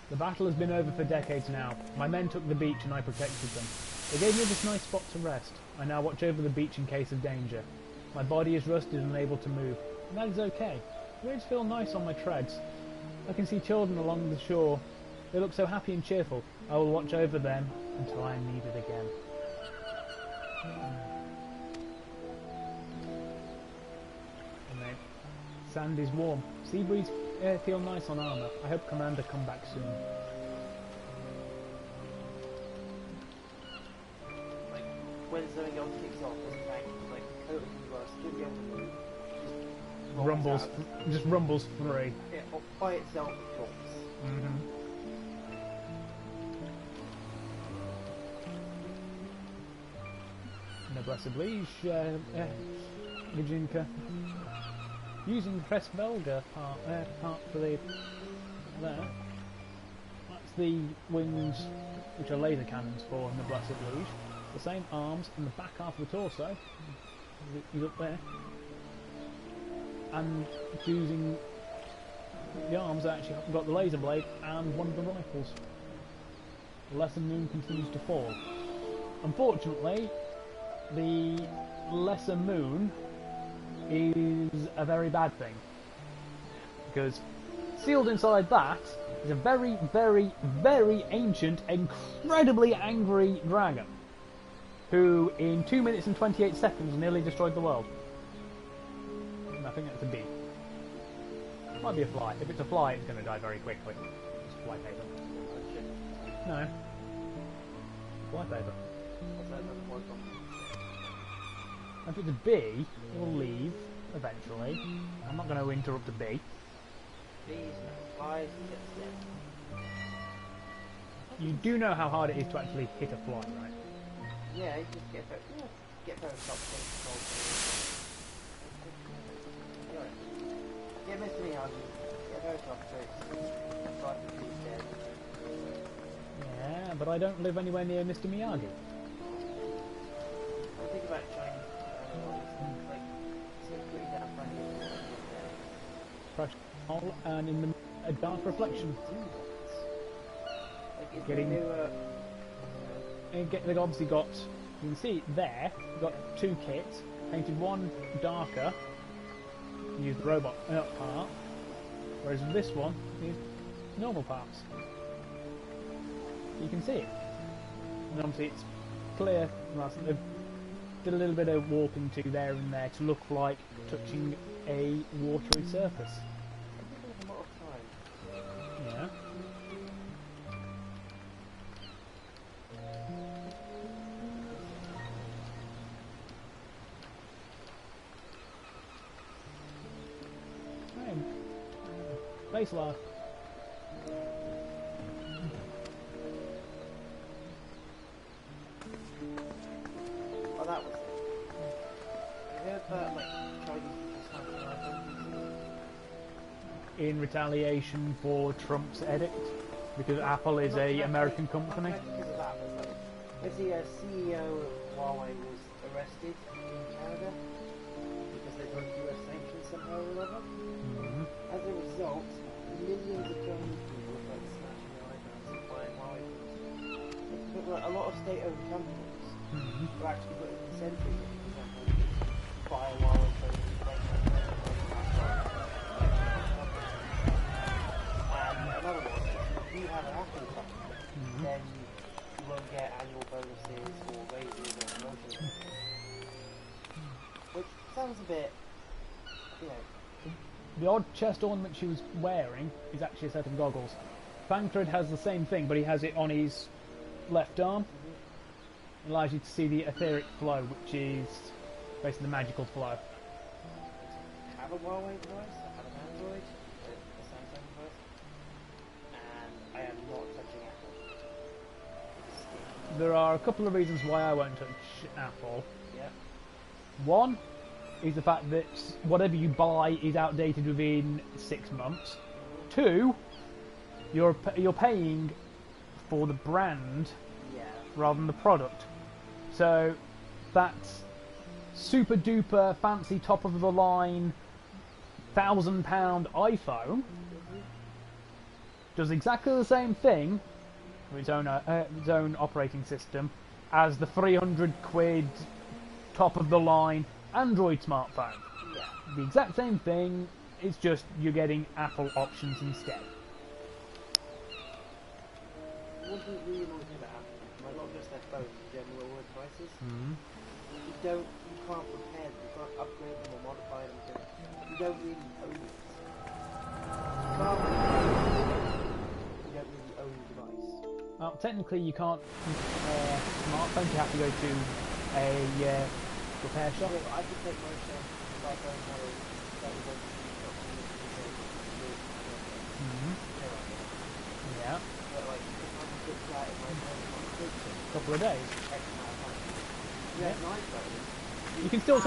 The battle has been over for decades now. My men took the beach and I protected them. They gave me this nice spot to rest. I now watch over the beach in case of danger. My body is rusted and unable to move, and that is okay. The waves feel nice on my treads. I can see children along the shore. They look so happy and cheerful. I will watch over them until I am needed again. And then, sand is warm. Sea breeze feel nice on armour. I hope Commander come back soon. Like, when something else kicks off, it's like totally worse. You'll be able to move. Just rumbles free. Yeah, by itself, it drops. Noblesse oblige, Gajinka. Using the Crest Velga part for the... there. That's the wings, which are laser cannons for Noblesse oblige. The same arms and the back half of the torso. He's up there. And using the arms, I actually got the laser blade and one of the rifles. The lesser moon continues to fall. Unfortunately, the lesser moon is a very bad thing, because sealed inside that is a very, very, very ancient, incredibly angry dragon who in 2 minutes and 28 seconds nearly destroyed the world. And I think that's a bee. Might be a fly. If it's a fly, it's going to die very quickly. It's fly paper. No. Fly paper. If it's a bee, it will leave eventually. I'm not going to interrupt a bee. Bees, flies, You do know how hard it is to actually hit a fly, right? yeah, you just get very toxic. Get Mr. Miyagi, get very toxic. Like he's dead. Yeah, but I don't live anywhere near Mr. Miyagi. I think about China. Like, it's pretty damn funny. Fresh hole and in the a dark reflection. Like, it's Getting- new, They've obviously got, you can see it there, you've got two kits, painted one darker, use the robot part, whereas this one is normal parts. You can see it. And obviously it's clear, they did a little bit of warping to there and there to look like touching a watery surface. I think there's a lot of time. Yeah. Space Lord. Oh, that was it. You heard that, like, Chinese people smashing iPhones? In retaliation for Trump's edict, because Apple is a American company. Not because of that, but like, there's the CEO of Huawei was arrested in Canada because they broke US sanctions somehow or other. Mhm. As a result, millions of Chinese people started smashing their iPhones and buying Huawei phones. But like, a lot of state-owned companies Mhm. are actually putting incentives in, for example, you can buy a Huawei phone and break that phone and another one, if you have an Apple phone, then you won't get annual bonuses or raises or promotions. Which sounds a bit, you know, The odd chest ornament she was wearing is actually a set of goggles. Thancred has the same thing, but he has it on his left arm. It allows you to see the etheric flow, which is basically the magical flow. I have a Huawei device, I have an Android, a Samsung device, and I am not touching Apple. There are a couple of reasons why I won't touch Apple. Yeah. One is the fact that whatever you buy is outdated within 6 months. Two, you're paying for the brand Yeah. rather than the product. So that super duper fancy top of the line £1,000 iPhone does exactly the same thing with its own operating system as the 300 quid top of the line Android smartphone. Yeah. The exact same thing, it's just you're getting Apple options instead. One thing that really annoys me about Apple, like not just their phones, in general, all their devices, Mm-hmm. you can't repair them, you can't upgrade them or modify them, you don't really own it. You can't you don't really own the device. Well, technically you can't repair smartphones, you have to go to a repair shop. So I could take my smartphone model that was on the shop and look at Mm-hmm. Yeah, but like, if I can fix that in my phone, I can fix it. a couple of days. X amount of time. You have an iPhone. You can still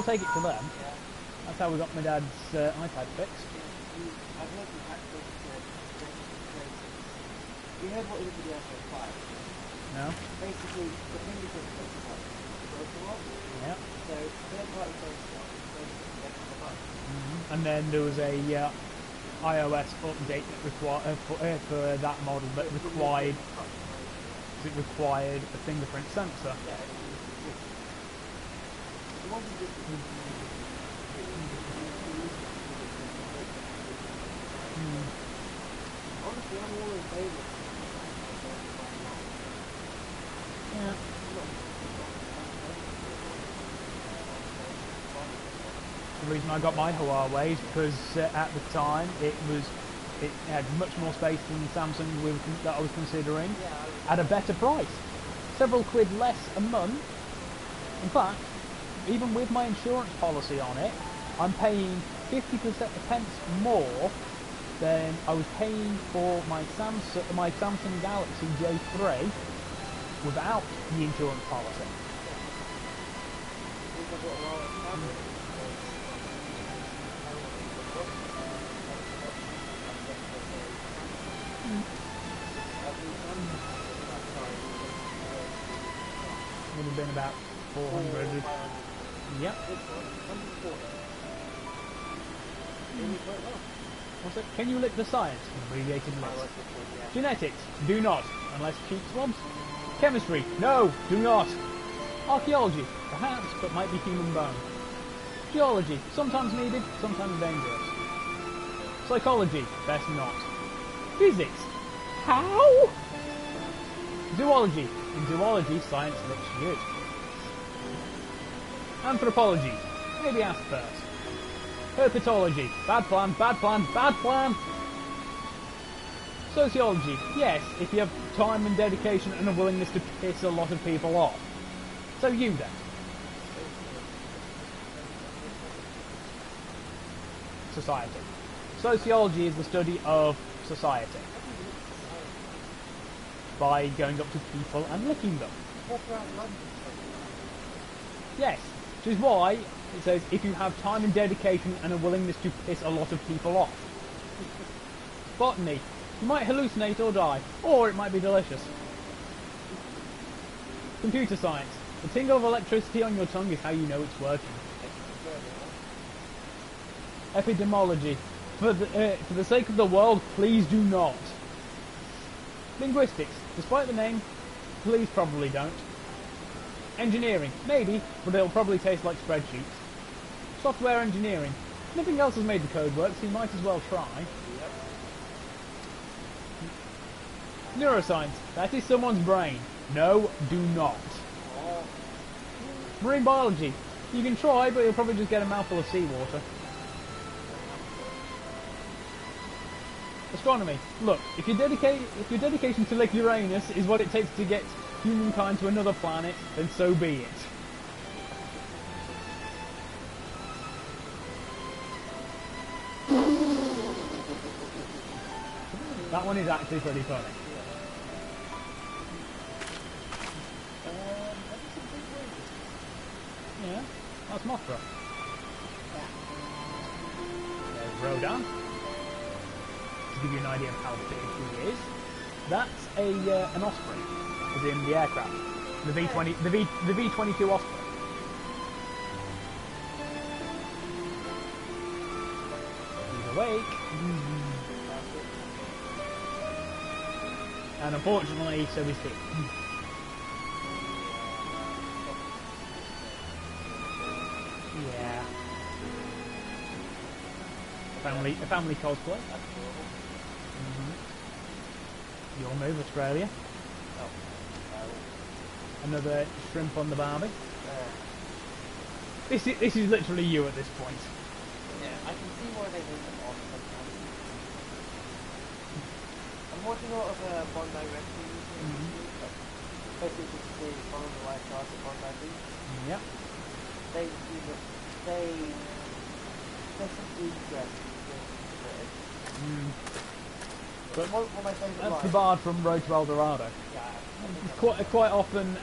take it to them. Yeah. That's how we got my dad's iPad fixed. I've heard you had to you heard what everybody else was like. No? Basically, the fingerprint protocol broke a lot. Yeah. So, third-party phone swap is basically extra device. Mm-hmm. And then there was a iOS update that for that model that required a fingerprint sensor. Yeah, it wasn't just honestly, I'm all in favour of Yeah. The reason I got my Huawei is because at the time it had much more space than the Samsung that I was considering, at a better price, several quid less a month. In fact, even with my insurance policy on it, I'm paying 50% more than I was paying for my Samsung Galaxy J3 without the insurance policy. Would have been about 400. Yep. What's it? Can you lick the science? Abbreviated list. Genetics, do not, unless cheek swabs. Chemistry, no, do not. Archaeology, perhaps, but might be human bone. Geology, sometimes needed, sometimes dangerous. Psychology, best not. Physics, how? Zoology, in zoology, science licks you. Anthropology, maybe ask first. Herpetology, bad plan, bad plan, bad plan. Sociology, yes, if you have time and dedication and a willingness to piss a lot of people off. So you then. Society. Sociology is the study of society. By going up to people and licking them. Walk around London. Yes, which is why it says if you have time and dedication and a willingness to piss a lot of people off. Botany. You might hallucinate or die, or it might be delicious. Computer science. The tingle of electricity on your tongue is how you know it's working. Epidemiology. For the sake of the world, please do not. Linguistics. Despite the name, please probably don't. Engineering. Maybe, but it'll probably taste like spreadsheets. Software engineering. Nothing else has made the code work, so you might as well try. Neuroscience. That is someone's brain. No, do not. Marine biology. You can try, but you'll probably just get a mouthful of seawater. Astronomy. Look, if your dedication to Lake Uranus is what it takes to get humankind to another planet, then so be it. That one is actually pretty funny. Yeah, that's Mothra. There's Rodan. To give you an idea of how big he is, that's an Osprey, as in the aircraft, the V20, the V22 Osprey. He's awake, and unfortunately, so is he. Yeah. A family cosplay. You'll move, Australia. Another shrimp on the barbie. This is literally you at this point. Yeah, I can see why they leave them on sometimes. I'm watching a lot of Bondi Rescue, especially just to see following the lifeguards at Bondi Beach. Yep. There's some interesting things. But one of my favourite that's lines. the bard from Road to El Dorado. Yeah. Quite often,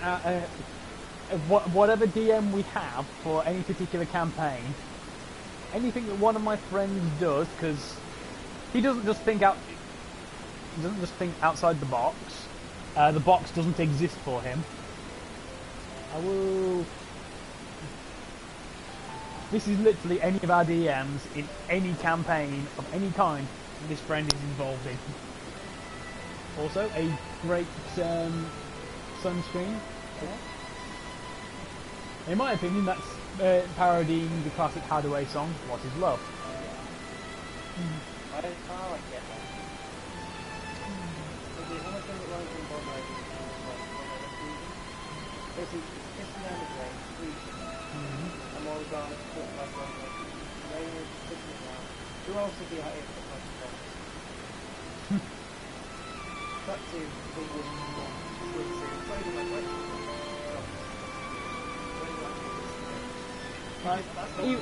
whatever DM we have for any particular campaign, anything that one of my friends does, because he doesn't just think outside the box. The box doesn't exist for him. This is literally any of our DMs in any campaign of any kind that this friend is involved in. Also, a great sunscreen. In my opinion, that's parodying the classic Hadaway song, What Is Love? I like it. One of my favourite lines in Bondi is basically kissing down the drain, freezing, and while the guys talk like Bondi, rain is kissing down. Who else would be out here for the consequences? Cut to England, trading like wet.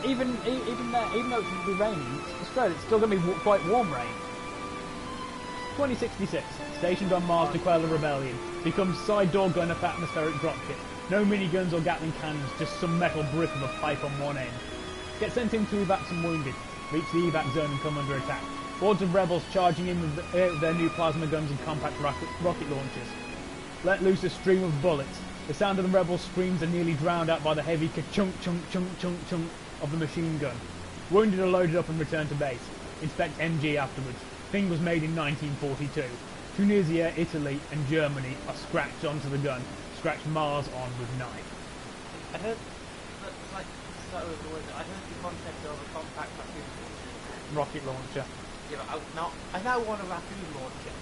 Even though it's going to be raining, Australia, it's still going to be quite warm rain. 2066, stationed on Mars to quell a rebellion. Becomes side door gunner for atmospheric dropship. No miniguns or Gatling cannons, just some metal brick of a pipe on one end. Get sent in to evac some wounded. Reach the evac zone and come under attack. Hordes of rebels charging in with their new plasma guns and compact rocket launchers. Let loose a stream of bullets. The sound of the rebels' screams are nearly drowned out by the heavy ka-chunk, chunk, chunk, chunk, chunk of the machine gun. Wounded are loaded up and returned to base. Inspect MG afterwards. Thing was made in 1942. Tunisia, Italy, and Germany are scratched onto the gun. Scratch Mars on with knife. I heard, like, start with the word, I heard the concept of a compact raccoon Rocket launcher. Yeah, but I now want a raccoon launcher.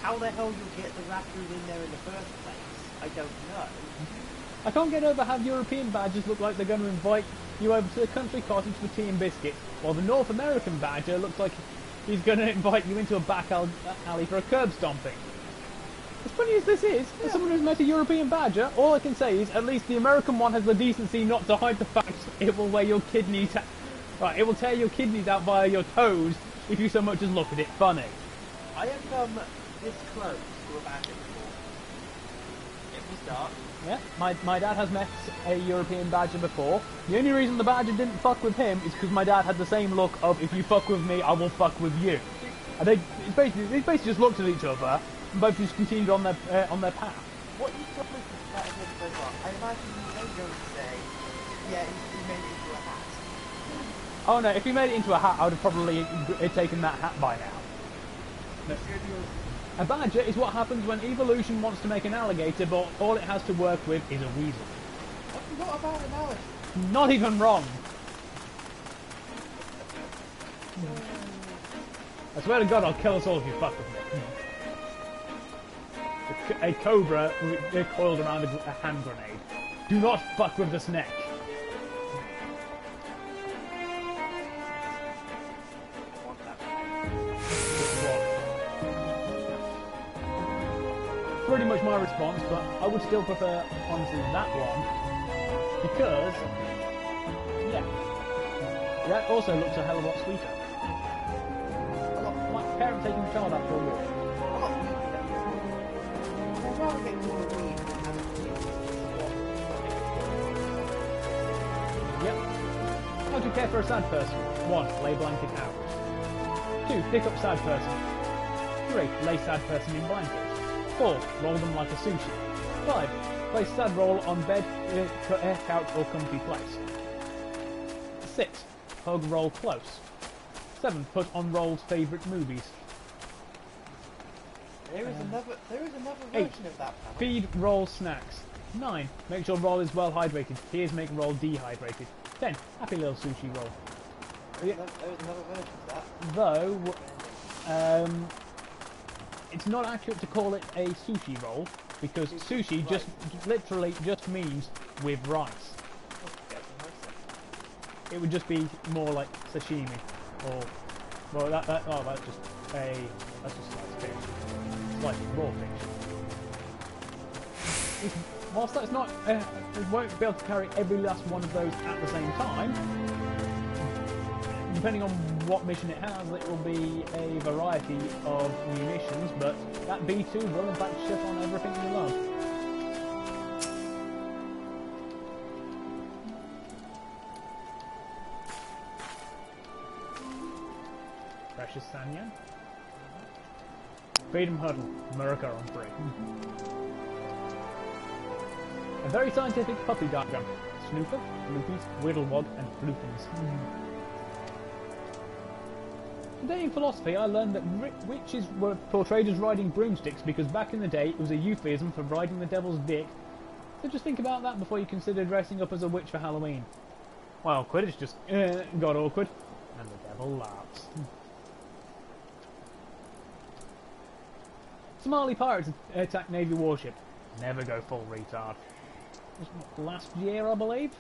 How the hell you get the raccoon in there in the first place? I don't know. I can't get over how European badgers look like they're going to invite you over to the country cottage for tea and biscuits, while the North American badger looks like he's going to invite you into a back alley for a curb stomping. As funny as this is, as someone who's met a European badger, all I can say is at least the American one has the decency not to hide the fact it will wear your kidneys Right, it will tear your kidneys out via your toes if you so much as look at it funny. I have come this close to a badger before. If we start. Yeah, my dad has met a European badger before. The only reason the badger didn't fuck with him is because my dad had the same look of, if you fuck with me, I will fuck with you. And they basically just looked at each other and both just continued on their path. What you told me about him so far, I imagine you ain't going to say, yeah, he made it into a hat. Oh no, if he made it into a hat, I would have probably taken that hat by now. No. A badger is what happens when evolution wants to make an alligator, but all it has to work with is a weasel. What about an alligator? Not even wrong. I swear to God, I'll kill us all if you fuck with me. A cobra coiled around a hand grenade. Do not fuck with the snake. Pretty much my response, but I would still prefer, honestly, that one, because, yeah, that also looks a hell of a lot sweeter. Like a parent taking a child out for a walk. I'd rather get more weed than have Yep. How do you care for a sad person? 1. Lay blanket out. 2. Pick up sad person. 3. Lay sad person in blanket. 4. Roll them like a sushi. 5. Place sad roll on bed, couch or comfy place. 6. Hug roll close. 7. Put on roll's favourite movies. There is another 8. version of that panel. Feed roll snacks. 9. Make sure roll is well hydrated. Here's make roll dehydrated. 10. Happy little sushi roll. There was another version of that. Though, it's not accurate to call it a sushi roll, because sushi just literally just means with rice. It would just be more like sashimi, or well, that's just sliced fish, sliced raw fish. Whilst that's not, it won't be able to carry every last one of those at the same time. Depending on what mission it has, it will be a variety of munitions, but that B2 will in fact shit on everything you love. Precious NYAN. Freedom Huddle, America on free. A very scientific puppy diagram. Snooper, Loopies, Whittlewog, and Floopins. Today in philosophy I learned that witches were portrayed as riding broomsticks because back in the day it was a euphemism for riding the devil's dick. So just think about that before you consider dressing up as a witch for Halloween. Well, Quidditch just got awkward, and the devil laughs. Somali pirates attack Navy warship. Never go full retard. This was last year, I believe?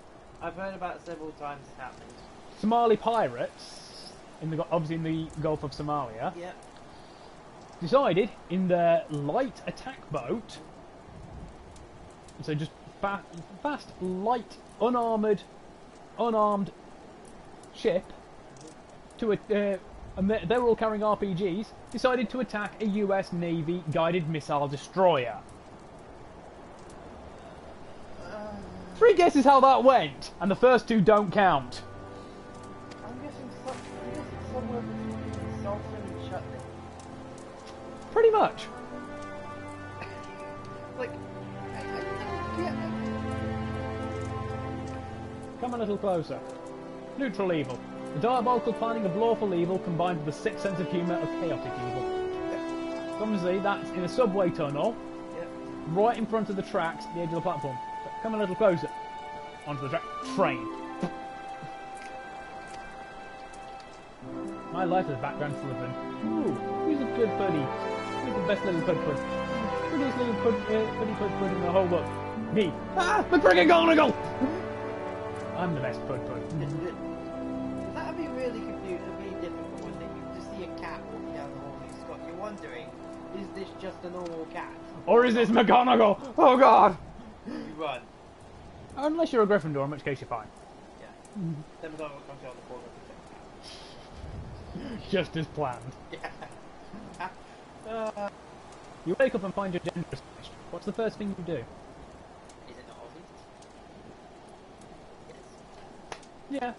I've heard about it several times it's happening. Somali pirates, obviously in the Gulf of Somalia, Yep. decided in their light attack boat, so just fast, light, unarmed ship, to and they were all carrying RPGs, decided to attack a US Navy guided missile destroyer. 3 guesses how that went, and the first 2 don't count. I'm guessing somewhere between sulfur and chutney. Pretty much. Like, I don't get it. Come a little closer. Neutral evil. The diabolical planning of lawful evil combined with the sick sense of humour of chaotic evil. So obviously that's in a subway tunnel, right in front of the tracks at the edge of the platform. So come a little closer. Onto the track. Train. My life is background full of them. Ooh, who's a good buddy? Who's the best little pud? Prettiest little pud in the whole world. Me. Ah! McFrickin' I'm the best pud. That'd be really confusing, really difficult, wouldn't it? You just see a cat walking down the hall and you're wondering, is this just a normal cat? Or is this McGonagall? Oh god! You run. Unless you're a Gryffindor, in which case you're fine. Yeah. Then McGonagall comes out the corner and Just as planned. Yeah. You wake up and find your gender switched. What's the first thing you do? Is it not obvious? Yes. Yeah.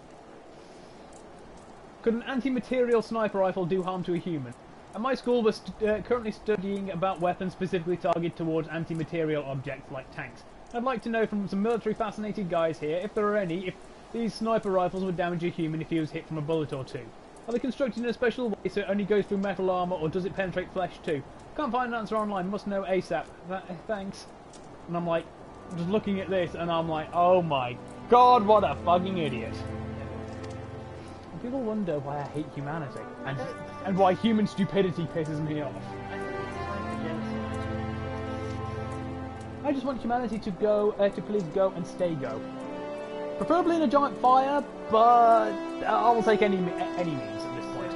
Could an anti-material sniper rifle do harm to a human? At my school, we're currently studying about weapons specifically targeted towards anti-material objects like tanks. I'd like to know from some military-fascinated guys here, if there are any, if these sniper rifles would damage a human if he was hit from a bullet or two. Are they constructed in a special way so it only goes through metal armour, or does it penetrate flesh too? Can't find an answer online, must know ASAP. Thanks. And I'm like, just looking at this, and I'm like, oh my god, what a fucking idiot. And people wonder why I hate humanity, and why human stupidity pisses me off. I just want humanity to go, to please go and stay go. Preferably in a giant fire, but I will take any means at this point.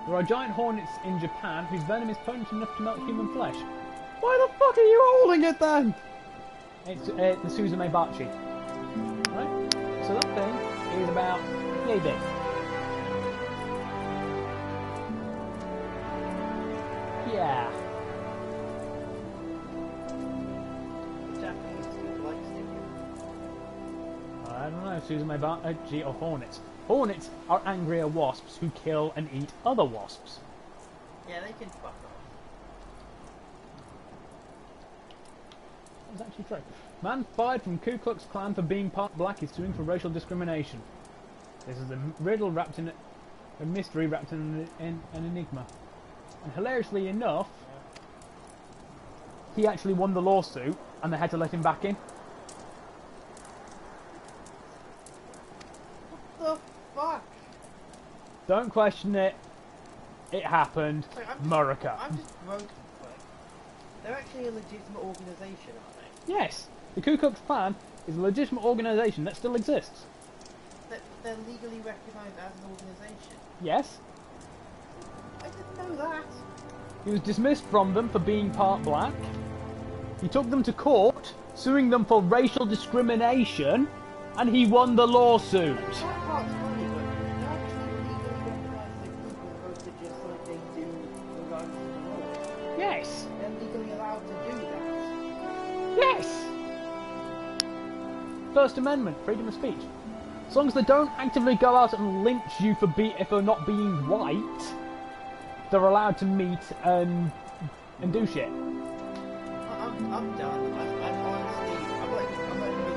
There are giant hornets in Japan whose venom is potent enough to melt human flesh. Why the fuck are you holding it then? It's the Suzume Bachi. Right? So that thing is about yay big. Yeah. I don't know, Suzume Bachi or hornets. Hornets are angrier wasps who kill and eat other wasps. Yeah, they can fuck off. That's actually true. Man fired from Ku Klux Klan for being part black is suing for racial discrimination. This is a riddle wrapped in a mystery wrapped in an enigma. And hilariously enough, he actually won the lawsuit and they had to let him back in. What the fuck? Don't question it. It happened. Sorry, Murica. I'm just broken. They're actually a legitimate organisation, aren't they? Yes, the Ku Klux Klan is a legitimate organisation that still exists. They're legally recognised as an organisation. Yes. I didn't know that. He was dismissed from them for being part black. He took them to court, suing them for racial discrimination, and he won the lawsuit. That part's funny, but they're actually legally recognised as a group as opposed to just like they do regardless of the law. Yes. They're legally allowed to do that. Yes. First Amendment, freedom of speech. As long as they don't actively go out and lynch you for not being white, they're allowed to meet and do shit. I'm done. I'm honestly, I'm not even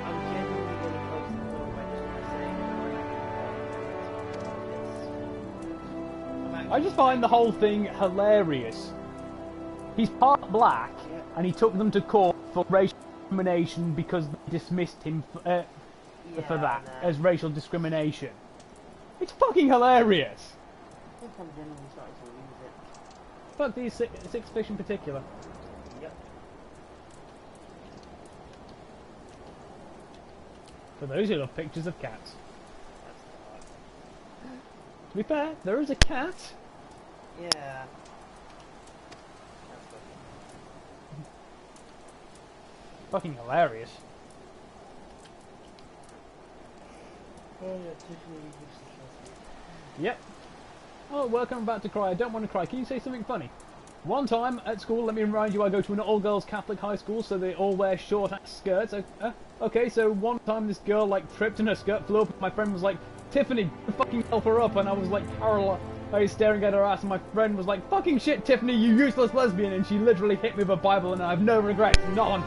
I'm genuinely going to post a little register saying I just find the whole thing hilarious. He's part black, and he took them to court for racial discrimination because they dismissed him for that as racial discrimination. It's fucking hilarious. I think I'm genuinely starting to lose it. Fuck these six fish in particular. Yep. For those who love pictures of cats. That's To be fair, there is a cat. Yeah. That's funny. Fucking hilarious. Oh yeah, Tiffany used to trust me. Yep. Oh, work, I'm about to cry. I don't want to cry. Can you say something funny? One time at school, let me remind you, I go to an all-girls Catholic high school, so they all wear short-ass skirts. Okay, so one time this girl, tripped and her skirt flew up. My friend was like, Tiffany, fucking help her up. And I was like, I was staring at her ass, and my friend was like, fucking shit, Tiffany, you useless lesbian. And she literally hit me with a Bible, and I have no regrets. None.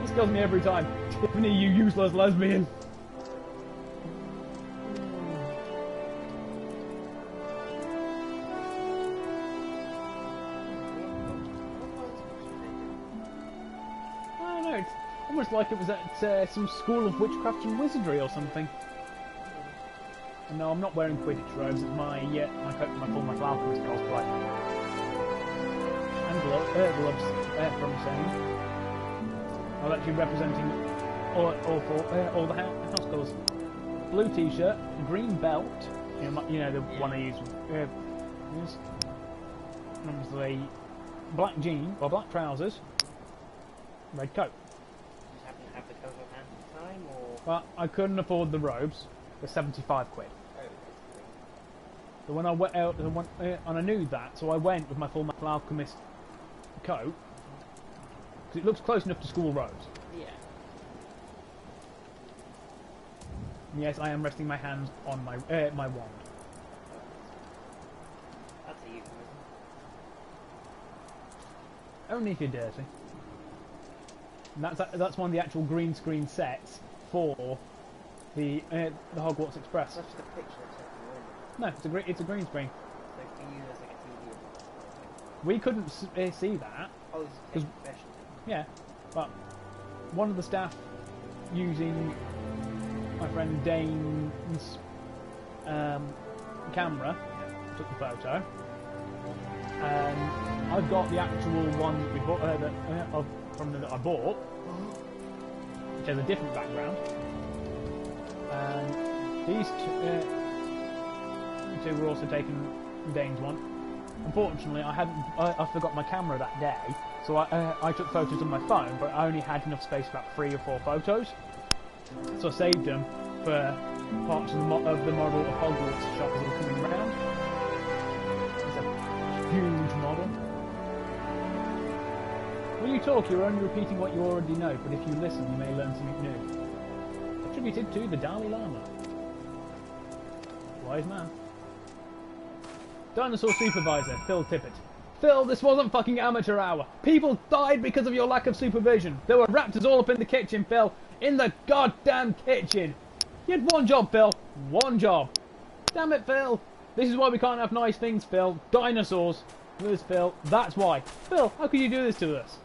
This kills me every time. Tiffany, you useless lesbian. It's almost like it was at some school of witchcraft and wizardry or something. And no, I'm not wearing Quidditch robes. It's my full Metal Alchemist cosplay. And gloves from Sane. I'm actually representing all the house colours. Blue t-shirt, green belt. You know the one I use. And obviously black jean or black trousers. Red coat. You just happen to have the coat on hand at the time, or? But I couldn't afford the robes. They're 75 quid. So when I went out, and I knew that, so I went with my full metal alchemist coat, because it looks close enough to school robes. Yeah. And yes, I am resting my hands on my my wand. That's a euphemism. Only if you're dirty. And that's one of the actual green screen sets for the Hogwarts Express. That's just a picture of taken away. No, it's a green screen. So for you, there's like a TV. We couldn't see that. Oh, this is taken professionally. Yeah, but one of the staff using my friend Dane's camera took the photo. I've got the actual one that we bought that I bought, which has a different background. These two were also taking Dane's one. Unfortunately, I forgot my camera that day, so I took photos on my phone, but I only had enough space for about 3 or 4 photos. So I saved them for parts of the model of Hogwarts shops that were coming around. It's a huge model. When you talk, you're only repeating what you already know, but if you listen, you may learn something new. Attributed to the Dalai Lama. Wise man. Dinosaur Supervisor, Phil Tippett. Phil, this wasn't fucking amateur hour. People died because of your lack of supervision. There were raptors all up in the kitchen, Phil. In the goddamn kitchen. You had one job, Phil. One job. Damn it, Phil. This is why we can't have nice things, Phil. Dinosaurs. This, Phil. That's why. Phil, how could you do this to us?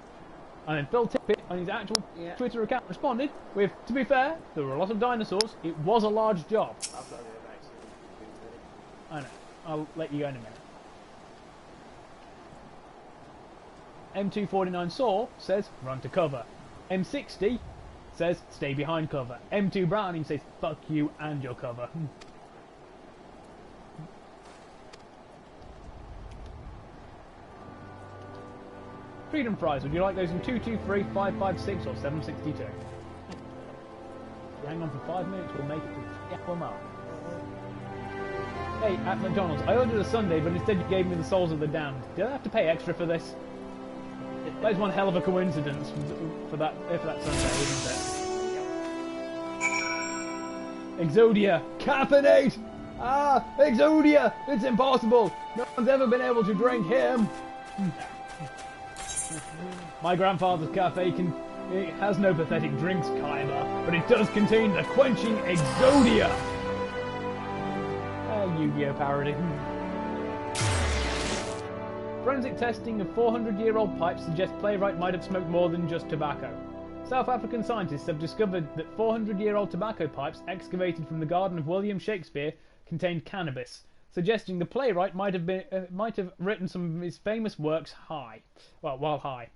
And then Phil Tippett on his actual Twitter account responded with, to be fair, there were a lot of dinosaurs. It was a large job. I've got a bit of accident. I know. I'll let you go in a minute. M249 Saw says, run to cover. M60 says, stay behind cover. M2 Browning says, fuck you and your cover. Freedom fries, would you like those in 223, 556 or 762? If you hang on for 5 minutes, we'll make it to the apple mark. Hey, at McDonald's, I ordered a sundae, but instead you gave me the souls of the damned. Did I have to pay extra for this? That is one hell of a coincidence for that sundae, isn't it? Exodia, caffeinate! Ah, Exodia! It's impossible! No one's ever been able to drink him! My grandfather's cafe it has no pathetic drinks, Kaiba, but it does contain the quenching Exodia! Yu-Gi-Oh parody. Forensic testing of 400-year-old pipes suggests playwright might have smoked more than just tobacco. South African scientists have discovered that 400-year-old tobacco pipes excavated from the garden of William Shakespeare contained cannabis, suggesting the playwright might have written some of his famous works while high.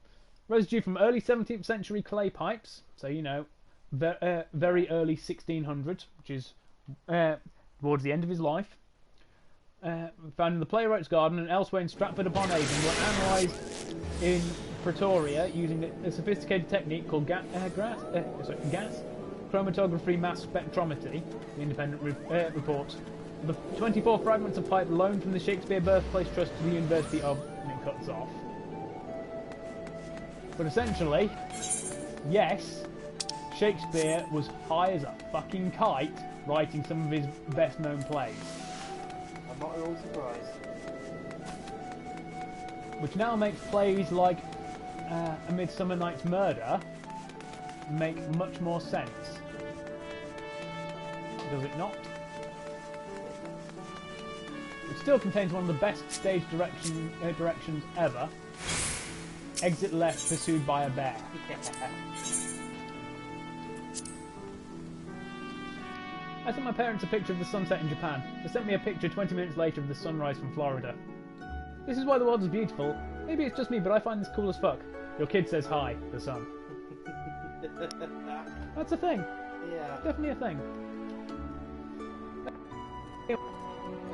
Residue from early 17th century clay pipes, so you know, very early 1600s, which is towards the end of his life, found in the playwright's garden and elsewhere in Stratford-upon-Avon, were analysed in Pretoria using a sophisticated technique called gas chromatography mass spectrometry. The independent report. The 24 fragments of pipe loaned from the Shakespeare Birthplace Trust to the University of... and it cuts off. But essentially, yes, Shakespeare was high as a fucking kite writing some of his best known plays. I'm not at all surprised. Which now makes plays like A Midsummer Night's Murder make much more sense. Does it not? It still contains one of the best stage directions ever. Exit left, pursued by a bear. I sent my parents a picture of the sunset in Japan. They sent me a picture 20 minutes later of the sunrise from Florida. This is why the world is beautiful. Maybe it's just me, but I find this cool as fuck. Your kid says hi, the sun. That's a thing. Yeah. Definitely a thing.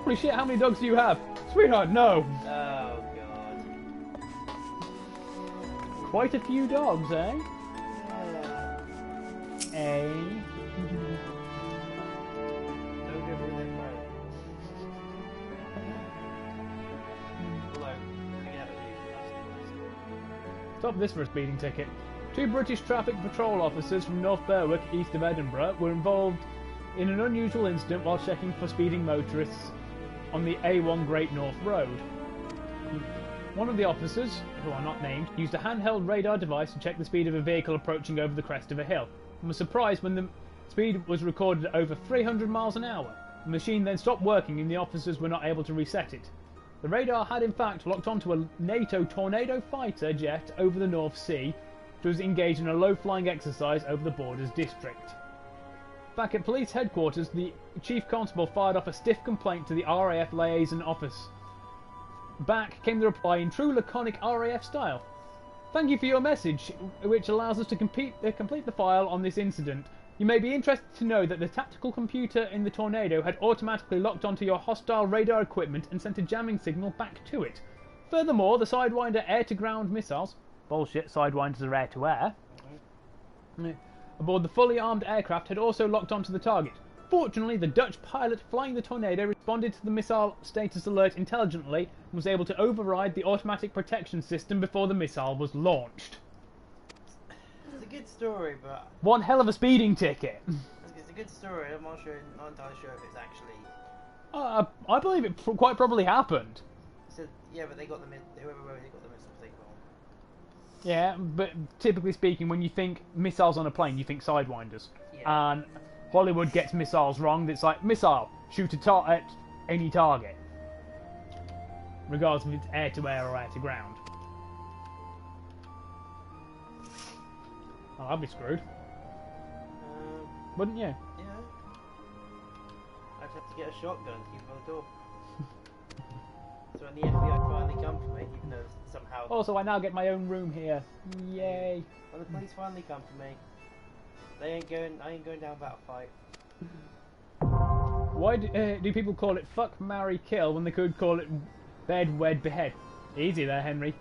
Holy shit, how many dogs do you have? Sweetheart, no! Oh, God. Quite a few dogs, eh? Yeah. Eh? Don't go with their phone. Although, coming out of you, Stop this for a speeding ticket. 2 British traffic patrol officers from North Berwick, east of Edinburgh, were involved in an unusual incident while checking for speeding motorists on the A1 Great North Road. One of the officers, who are not named, used a handheld radar device to check the speed of a vehicle approaching over the crest of a hill, and was surprised when the speed was recorded at over 300 miles an hour. The machine then stopped working and the officers were not able to reset it. The radar had in fact locked onto a NATO Tornado fighter jet over the North Sea, which was engaged in a low-flying exercise over the Borders district. Back at police headquarters, the chief constable fired off a stiff complaint to the RAF liaison office. Back came the reply in true laconic RAF style. Thank you for your message, which allows us to complete the file on this incident. You may be interested to know that the tactical computer in the Tornado had automatically locked onto your hostile radar equipment and sent a jamming signal back to it. Furthermore, the Sidewinder air-to-ground missiles... Bullshit, Sidewinders are air-to-air. Aboard the fully armed aircraft had also locked onto the target. Fortunately, the Dutch pilot flying the Tornado responded to the missile status alert intelligently and was able to override the automatic protection system before the missile was launched. it's a good story, but One hell of a speeding ticket. it's a good story. I'm not entirely sure if it's actually. I believe it quite probably happened. So, yeah, but they got whoever wrote it got the missile thing wrong. Yeah, but typically speaking, when you think missiles on a plane, you think Sidewinders. Yeah. And Hollywood gets missiles wrong. It's like, missile, shoot at any target. Regardless if it's air-to-air or air-to-ground. Oh, I'd be screwed. Wouldn't you? Yeah. I'd have to get a shotgun to keep on the door. So when the FBI finally come for me, even though somehow... Also, I now get my own room here. Yay. When the police finally come for me, I ain't going down without a fight. Why do people call it fuck, marry, kill when they could call it bed, wed, behead? Easy there, Henry.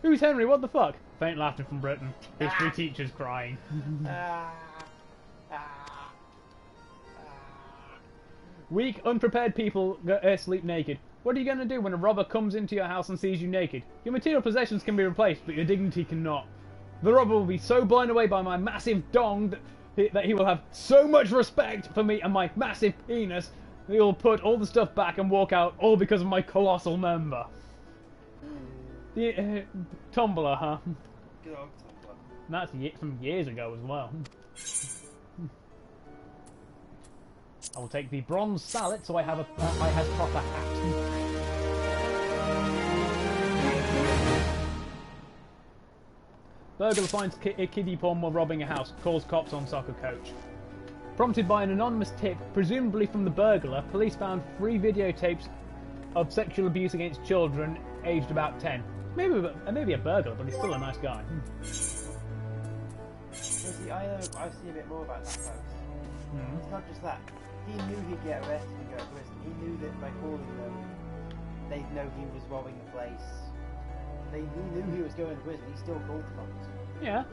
Who's Henry? What the fuck? Faint laughter from Britain. History teachers crying. Weak, unprepared people sleep naked. What are you going to do when a robber comes into your house and sees you naked? Your material possessions can be replaced, but your dignity cannot. The robber will be so blown away by my massive dong that he will have so much respect for me and my massive penis that he'll put all the stuff back and walk out, all because of my colossal member. The Tumblr, huh? Good old Tumblr. That's from years ago as well. I will take the bronze sallet so I have proper hat. Burglar finds kiddie porn while robbing a house, calls cops on soccer coach. Prompted by an anonymous tip, presumably from the burglar, police found 3 videotapes of sexual abuse against children aged about 10. Maybe a burglar, but he's still a nice guy. See, I see a bit more about that post. It's not just that. He knew he'd get arrested and go to prison. He knew that by calling them, they'd know he was robbing the place. He knew he was going to prison. He still called the cops. Yeah.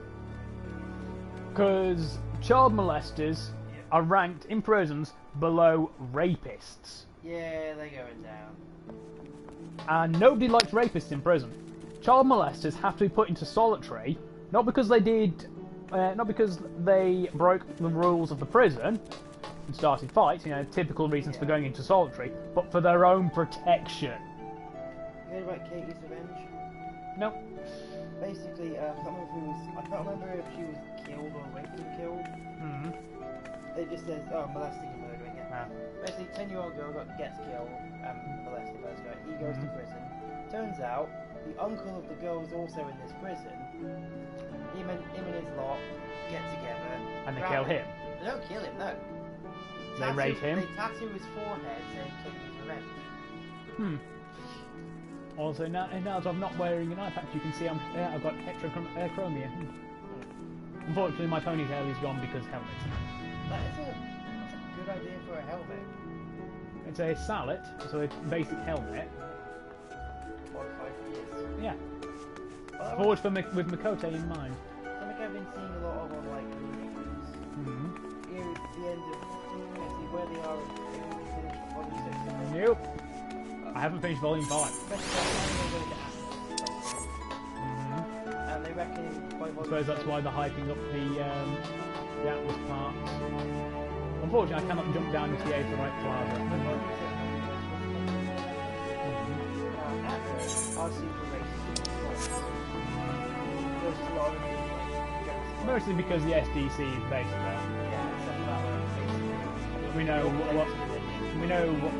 Because child molesters are ranked in prisons below rapists. Yeah, they're going down. And nobody likes rapists in prison. Child molesters have to be put into solitary, not because they broke the rules of the prison and started fights, typical reasons for going into solitary, but for their own protection. You heard about Katie's Revenge? No. Basically, I can't remember if she was killed or raped and killed. They just says, molesting and murdering it. Basically, 10-year-old girl gets killed, molested by this guy. He goes to prison. Turns out, the uncle of the girl is also in this prison. Him and his lot get together. And they kill him. They don't kill him, no. They rape him. They tattoo his forehead saying Katie's Revenge. Also, now that I'm not wearing an eye patch, you can see I've got heterochromia. Unfortunately, my ponytail is gone because helmets. That's a good idea for a helmet. It's a sallet, so a basic helmet. Modified for years. Yeah. Well, Forged with Makote in mind. something I've been seeing a lot of on like movies. the end of actually where they are in volume 6? Nope. I haven't finished volume 5. And they reckon by volume I suppose that's why they're hyping up the Atlas parts. Unfortunately, I cannot jump down into the Aetherite Plaza at the moment. I've seen the races. There's a lot of people. Mostly because the SDC is based there. Yeah, except that one. We know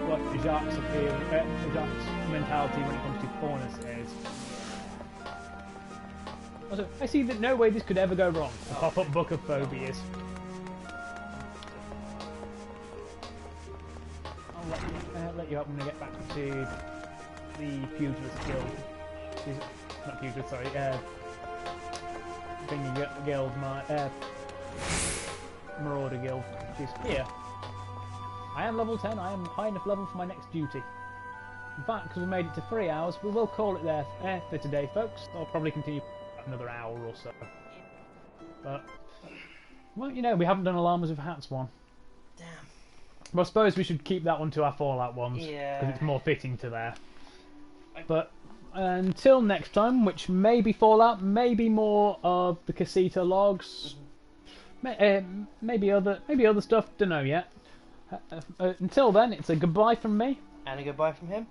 what Jacques' mentality when it comes to faunus is. Also, I see that no way this could ever go wrong. The pop-up book of phobias. I'll let you up when I get back to the Pugilist Guild. Not Pugilist, sorry. Thingy Guild, my Marauder Guild, which is here. I am level 10. I am high enough level for my next duty. In fact, because we made it to 3 hours, we will call it there for today, folks. I'll probably continue another hour or so. But, well, you know, we haven't done a Llamas with Hats one. Damn. Well, I suppose we should keep that one to our Fallout ones. Yeah. Because it's more fitting to there. But until next time, which may be Fallout, maybe more of the Cassita logs, maybe other stuff, don't know yet. Until then, it's a goodbye from me. And a goodbye from him.